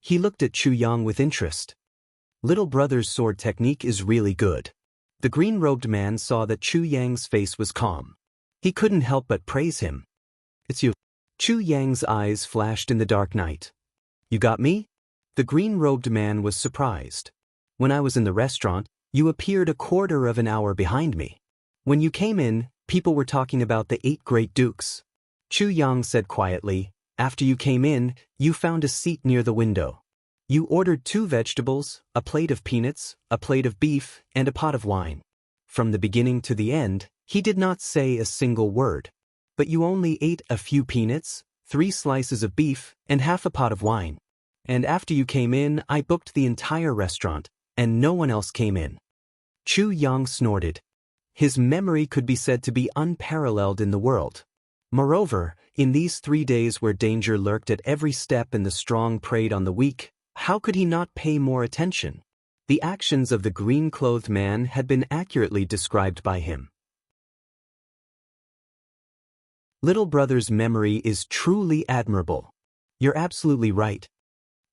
He looked at Chu Yang with interest. "Little brother's sword technique is really good." The green-robed man saw that Chu Yang's face was calm. He couldn't help but praise him. "It's you." Chu Yang's eyes flashed in the dark night. "You got me?" The green-robed man was surprised. "When I was in the restaurant, you appeared a quarter of an hour behind me. When you came in, people were talking about the 8 great dukes." Chu Yang said quietly, "After you came in, you found a seat near the window. You ordered 2 vegetables, a plate of peanuts, a plate of beef, and a pot of wine. From the beginning to the end, he did not say a single word. But you only ate a few peanuts, 3 slices of beef, and half a pot of wine. And after you came in, I booked the entire restaurant, and no one else came in." Chu Yang snorted. His memory could be said to be unparalleled in the world. Moreover, in these 3 days where danger lurked at every step and the strong preyed on the weak, how could he not pay more attention? The actions of the green-clothed man had been accurately described by him. Little brother's memory is truly admirable. You're absolutely right.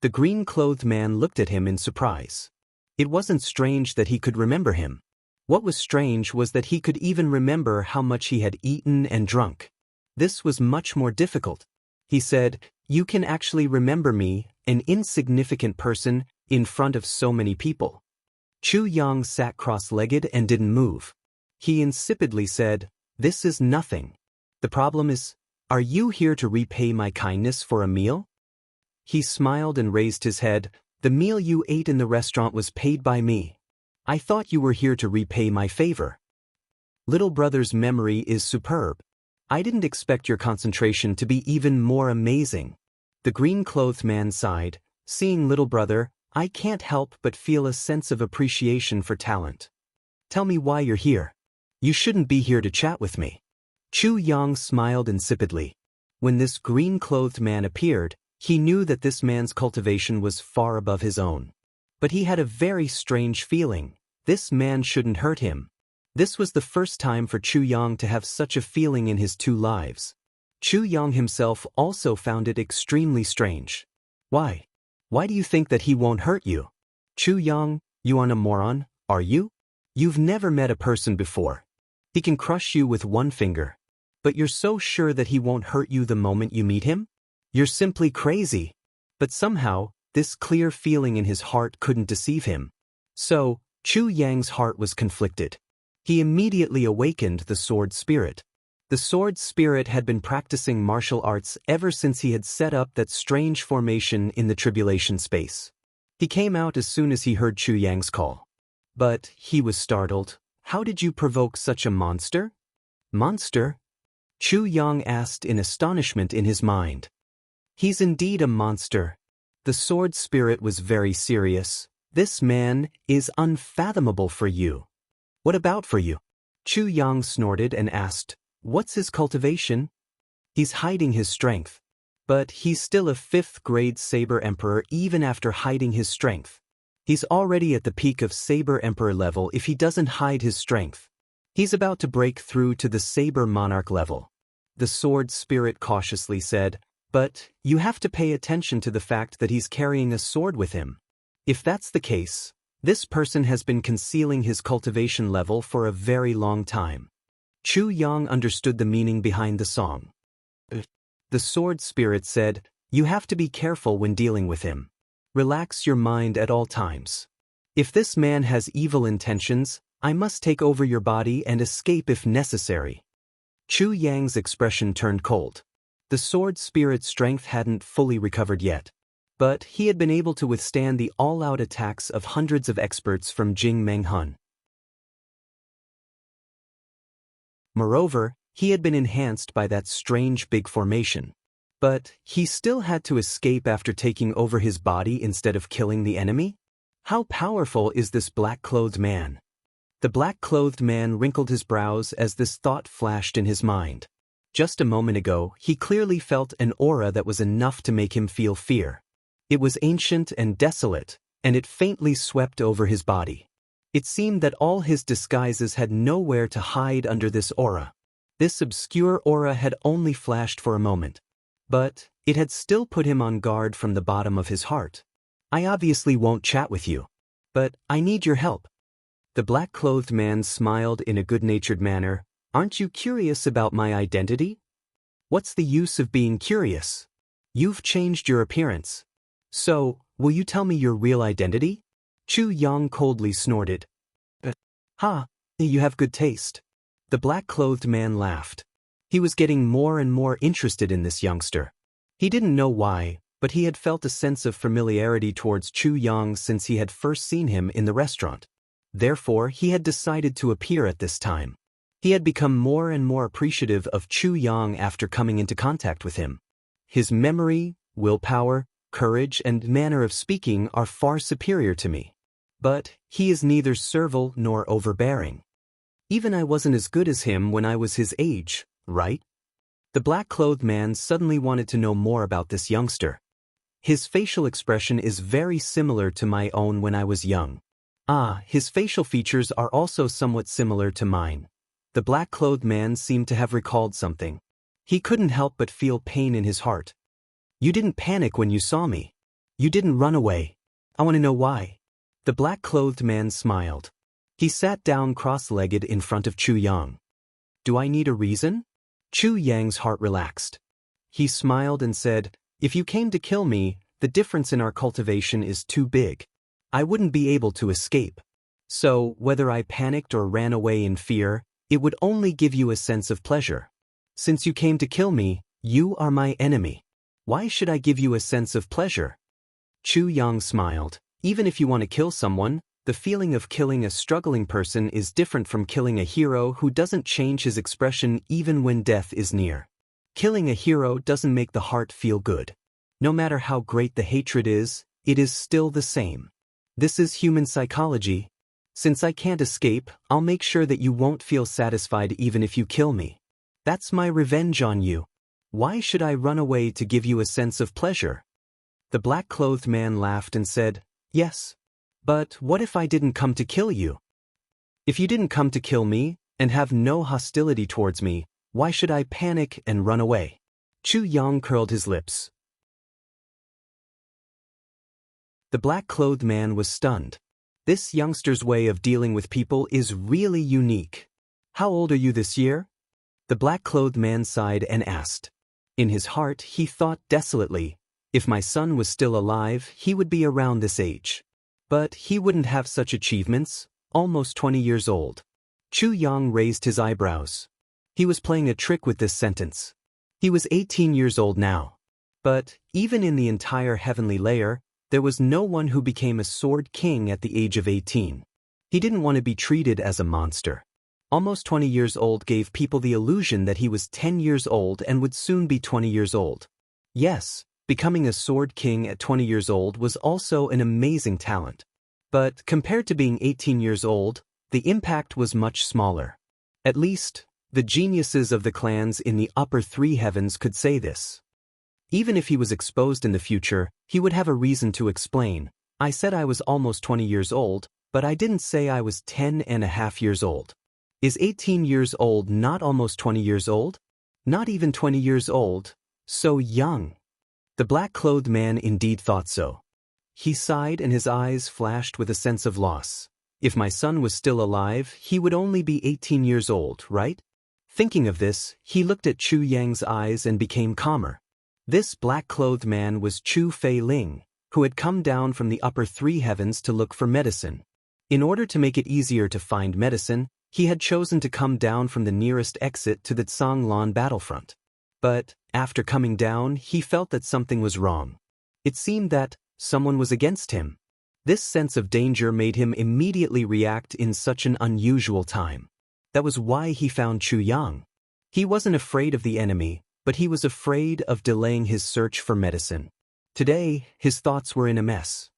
The green-clothed man looked at him in surprise. It wasn't strange that he could remember him. What was strange was that he could even remember how much he had eaten and drunk. This was much more difficult. He said, "You can actually remember me, an insignificant person, in front of so many people." Chu Yang sat cross-legged and didn't move. He insipidly said, "This is nothing. The problem is, Are you here to repay my kindness for a meal? He smiled and raised his head. The meal you ate in the restaurant was paid by me. I thought you were here to repay my favor. Little brother's memory is superb. I didn't expect your concentration to be even more amazing. The green-clothed man sighed. Seeing little brother, I can't help but feel a sense of appreciation for talent. Tell me why you're here. You shouldn't be here to chat with me. Chu Yang smiled insipidly. When this green-clothed man appeared, he knew that this man's cultivation was far above his own. But he had a very strange feeling. This man shouldn't hurt him. This was the first time for Chu Yang to have such a feeling in his 2 lives. Chu Yang himself also found it extremely strange. Why? Why do you think that he won't hurt you? Chu Yang, you aren't a moron, are you? You've never met a person before. He can crush you with 1 finger. But you're so sure that he won't hurt you the moment you meet him? You're simply crazy. But somehow, this clear feeling in his heart couldn't deceive him. So, Chu Yang's heart was conflicted. He immediately awakened the sword spirit. The sword spirit had been practicing martial arts ever since he had set up that strange formation in the tribulation space. He came out as soon as he heard Chu Yang's call. But he was startled. How did you provoke such a monster? Monster? Chu Yang asked in astonishment in his mind. He's indeed a monster. The sword spirit was very serious. This man is unfathomable for you. What about for you? Chu Yang snorted and asked, what's his cultivation? He's hiding his strength. But he's still a 5th grade Saber Emperor even after hiding his strength. He's already at the peak of Saber Emperor level if he doesn't hide his strength. He's about to break through to the Saber Monarch level. The sword spirit cautiously said, but you have to pay attention to the fact that he's carrying a sword with him. If that's the case, this person has been concealing his cultivation level for a very long time. Chu Yang understood the meaning behind the song. The sword spirit said, you have to be careful when dealing with him. Relax your mind at all times. If this man has evil intentions, I must take over your body and escape if necessary. Chu Yang's expression turned cold. The sword spirit's strength hadn't fully recovered yet. But he had been able to withstand the all-out attacks of hundreds of experts from Jingmenghun. Moreover, he had been enhanced by that strange big formation. But he still had to escape after taking over his body instead of killing the enemy? How powerful is this black-clothed man? The black-clothed man wrinkled his brows as this thought flashed in his mind. Just a moment ago, he clearly felt an aura that was enough to make him feel fear. It was ancient and desolate, and it faintly swept over his body. It seemed that all his disguises had nowhere to hide under this aura. This obscure aura had only flashed for a moment. But it had still put him on guard from the bottom of his heart. I obviously won't chat with you. But I need your help. The black-clothed man smiled in a good-natured manner. Aren't you curious about my identity? What's the use of being curious? You've changed your appearance. So, will you tell me your real identity? Chu Yang coldly snorted. You have good taste. The black-clothed man laughed. He was getting more and more interested in this youngster. He didn't know why, but he had felt a sense of familiarity towards Chu Yang since he had first seen him in the restaurant. Therefore, he had decided to appear at this time. He had become more and more appreciative of Chu Yang after coming into contact with him. His memory, willpower, courage, and manner of speaking are far superior to me. But he is neither servile nor overbearing. Even I wasn't as good as him when I was his age, right? The black-clothed man suddenly wanted to know more about this youngster. His facial expression is very similar to my own when I was young. His facial features are also somewhat similar to mine. The black-clothed man seemed to have recalled something. He couldn't help but feel pain in his heart. You didn't panic when you saw me. You didn't run away. I want to know why. The black-clothed man smiled. He sat down cross-legged in front of Chu Yang. Do I need a reason? Chu Yang's heart relaxed. He smiled and said, if you came to kill me, the difference in our cultivation is too big. I wouldn't be able to escape. So, whether I panicked or ran away in fear, it would only give you a sense of pleasure. Since you came to kill me, You are my enemy. Why should I give you a sense of pleasure? Chu Yang smiled. Even if you want to kill someone, the feeling of killing a struggling person is different from killing a hero who doesn't change his expression even when death is near. Killing a hero doesn't make the heart feel good. No matter how great the hatred is, it is still the same. This is human psychology. Since I can't escape, I'll make sure that you won't feel satisfied even if you kill me. That's my revenge on you. Why should I run away to give you a sense of pleasure? The black-clothed man laughed and said, Yes. But what if I didn't come to kill you? If you didn't come to kill me, and have no hostility towards me, why should I panic and run away? Chu Yang curled his lips. The black-clothed man was stunned. This youngster's way of dealing with people is really unique. How old are you this year? The black-clothed man sighed and asked. In his heart, he thought desolately, if my son was still alive, he would be around this age. But he wouldn't have such achievements, almost 20 years old. Chu Yang raised his eyebrows. He was playing a trick with this sentence. He was 18 years old now. But, even in the entire heavenly layer, there was no one who became a sword king at the age of 18. He didn't want to be treated as a monster. Almost 20 years old gave people the illusion that he was 10 years old and would soon be 20 years old. Yes, becoming a sword king at 20 years old was also an amazing talent. But compared to being 18 years old, the impact was much smaller. At least, the geniuses of the clans in the upper three heavens could say this. Even if he was exposed in the future, he would have a reason to explain. I said I was almost 20 years old, but I didn't say I was 10.5 years old. Is 18 years old not almost 20 years old? Not even 20 years old. So young. The black-clothed man indeed thought so. He sighed and his eyes flashed with a sense of loss. If my son was still alive, he would only be 18 years old, right? Thinking of this, he looked at Chu Yang's eyes and became calmer. This black-clothed man was Chu Fei Ling, who had come down from the upper three heavens to look for medicine. In order to make it easier to find medicine, he had chosen to come down from the nearest exit to the Zhanglan battlefront. But, after coming down, he felt that something was wrong. It seemed that someone was against him. This sense of danger made him immediately react in such an unusual time. That was why he found Chu Yang. He wasn't afraid of the enemy, but he was afraid of delaying his search for medicine. Today, his thoughts were in a mess.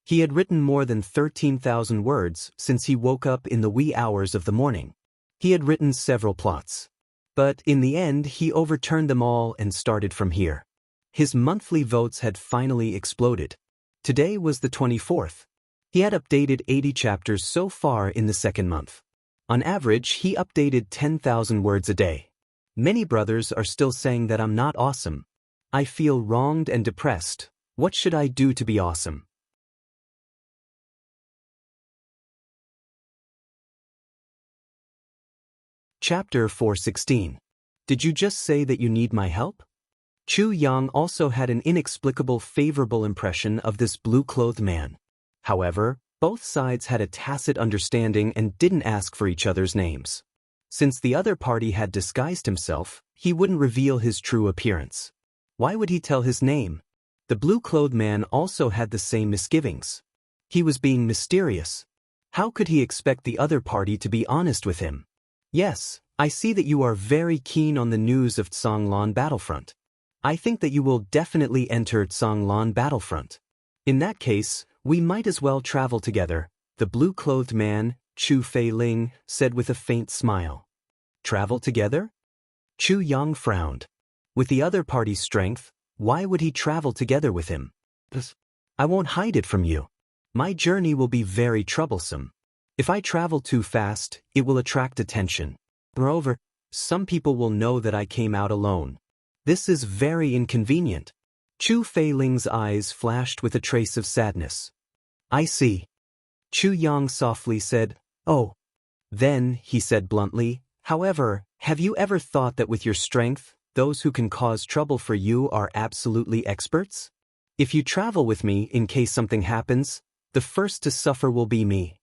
He had written more than 13,000 words since he woke up in the wee hours of the morning. He had written several plots. But in the end, he overturned them all and started from here. His monthly votes had finally exploded. Today was the 24th. He had updated 80 chapters so far in the second month. On average, he updated 10,000 words a day. Many brothers are still saying that I'm not awesome. I feel wronged and depressed. What should I do to be awesome? Chapter 416. Did you just say that you need my help? Chu Yang also had an inexplicable favorable impression of this blue-clothed man. However, both sides had a tacit understanding and didn't ask for each other's names. Since the other party had disguised himself, he wouldn't reveal his true appearance. Why would he tell his name? The blue-clothed man also had the same misgivings. He was being mysterious. How could he expect the other party to be honest with him? Yes, I see that you are very keen on the news of Zhanglan battlefront. I think that you will definitely enter Zhanglan battlefront. In that case, we might as well travel together, the blue-clothed man, Chu Fei Ling, said with a faint smile. Travel together? Chu Yang frowned. With the other party's strength, why would he travel together with him? I won't hide it from you. My journey will be very troublesome. If I travel too fast, it will attract attention. Moreover, some people will know that I came out alone. This is very inconvenient. Chu Fei Ling's eyes flashed with a trace of sadness. I see. Chu Yang softly said, Oh. Then, he said bluntly, however, have you ever thought that with your strength, those who can cause trouble for you are absolutely experts? If you travel with me in case something happens, the first to suffer will be me.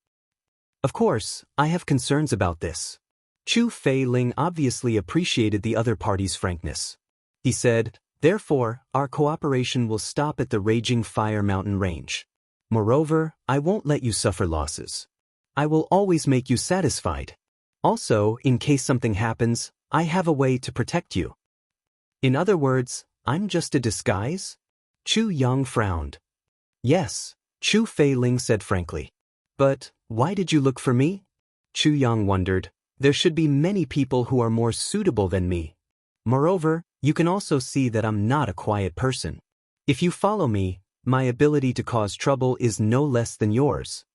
Of course, I have concerns about this. Chu Fei Ling obviously appreciated the other party's frankness. He said, "Therefore, our cooperation will stop at the raging fire mountain range. Moreover, I won't let you suffer losses. I will always make you satisfied. Also, in case something happens, I have a way to protect you." In other words, I'm just a disguise? Chu Yang frowned. Yes, Chu Feiling said frankly. But why did you look for me? Chu Yang wondered. There should be many people who are more suitable than me. Moreover, you can also see that I'm not a quiet person. If you follow me, my ability to cause trouble is no less than yours.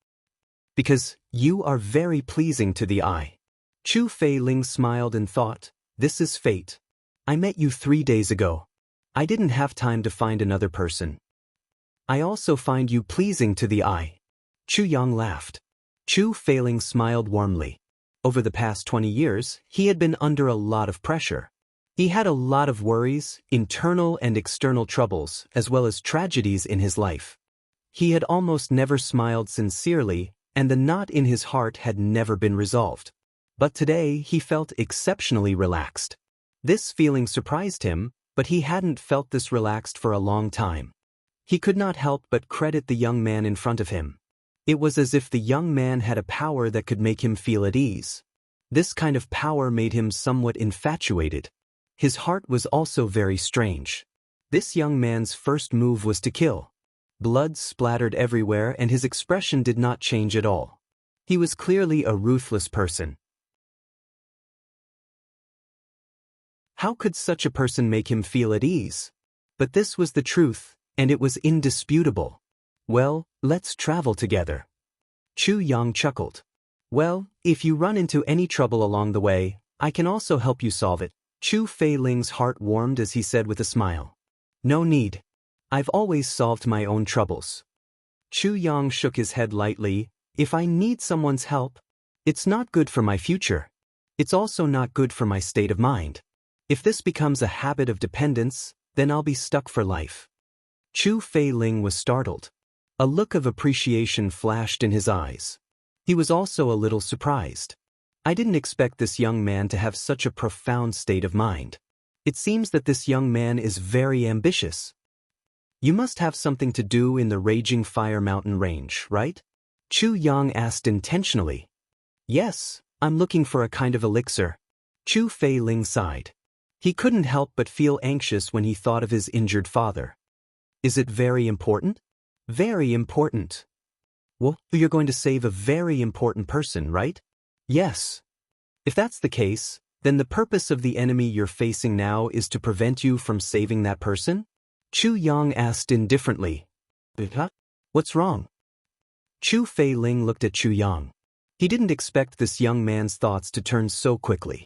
Because you are very pleasing to the eye. Chu Feiling smiled and thought, this is fate. I met you 3 days ago. I didn't have time to find another person. I also find you pleasing to the eye. Chu Yang laughed. Chu Feiling smiled warmly. Over the past 20 years, he had been under a lot of pressure. He had a lot of worries, internal and external troubles, as well as tragedies in his life. He had almost never smiled sincerely, and the knot in his heart had never been resolved. But today he felt exceptionally relaxed. This feeling surprised him, but he hadn't felt this relaxed for a long time. He could not help but credit the young man in front of him. It was as if the young man had a power that could make him feel at ease. This kind of power made him somewhat infatuated. His heart was also very strange. This young man's first move was to kill. Blood splattered everywhere and his expression did not change at all. He was clearly a ruthless person. How could such a person make him feel at ease? But this was the truth, and it was indisputable. Well, let's travel together. Chu Yang chuckled. Well, if you run into any trouble along the way, I can also help you solve it. Chu Feiling's heart warmed as he said with a smile. No need. I've always solved my own troubles. Chu Yang shook his head lightly. If I need someone's help, it's not good for my future. It's also not good for my state of mind. If this becomes a habit of dependence, then I'll be stuck for life. Chu Feiling was startled. A look of appreciation flashed in his eyes. He was also a little surprised. I didn't expect this young man to have such a profound state of mind. It seems that this young man is very ambitious. You must have something to do in the raging fire mountain range, right? Chu Yang asked intentionally. Yes, I'm looking for a kind of elixir. Chu Feiling sighed. He couldn't help but feel anxious when he thought of his injured father. Is it very important? Very important. Well, you're going to save a very important person, right? Yes. If that's the case, then the purpose of the enemy you're facing now is to prevent you from saving that person? Chu Yang asked indifferently. What's wrong? Chu Feiling looked at Chu Yang. He didn't expect this young man's thoughts to turn so quickly.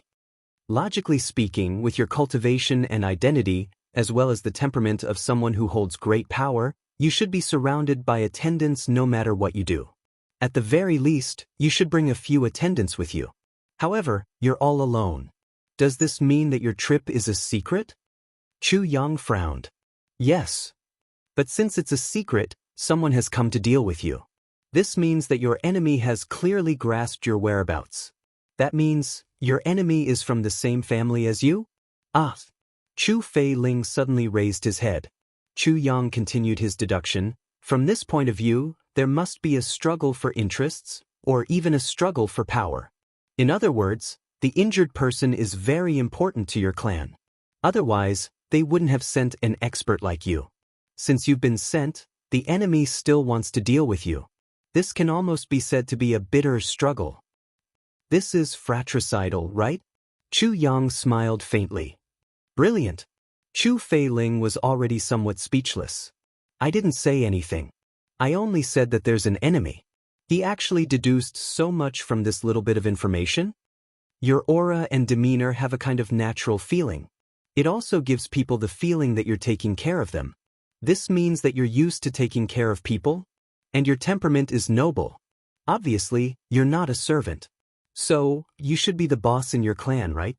Logically speaking, with your cultivation and identity, as well as the temperament of someone who holds great power, you should be surrounded by attendants no matter what you do. At the very least, you should bring a few attendants with you. However, you're all alone. Does this mean that your trip is a secret? Chu Yang frowned. Yes. But since it's a secret, someone has come to deal with you. This means that your enemy has clearly grasped your whereabouts. That means your enemy is from the same family as you? Ah. Chu Feiling suddenly raised his head. Chu Yang continued his deduction. From this point of view, there must be a struggle for interests, or even a struggle for power. In other words, the injured person is very important to your clan. Otherwise, they wouldn't have sent an expert like you. Since you've been sent, the enemy still wants to deal with you. This can almost be said to be a bitter struggle. This is fratricidal, right? Chu Yang smiled faintly. Brilliant. Chu Feiling was already somewhat speechless. I didn't say anything. I only said that there's an enemy. He actually deduced so much from this little bit of information. Your aura and demeanor have a kind of natural feeling. It also gives people the feeling that you're taking care of them. This means that you're used to taking care of people, and your temperament is noble. Obviously, you're not a servant. So, you should be the boss in your clan, right?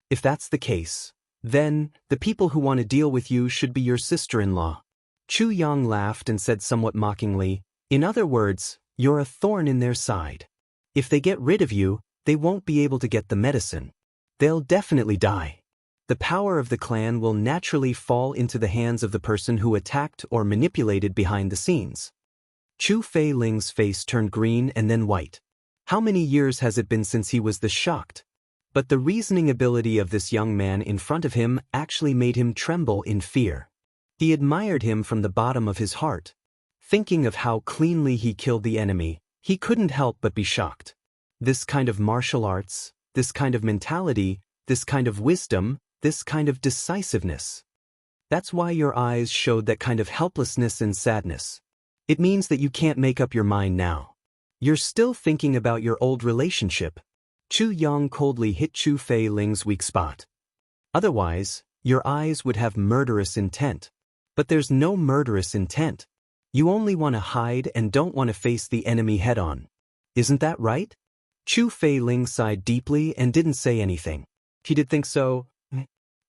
If that's the case, then the people who want to deal with you should be your sister-in-law. Chu Yang laughed and said somewhat mockingly, in other words, you're a thorn in their side. If they get rid of you, they won't be able to get the medicine. they'll definitely die. The power of the clan will naturally fall into the hands of the person who attacked or manipulated behind the scenes. Chu Feiling's face turned green and then white. How many years has it been since he was this shocked? But the reasoning ability of this young man in front of him actually made him tremble in fear. He admired him from the bottom of his heart. Thinking of how cleanly he killed the enemy, he couldn't help but be shocked. This kind of martial arts, this kind of mentality, this kind of wisdom, this kind of decisiveness. That's why your eyes showed that kind of helplessness and sadness. It means that you can't make up your mind now. You're still thinking about your old relationship. Chu Yang coldly hit Chu Feiling's weak spot. Otherwise, your eyes would have murderous intent. But there's no murderous intent. You only want to hide and don't want to face the enemy head-on. Isn't that right? Chu Feiling sighed deeply and didn't say anything. He did think so.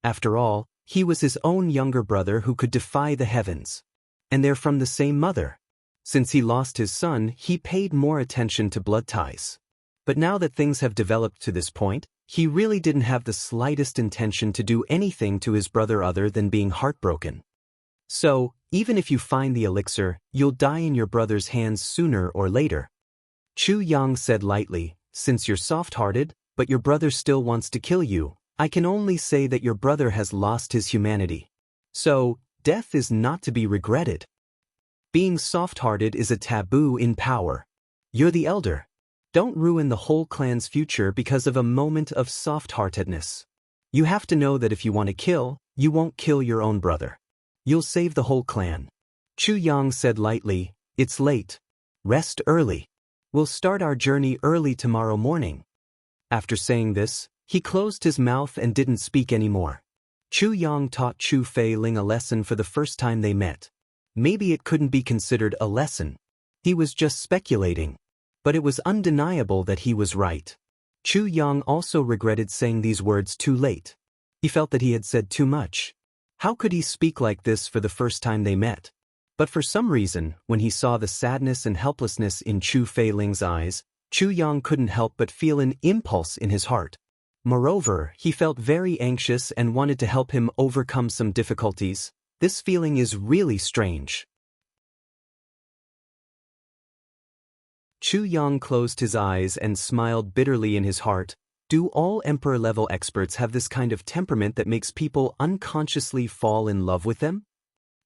After all, he was his own younger brother who could defy the heavens. And they're from the same mother. Since he lost his son, he paid more attention to blood ties. But now that things have developed to this point, he really didn't have the slightest intention to do anything to his brother other than being heartbroken. So, even if you find the elixir, you'll die in your brother's hands sooner or later. Chu Yang said lightly, since you're soft-hearted, but your brother still wants to kill you, I can only say that your brother has lost his humanity. So, death is not to be regretted. Being soft-hearted is a taboo in power. You're the elder. Don't ruin the whole clan's future because of a moment of soft-heartedness. You have to know that if you want to kill, you won't kill your own brother. You'll save the whole clan. Chu Yang said lightly, it's late. Rest early. We'll start our journey early tomorrow morning. After saying this, he closed his mouth and didn't speak anymore. Chu Yang taught Chu Feiling a lesson for the first time they met. Maybe it couldn't be considered a lesson. He was just speculating. But it was undeniable that he was right. Chu Yang also regretted saying these words too late. He felt that he had said too much. How could he speak like this for the first time they met? But for some reason, when he saw the sadness and helplessness in Chu Feiling's eyes, Chu Yang couldn't help but feel an impulse in his heart. Moreover, he felt very anxious and wanted to help him overcome some difficulties. This feeling is really strange. Chu Yang closed his eyes and smiled bitterly in his heart. Do all emperor-level experts have this kind of temperament that makes people unconsciously fall in love with them?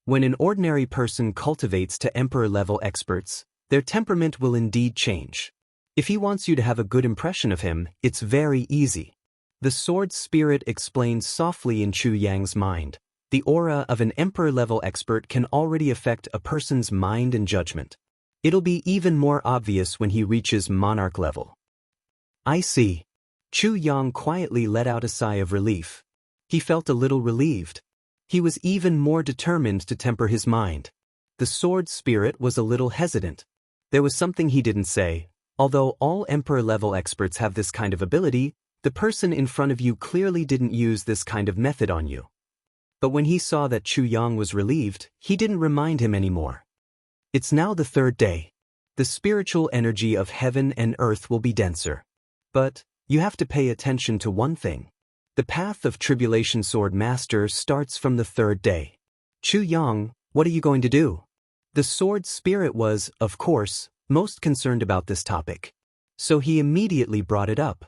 When an ordinary person cultivates to emperor-level experts, their temperament will indeed change. If he wants you to have a good impression of him, it's very easy. The sword spirit explained softly in Chu Yang's mind. The aura of an emperor-level expert can already affect a person's mind and judgment. It'll be even more obvious when he reaches monarch level. I see. Chu Yang quietly let out a sigh of relief. He felt a little relieved. He was even more determined to temper his mind. The sword spirit was a little hesitant. There was something he didn't say. Although all emperor-level experts have this kind of ability, the person in front of you clearly didn't use this kind of method on you. But when he saw that Chu Yang was relieved, he didn't remind him anymore. It's now the third day. The spiritual energy of heaven and earth will be denser. But you have to pay attention to one thing. The path of Tribulation Sword Master starts from the third day. Chu Yang, what are you going to do? The sword spirit was, of course, most concerned about this topic. So he immediately brought it up.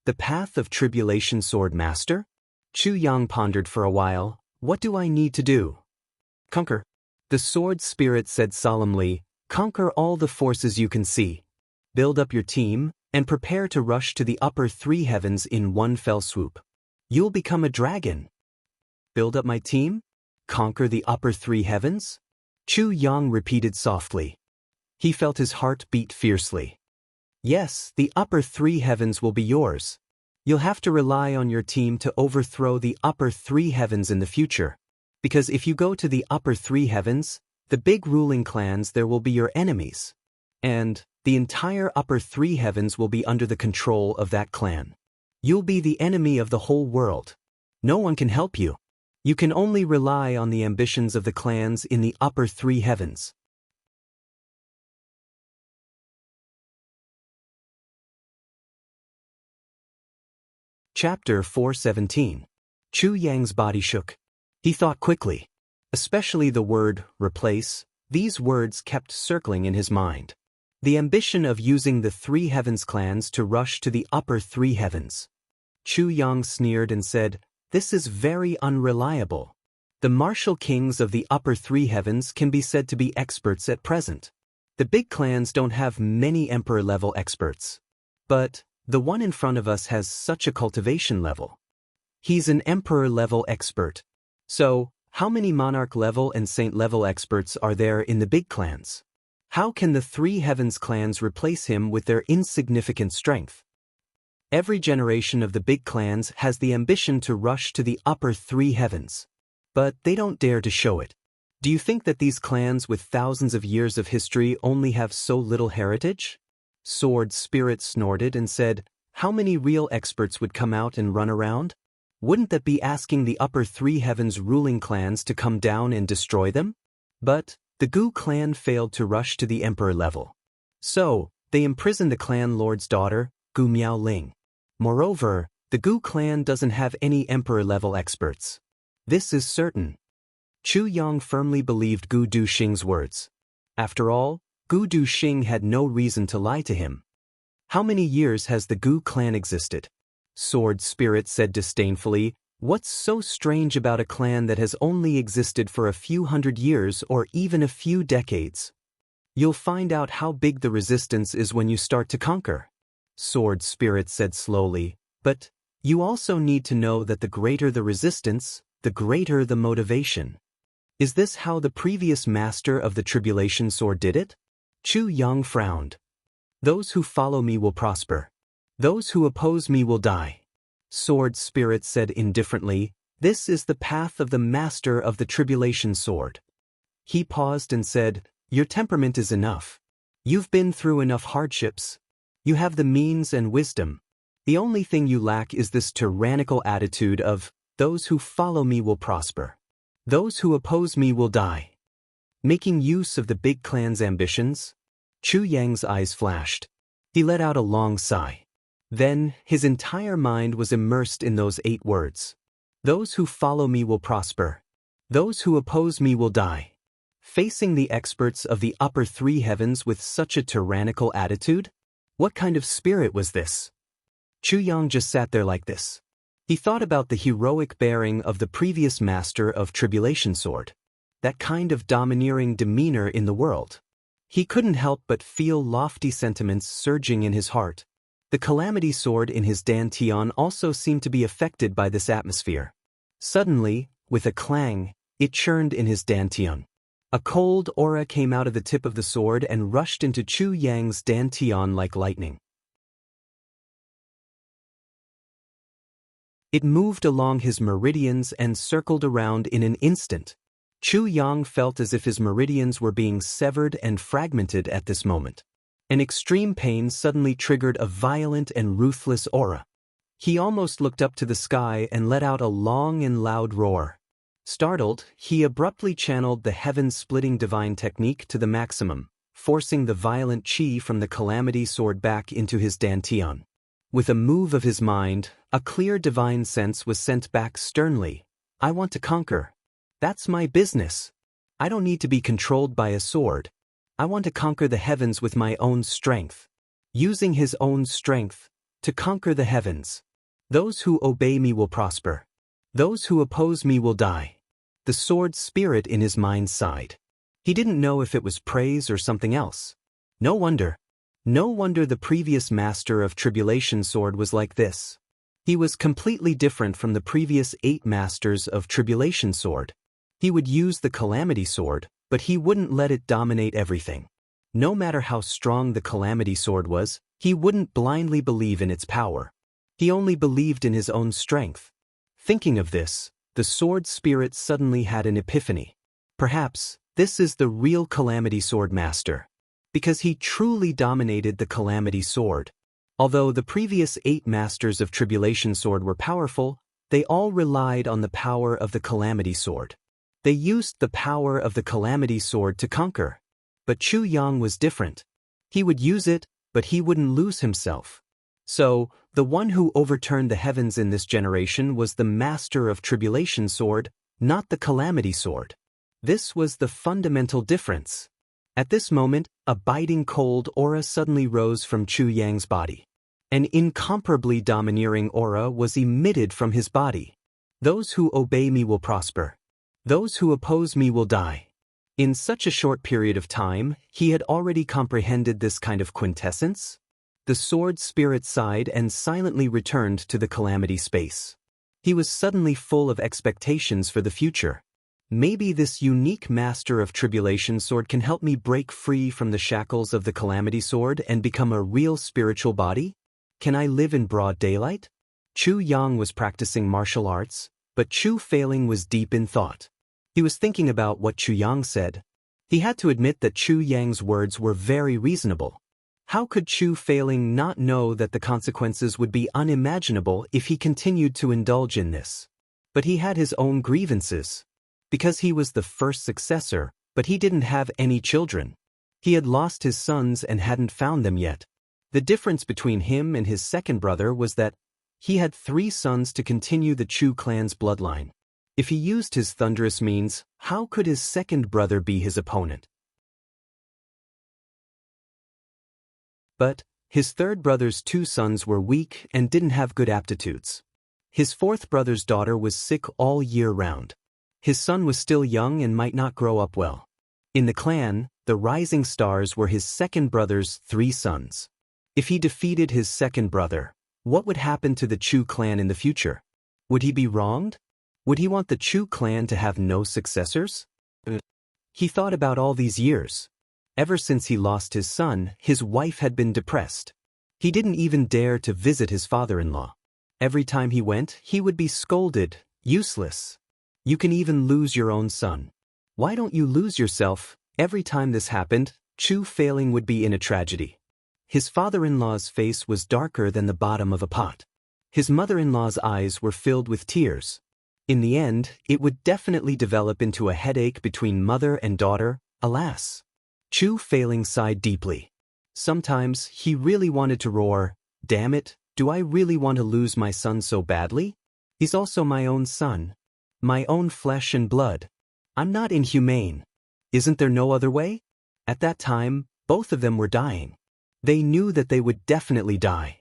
The path of Tribulation Sword Master? Chu Yang pondered for a while. What do I need to do? Conquer. The sword spirit said solemnly, conquer all the forces you can see. Build up your team, and prepare to rush to the upper three heavens in one fell swoop. You'll become a dragon. Build up my team? Conquer the upper three heavens? Chu Yang repeated softly. He felt his heart beat fiercely. Yes, the upper three heavens will be yours. You'll have to rely on your team to overthrow the upper three heavens in the future. Because if you go to the upper three heavens, the big ruling clans there will be your enemies. And the entire upper three heavens will be under the control of that clan. You'll be the enemy of the whole world. No one can help you. You can only rely on the ambitions of the clans in the upper three heavens. Chapter 417. Chu Yang's body shook. He thought quickly. Especially the word, replace, these words kept circling in his mind. The ambition of using the three heavens clans to rush to the upper three heavens. Chu Yang sneered and said, "This is very unreliable. The martial kings of the upper three heavens can be said to be experts at present. The big clans don't have many emperor-level experts. But the one in front of us has such a cultivation level. He's an emperor-level expert. So, how many monarch-level and saint-level experts are there in the big clans? How can the three heavens clans replace him with their insignificant strength? Every generation of the big clans has the ambition to rush to the upper three heavens. But they don't dare to show it. Do you think that these clans with thousands of years of history only have so little heritage?" Sword Spirit snorted and said, "How many real experts would come out and run around? Wouldn't that be asking the upper three heavens ruling clans to come down and destroy them?" But the Gu clan failed to rush to the emperor level. So, they imprisoned the clan lord's daughter, Gu Miaoling. Moreover, the Gu clan doesn't have any emperor-level experts. This is certain. Chu Yang firmly believed Gu Duxing's words. After all, Gu Duxing had no reason to lie to him. "How many years has the Gu clan existed?" Sword Spirit said disdainfully. "What's so strange about a clan that has only existed for a few hundred years or even a few decades? You'll find out how big the resistance is when you start to conquer." Sword Spirit said slowly, "But you also need to know that the greater the resistance, the greater the motivation. Is this how the previous master of the Tribulation Sword did it?" Chu Yang frowned. "Those who follow me will prosper. Those who oppose me will die." Sword Spirit said indifferently, "This is the path of the master of the Tribulation Sword." He paused and said, "Your temperament is enough. You've been through enough hardships. You have the means and wisdom. The only thing you lack is this tyrannical attitude of, 'Those who follow me will prosper. Those who oppose me will die.'" Making use of the big clan's ambitions? Chu Yang's eyes flashed. He let out a long sigh. Then, his entire mind was immersed in those 8 words. "Those who follow me will prosper. Those who oppose me will die." Facing the experts of the upper three heavens with such a tyrannical attitude? What kind of spirit was this? Chu Yang just sat there like this. He thought about the heroic bearing of the previous master of Tribulation Sword. That kind of domineering demeanor in the world. He couldn't help but feel lofty sentiments surging in his heart. The Calamity Sword in his dantian also seemed to be affected by this atmosphere. Suddenly, with a clang, it churned in his dantian. A cold aura came out of the tip of the sword and rushed into Chu Yang's dantian like lightning. It moved along his meridians and circled around in an instant. Chu Yang felt as if his meridians were being severed and fragmented at this moment. An extreme pain suddenly triggered a violent and ruthless aura. He almost looked up to the sky and let out a long and loud roar. Startled, he abruptly channeled the heaven-splitting divine technique to the maximum, forcing the violent chi from the Calamity Sword back into his dantian. With a move of his mind, a clear divine sense was sent back sternly. "I want to conquer. That's my business. I don't need to be controlled by a sword. I want to conquer the heavens with my own strength. Using his own strength, to conquer the heavens. Those who obey me will prosper. Those who oppose me will die." The sword spirit in his mind sighed. He didn't know if it was praise or something else. No wonder. No wonder the previous master of Tribulation Sword was like this. He was completely different from the previous 8 masters of Tribulation Sword. He would use the Calamity Sword, but he wouldn't let it dominate everything. No matter how strong the Calamity Sword was, he wouldn't blindly believe in its power. He only believed in his own strength. Thinking of this, the sword spirit suddenly had an epiphany. Perhaps, this is the real Calamity Sword Master. Because he truly dominated the Calamity Sword. Although the previous 8 masters of Tribulation Sword were powerful, they all relied on the power of the Calamity Sword. They used the power of the Calamity Sword to conquer. But Chu Yang was different. He would use it, but he wouldn't lose himself. So, the one who overturned the heavens in this generation was the master of tribulation sword, not the calamity sword. This was the fundamental difference. At this moment, a biting cold aura suddenly rose from Chu Yang's body. An incomparably domineering aura was emitted from his body. Those who obey me will prosper. Those who oppose me will die. In such a short period of time, he had already comprehended this kind of quintessence. The sword spirit sighed and silently returned to the calamity space. He was suddenly full of expectations for the future. Maybe this unique master of tribulation sword can help me break free from the shackles of the calamity sword and become a real spiritual body? Can I live in broad daylight? Chu Yang was practicing martial arts, but Chu Failing was deep in thought. He was thinking about what Chu Yang said. He had to admit that Chu Yang's words were very reasonable. How could Chu Failing not know that the consequences would be unimaginable if he continued to indulge in this? But he had his own grievances. Because he was the first successor, but he didn't have any children. He had lost his sons and hadn't found them yet. The difference between him and his second brother was that he had 3 sons to continue the Chu clan's bloodline. If he used his thunderous means, how could his second brother be his opponent? But his third brother's 2 sons were weak and didn't have good aptitudes. His fourth brother's daughter was sick all year round. His son was still young and might not grow up well. In the clan, the rising stars were his second brother's 3 sons. If he defeated his second brother, what would happen to the Chu clan in the future? Would he be wronged? Would he want the Chu clan to have no successors? He thought about all these years. Ever since he lost his son, his wife had been depressed. He didn't even dare to visit his father-in-law. Every time he went, he would be scolded, useless. You can even lose your own son. Why don't you lose yourself? Every time this happened, Chu Failing would be in a tragedy. His father-in-law's face was darker than the bottom of a pot. His mother-in-law's eyes were filled with tears. In the end, it would definitely develop into a headache between mother and daughter, alas. Chu Failing sighed deeply. Sometimes he really wanted to roar, "Damn it, do I really want to lose my son so badly? He's also my own son. My own flesh and blood. I'm not inhumane. Isn't there no other way?" At that time, both of them were dying. They knew that they would definitely die.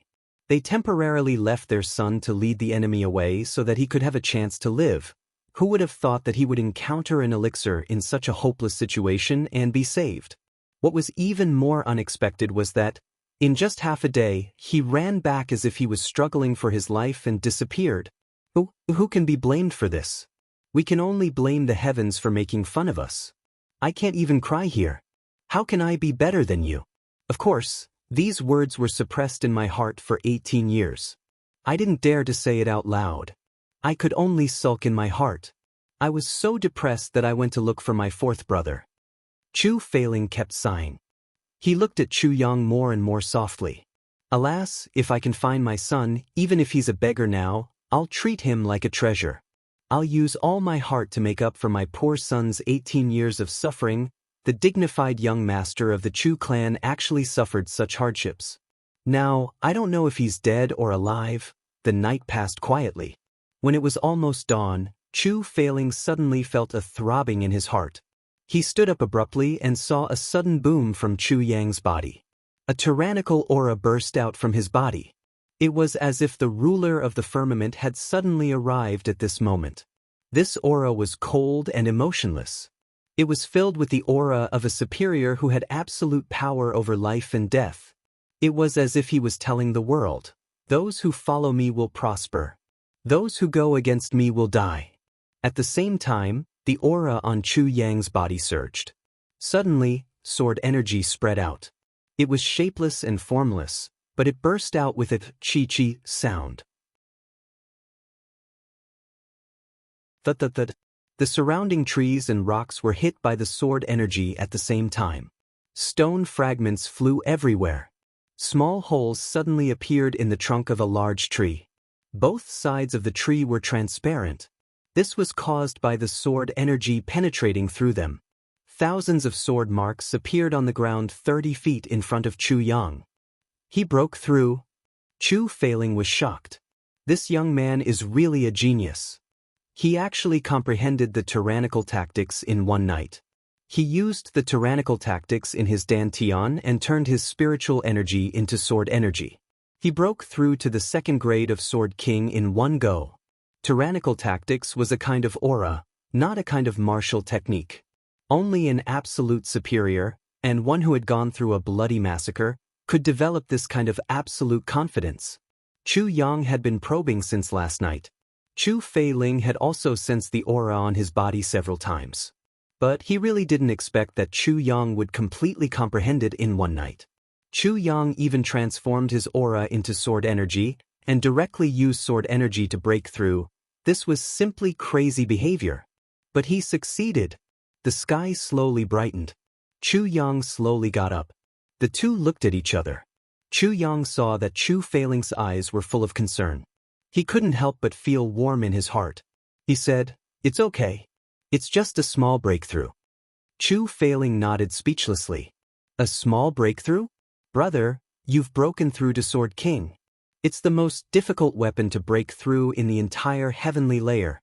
They temporarily left their son to lead the enemy away so that he could have a chance to live. Who would have thought that he would encounter an elixir in such a hopeless situation and be saved? What was even more unexpected was that, in just half a day, he ran back as if he was struggling for his life and disappeared. Who can be blamed for this? We can only blame the heavens for making fun of us. I can't even cry here. How can I be better than you? Of course, these words were suppressed in my heart for 18 years. I didn't dare to say it out loud. I could only sulk in my heart. I was so depressed that I went to look for my fourth brother. Chu Failing kept sighing. He looked at Chu Yang more and more softly. Alas, if I can find my son, even if he's a beggar now, I'll treat him like a treasure. I'll use all my heart to make up for my poor son's 18 years of suffering. The dignified young master of the Chu clan actually suffered such hardships. Now, I don't know if he's dead or alive. The night passed quietly. When it was almost dawn, Chu Failing suddenly felt a throbbing in his heart. He stood up abruptly and saw a sudden boom from Chu Yang's body. A tyrannical aura burst out from his body. It was as if the ruler of the firmament had suddenly arrived at this moment. This aura was cold and emotionless. It was filled with the aura of a superior who had absolute power over life and death. It was as if he was telling the world, "Those who follow me will prosper. Those who go against me will die." At the same time, the aura on Chu Yang's body surged. Suddenly, sword energy spread out. It was shapeless and formless, but it burst out with a chi-chi sound. Thud-thud-thud. The surrounding trees and rocks were hit by the sword energy at the same time. Stone fragments flew everywhere. Small holes suddenly appeared in the trunk of a large tree. Both sides of the tree were transparent. This was caused by the sword energy penetrating through them. Thousands of sword marks appeared on the ground 30 feet in front of Chu Yang. He broke through. Chu Feiling was shocked. This young man is really a genius. He actually comprehended the tyrannical tactics in one night. He used the tyrannical tactics in his dantian and turned his spiritual energy into sword energy. He broke through to the second grade of Sword King in one go. Tyrannical tactics was a kind of aura, not a kind of martial technique. Only an absolute superior, and one who had gone through a bloody massacre, could develop this kind of absolute confidence. Chu Yang had been probing since last night. Chu Feiling had also sensed the aura on his body several times. But he really didn't expect that Chu Yang would completely comprehend it in one night. Chu Yang even transformed his aura into sword energy, and directly used sword energy to break through. This was simply crazy behavior. But he succeeded. The sky slowly brightened. Chu Yang slowly got up. The two looked at each other. Chu Yang saw that Chu Feiling's eyes were full of concern. He couldn't help but feel warm in his heart. He said, "It's okay. It's just a small breakthrough." Chu Feiling nodded speechlessly. "A small breakthrough? Brother, you've broken through to Sword King. It's the most difficult weapon to break through in the entire heavenly layer.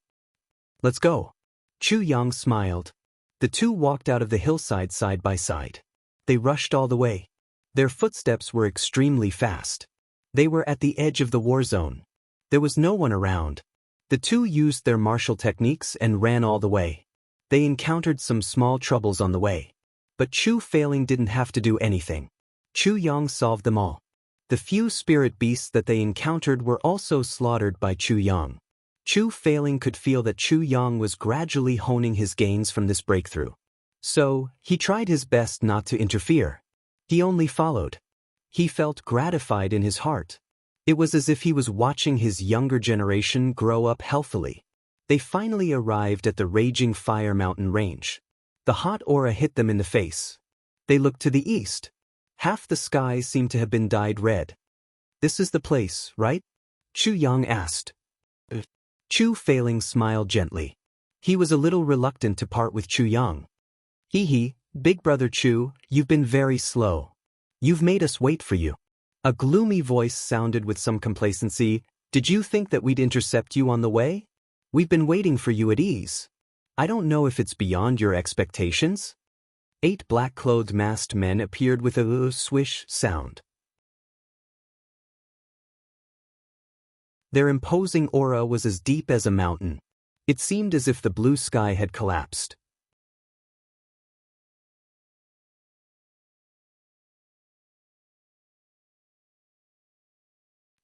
Let's go." Chu Yang smiled. The two walked out of the hillside side by side. They rushed all the way. Their footsteps were extremely fast. They were at the edge of the war zone. There was no one around. The two used their martial techniques and ran all the way. They encountered some small troubles on the way. But Chu Feiling didn't have to do anything. Chu Yang solved them all. The few spirit beasts that they encountered were also slaughtered by Chu Yang. Chu Feiling could feel that Chu Yang was gradually honing his gains from this breakthrough. So, he tried his best not to interfere. He only followed. He felt gratified in his heart. It was as if he was watching his younger generation grow up healthily. They finally arrived at the raging fire mountain range. The hot aura hit them in the face. They looked to the east. Half the sky seemed to have been dyed red. "This is the place, right?" Chu Yang asked. Chu Feiling smiled gently. He was a little reluctant to part with Chu Yang. "Hee, Big Brother Chu, you've been very slow. You've made us wait for you." A gloomy voice sounded with some complacency. "Did you think that we'd intercept you on the way? We've been waiting for you at ease. I don't know if it's beyond your expectations." 8 black-clothed masked men appeared with a swish sound. Their imposing aura was as deep as a mountain. It seemed as if the blue sky had collapsed.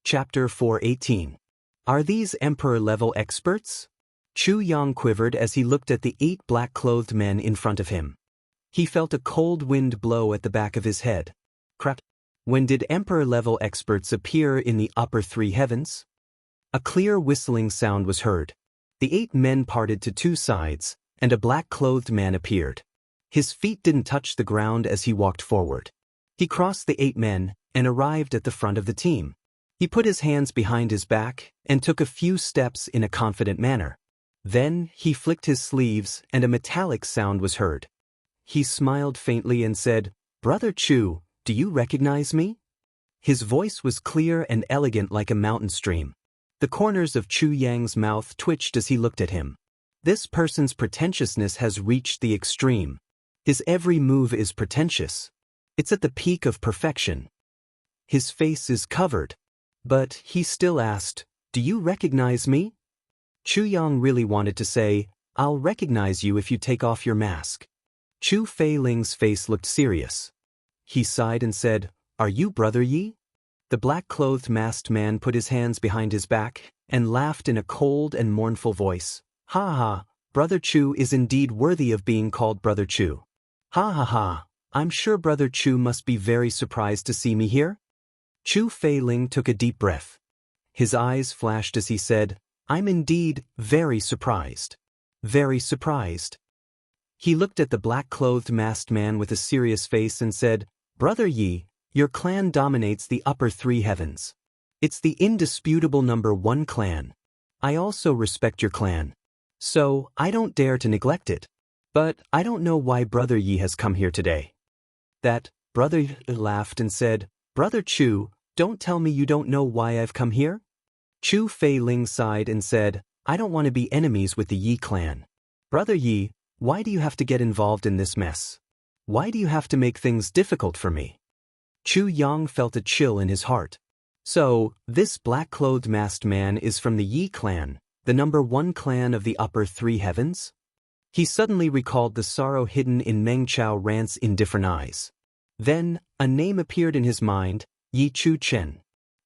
Chapter 418. Are these Emperor-level experts? Chu Yang quivered as he looked at the 8 black-clothed men in front of him. He felt a cold wind blow at the back of his head. Crack. When did Emperor-level experts appear in the upper 3 heavens? A clear whistling sound was heard. The 8 men parted to 2 sides, and a black-clothed man appeared. His feet didn't touch the ground as he walked forward. He crossed the 8 men and arrived at the front of the team. He put his hands behind his back and took a few steps in a confident manner. Then he flicked his sleeves and a metallic sound was heard. He smiled faintly and said, "Brother Chu, do you recognize me?" His voice was clear and elegant like a mountain stream. The corners of Chu Yang's mouth twitched as he looked at him. This person's pretentiousness has reached the extreme. His every move is pretentious. It's at the peak of perfection. His face is covered. But he still asked, "Do you recognize me?" Chu Yang really wanted to say, "I'll recognize you if you take off your mask." Chu Feiling's face looked serious. He sighed and said, "Are you Brother Yi?" The black-clothed masked man put his hands behind his back and laughed in a cold and mournful voice. "Ha ha, Brother Chu is indeed worthy of being called Brother Chu. Ha ha ha, I'm sure Brother Chu must be very surprised to see me here." Chu Feiling took a deep breath. His eyes flashed as he said, "I'm indeed very surprised. Very surprised." He looked at the black-clothed masked man with a serious face and said, "Brother Yi, your clan dominates the upper 3 heavens. It's the indisputable #1 clan. I also respect your clan. So, I don't dare to neglect it. But I don't know why Brother Yi has come here today." That Brother Yi laughed and said, "Brother Chu, Don't tell me you don't know why I've come here? Chu Fei-ling sighed and said, I don't want to be enemies with the Yi clan. Brother Yi, why do you have to get involved in this mess? Why do you have to make things difficult for me? Chu Yang felt a chill in his heart. So, this black-clothed masked man is from the Yi clan, the #1 clan of the upper three heavens? He suddenly recalled the sorrow hidden in Meng Chao Rant's indifferent eyes. Then, a name appeared in his mind, Yi Chu Chen.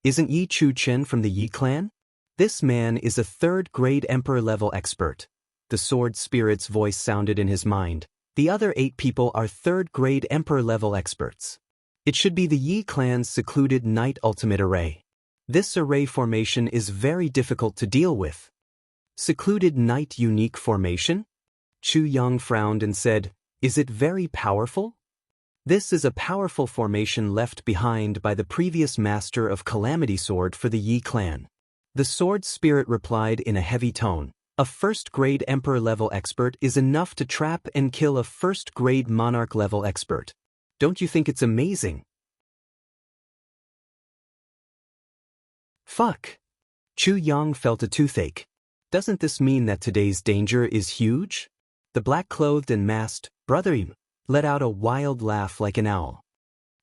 Isn't Yi Chu Chen from the Yi clan? This man is a third-grade emperor-level expert. The sword spirit's voice sounded in his mind. The other 8 people are third-grade emperor-level experts. It should be the Yi clan's secluded night ultimate array. This array formation is very difficult to deal with. Secluded night unique formation? Chu Yang frowned and said, Is it very powerful? This is a powerful formation left behind by the previous master of Calamity Sword for the Yi clan. The sword spirit replied in a heavy tone, A first-grade emperor-level expert is enough to trap and kill a first-grade monarch-level expert. Don't you think it's amazing? Fuck. Chu Yang felt a toothache. Doesn't this mean that today's danger is huge? The black-clothed and masked brother Im let out a wild laugh like an owl.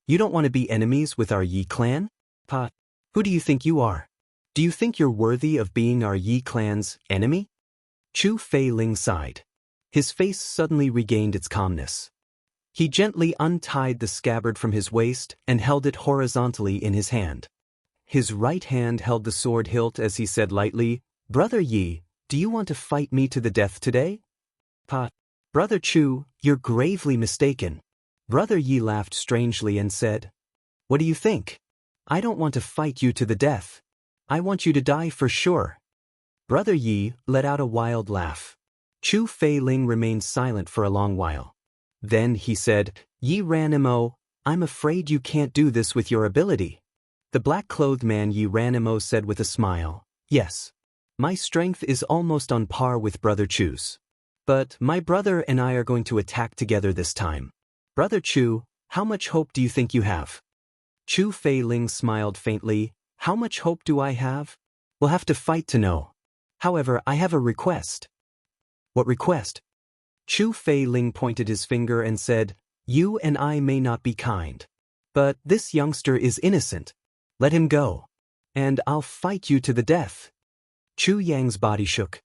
You don't want to be enemies with our Yi clan? Pa, who do you think you are? Do you think you're worthy of being our Yi clan's enemy? Chu Fei-ling sighed. His face suddenly regained its calmness. He gently untied the scabbard from his waist and held it horizontally in his hand. His right hand held the sword hilt as he said lightly, Brother Yi, do you want to fight me to the death today? Pa, Brother Chu, you're gravely mistaken. Brother Yi laughed strangely and said, What do you think? I don't want to fight you to the death. I want you to die for sure. Brother Yi let out a wild laugh. Chu Fei-ling remained silent for a long while. Then he said, Yi Ranimo, I'm afraid you can't do this with your ability. The black-clothed man Yi Ranimo said with a smile, Yes. My strength is almost on par with Brother Chu's. But my brother and I are going to attack together this time. Brother Chu, how much hope do you think you have? Chu Fei-ling smiled faintly. How much hope do I have? We'll have to fight to know. However, I have a request. What request? Chu Fei-ling pointed his finger and said, You and I may not be kind. But this youngster is innocent. Let him go. And I'll fight you to the death. Chu Yang's body shook.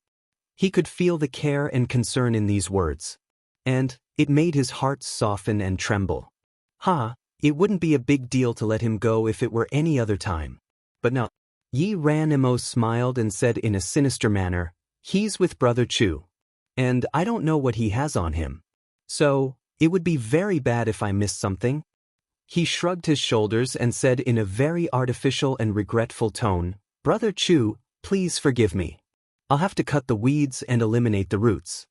He could feel the care and concern in these words. And it made his heart soften and tremble. It wouldn't be a big deal to let him go if it were any other time. But no. Yi Ranimo smiled and said in a sinister manner, He's with Brother Chu. And I don't know what he has on him. So, it would be very bad if I missed something. He shrugged his shoulders and said in a very artificial and regretful tone, Brother Chu, please forgive me. I'll have to cut the weeds and eliminate the roots.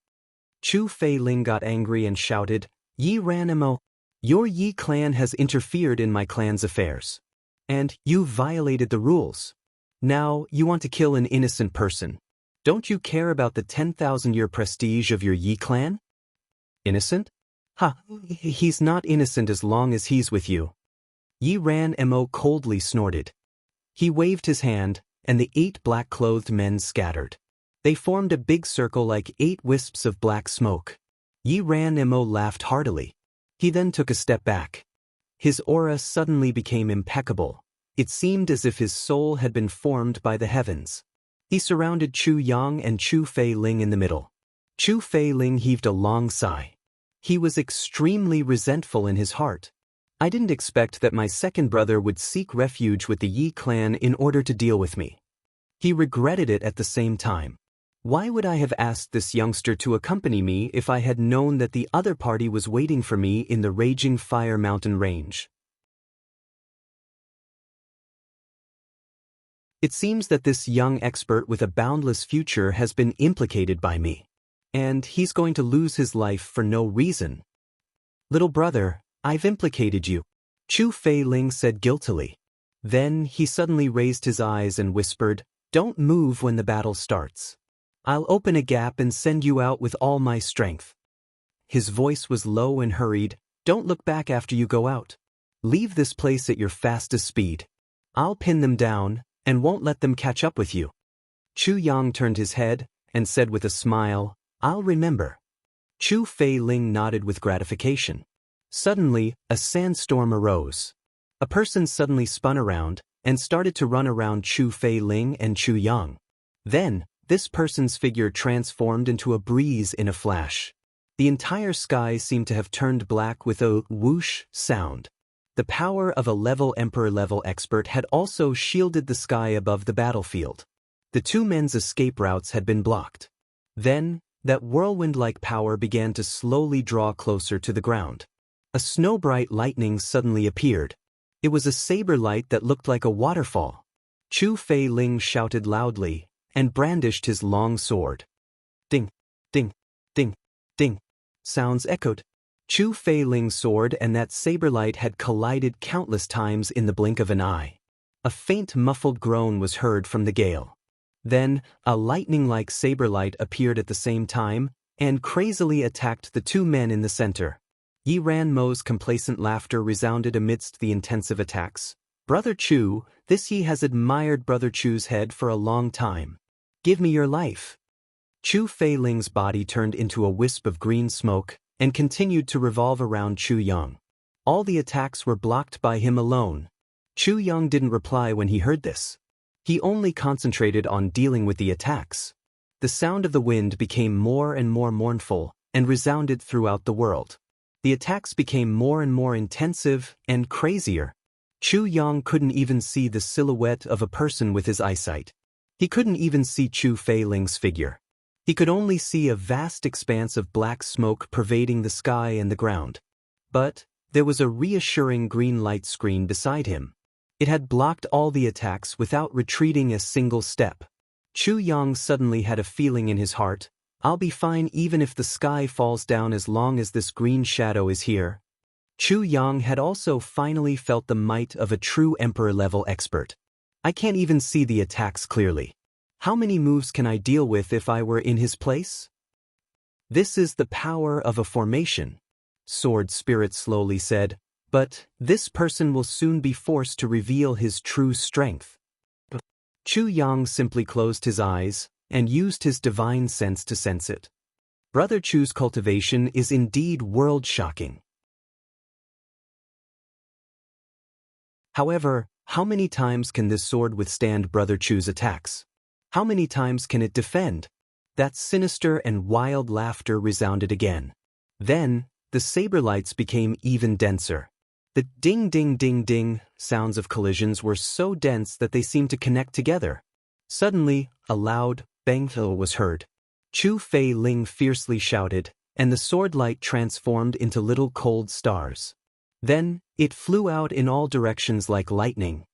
Chu Fei-ling got angry and shouted, Yi Ranimo, your Yi clan has interfered in my clan's affairs. And you violated the rules. Now you want to kill an innocent person. Don't you care about the 10,000-year prestige of your Yi clan? Innocent? He's not innocent as long as he's with you. Yi Ranimo coldly snorted. He waved his hand, and the 8 black-clothed men scattered. They formed a big circle like 8 wisps of black smoke. Yi Ranimo laughed heartily. He then took a step back. His aura suddenly became impeccable. It seemed as if his soul had been formed by the heavens. He surrounded Chu Yang and Chu Fei-ling in the middle. Chu Fei-ling heaved a long sigh. He was extremely resentful in his heart. I didn't expect that my second brother would seek refuge with the Yi clan in order to deal with me. He regretted it at the same time. Why would I have asked this youngster to accompany me if I had known that the other party was waiting for me in the Raging Fire Mountain range? It seems that this young expert with a boundless future has been implicated by me. And he's going to lose his life for no reason. Little brother, I've implicated you, Chu Fei-ling said guiltily. Then he suddenly raised his eyes and whispered, Don't move when the battle starts. I'll open a gap and send you out with all my strength. His voice was low and hurried. Don't look back after you go out. Leave this place at your fastest speed. I'll pin them down, and won't let them catch up with you. Chu Yang turned his head, and said with a smile, I'll remember. Chu Feiling nodded with gratification. Suddenly, a sandstorm arose. A person suddenly spun around, and started to run around Chu Feiling and Chu Yang. Then, this person's figure transformed into a breeze in a flash. The entire sky seemed to have turned black with a whoosh sound. The power of a level emperor-level expert had also shielded the sky above the battlefield. The two men's escape routes had been blocked. Then, that whirlwind-like power began to slowly draw closer to the ground. A snow-bright lightning suddenly appeared. It was a saber light that looked like a waterfall. Chu Feiling shouted loudly, and brandished his long sword. Ding, ding, ding, ding. Sounds echoed. Chu Feiling's sword and that saber light had collided countless times in the blink of an eye. A faint muffled groan was heard from the gale. Then, a lightning-like saber light appeared at the same time, and crazily attacked the two men in the center. Yi Ranmo's complacent laughter resounded amidst the intensive attacks. Brother Chu, this Yi has admired Brother Chu's head for a long time. Give me your life. Chu Feiling's body turned into a wisp of green smoke, and continued to revolve around Chu Yang. All the attacks were blocked by him alone. Chu Yang didn't reply when he heard this. He only concentrated on dealing with the attacks. The sound of the wind became more and more mournful, and resounded throughout the world. The attacks became more and more intensive and crazier. Chu Yang couldn't even see the silhouette of a person with his eyesight. He couldn't even see Chu Feiling's figure. He could only see a vast expanse of black smoke pervading the sky and the ground. But there was a reassuring green light screen beside him. It had blocked all the attacks without retreating a single step. Chu Yang suddenly had a feeling in his heart, I'll be fine even if the sky falls down as long as this green shadow is here. Chu Yang had also finally felt the might of a true emperor-level expert. I can't even see the attacks clearly. How many moves can I deal with if I were in his place? This is the power of a formation, Sword Spirit slowly said, but this person will soon be forced to reveal his true strength. Chu Yang simply closed his eyes, and used his divine sense to sense it. Brother Chu's cultivation is indeed world-shocking. However, how many times can this sword withstand Brother Chu's attacks? How many times can it defend? That sinister and wild laughter resounded again. Then, the saber lights became even denser. The ding-ding-ding-ding sounds of collisions were so dense that they seemed to connect together. Suddenly, a loud bang was heard. Chu Feiling fiercely shouted, and the sword light transformed into little cold stars. Then, it flew out in all directions like lightning.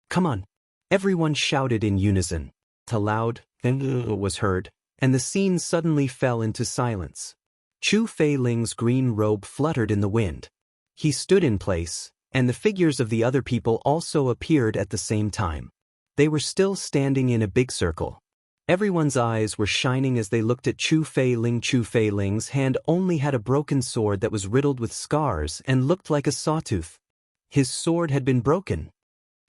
Come on! Everyone shouted in unison. A loud bang was heard, and the scene suddenly fell into silence. Chu Feiling's green robe fluttered in the wind. He stood in place, and the figures of the other people also appeared at the same time. They were still standing in a big circle. Everyone's eyes were shining as they looked at Chu Feiling. Chu Feiling's hand only had a broken sword that was riddled with scars and looked like a sawtooth. His sword had been broken.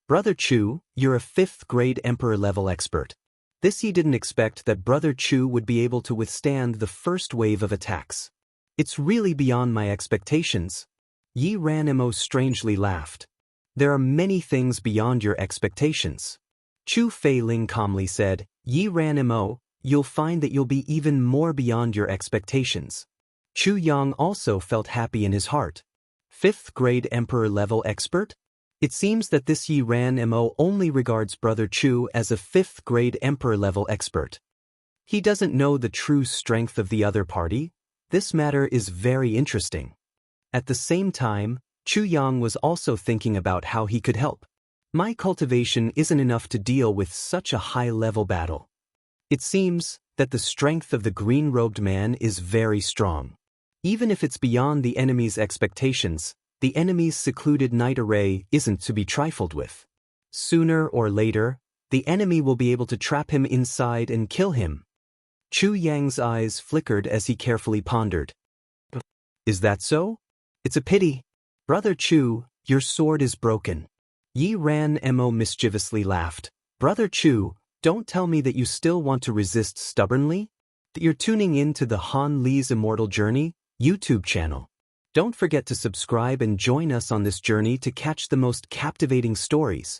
Brother Chu, you're a 5th grade emperor-level expert. This he didn't expect that Brother Chu would be able to withstand the first wave of attacks. It's really beyond my expectations. Yi Ranmo strangely laughed. There are many things beyond your expectations. Chu Feiling calmly said, Yi Ranmo, you'll find that you'll be even more beyond your expectations. Chu Yang also felt happy in his heart. 5th grade emperor-level expert? It seems that this Yi Ranmo only regards Brother Chu as a 5th grade emperor-level expert. He doesn't know the true strength of the other party. This matter is very interesting. At the same time, Chu Yang was also thinking about how he could help. My cultivation isn't enough to deal with such a high-level battle. It seems that the strength of the green-robed man is very strong. Even if it's beyond the enemy's expectations, the enemy's secluded night array isn't to be trifled with. Sooner or later, the enemy will be able to trap him inside and kill him. Chu Yang's eyes flickered as he carefully pondered. Is that so? It's a pity. Brother Chu, your sword is broken. Yi Ran Mo mischievously laughed. Brother Chu, don't tell me that you still want to resist stubbornly? That you're tuning in to the Han Li's Immortal Journey YouTube channel. Don't forget to subscribe and join us on this journey to catch the most captivating stories.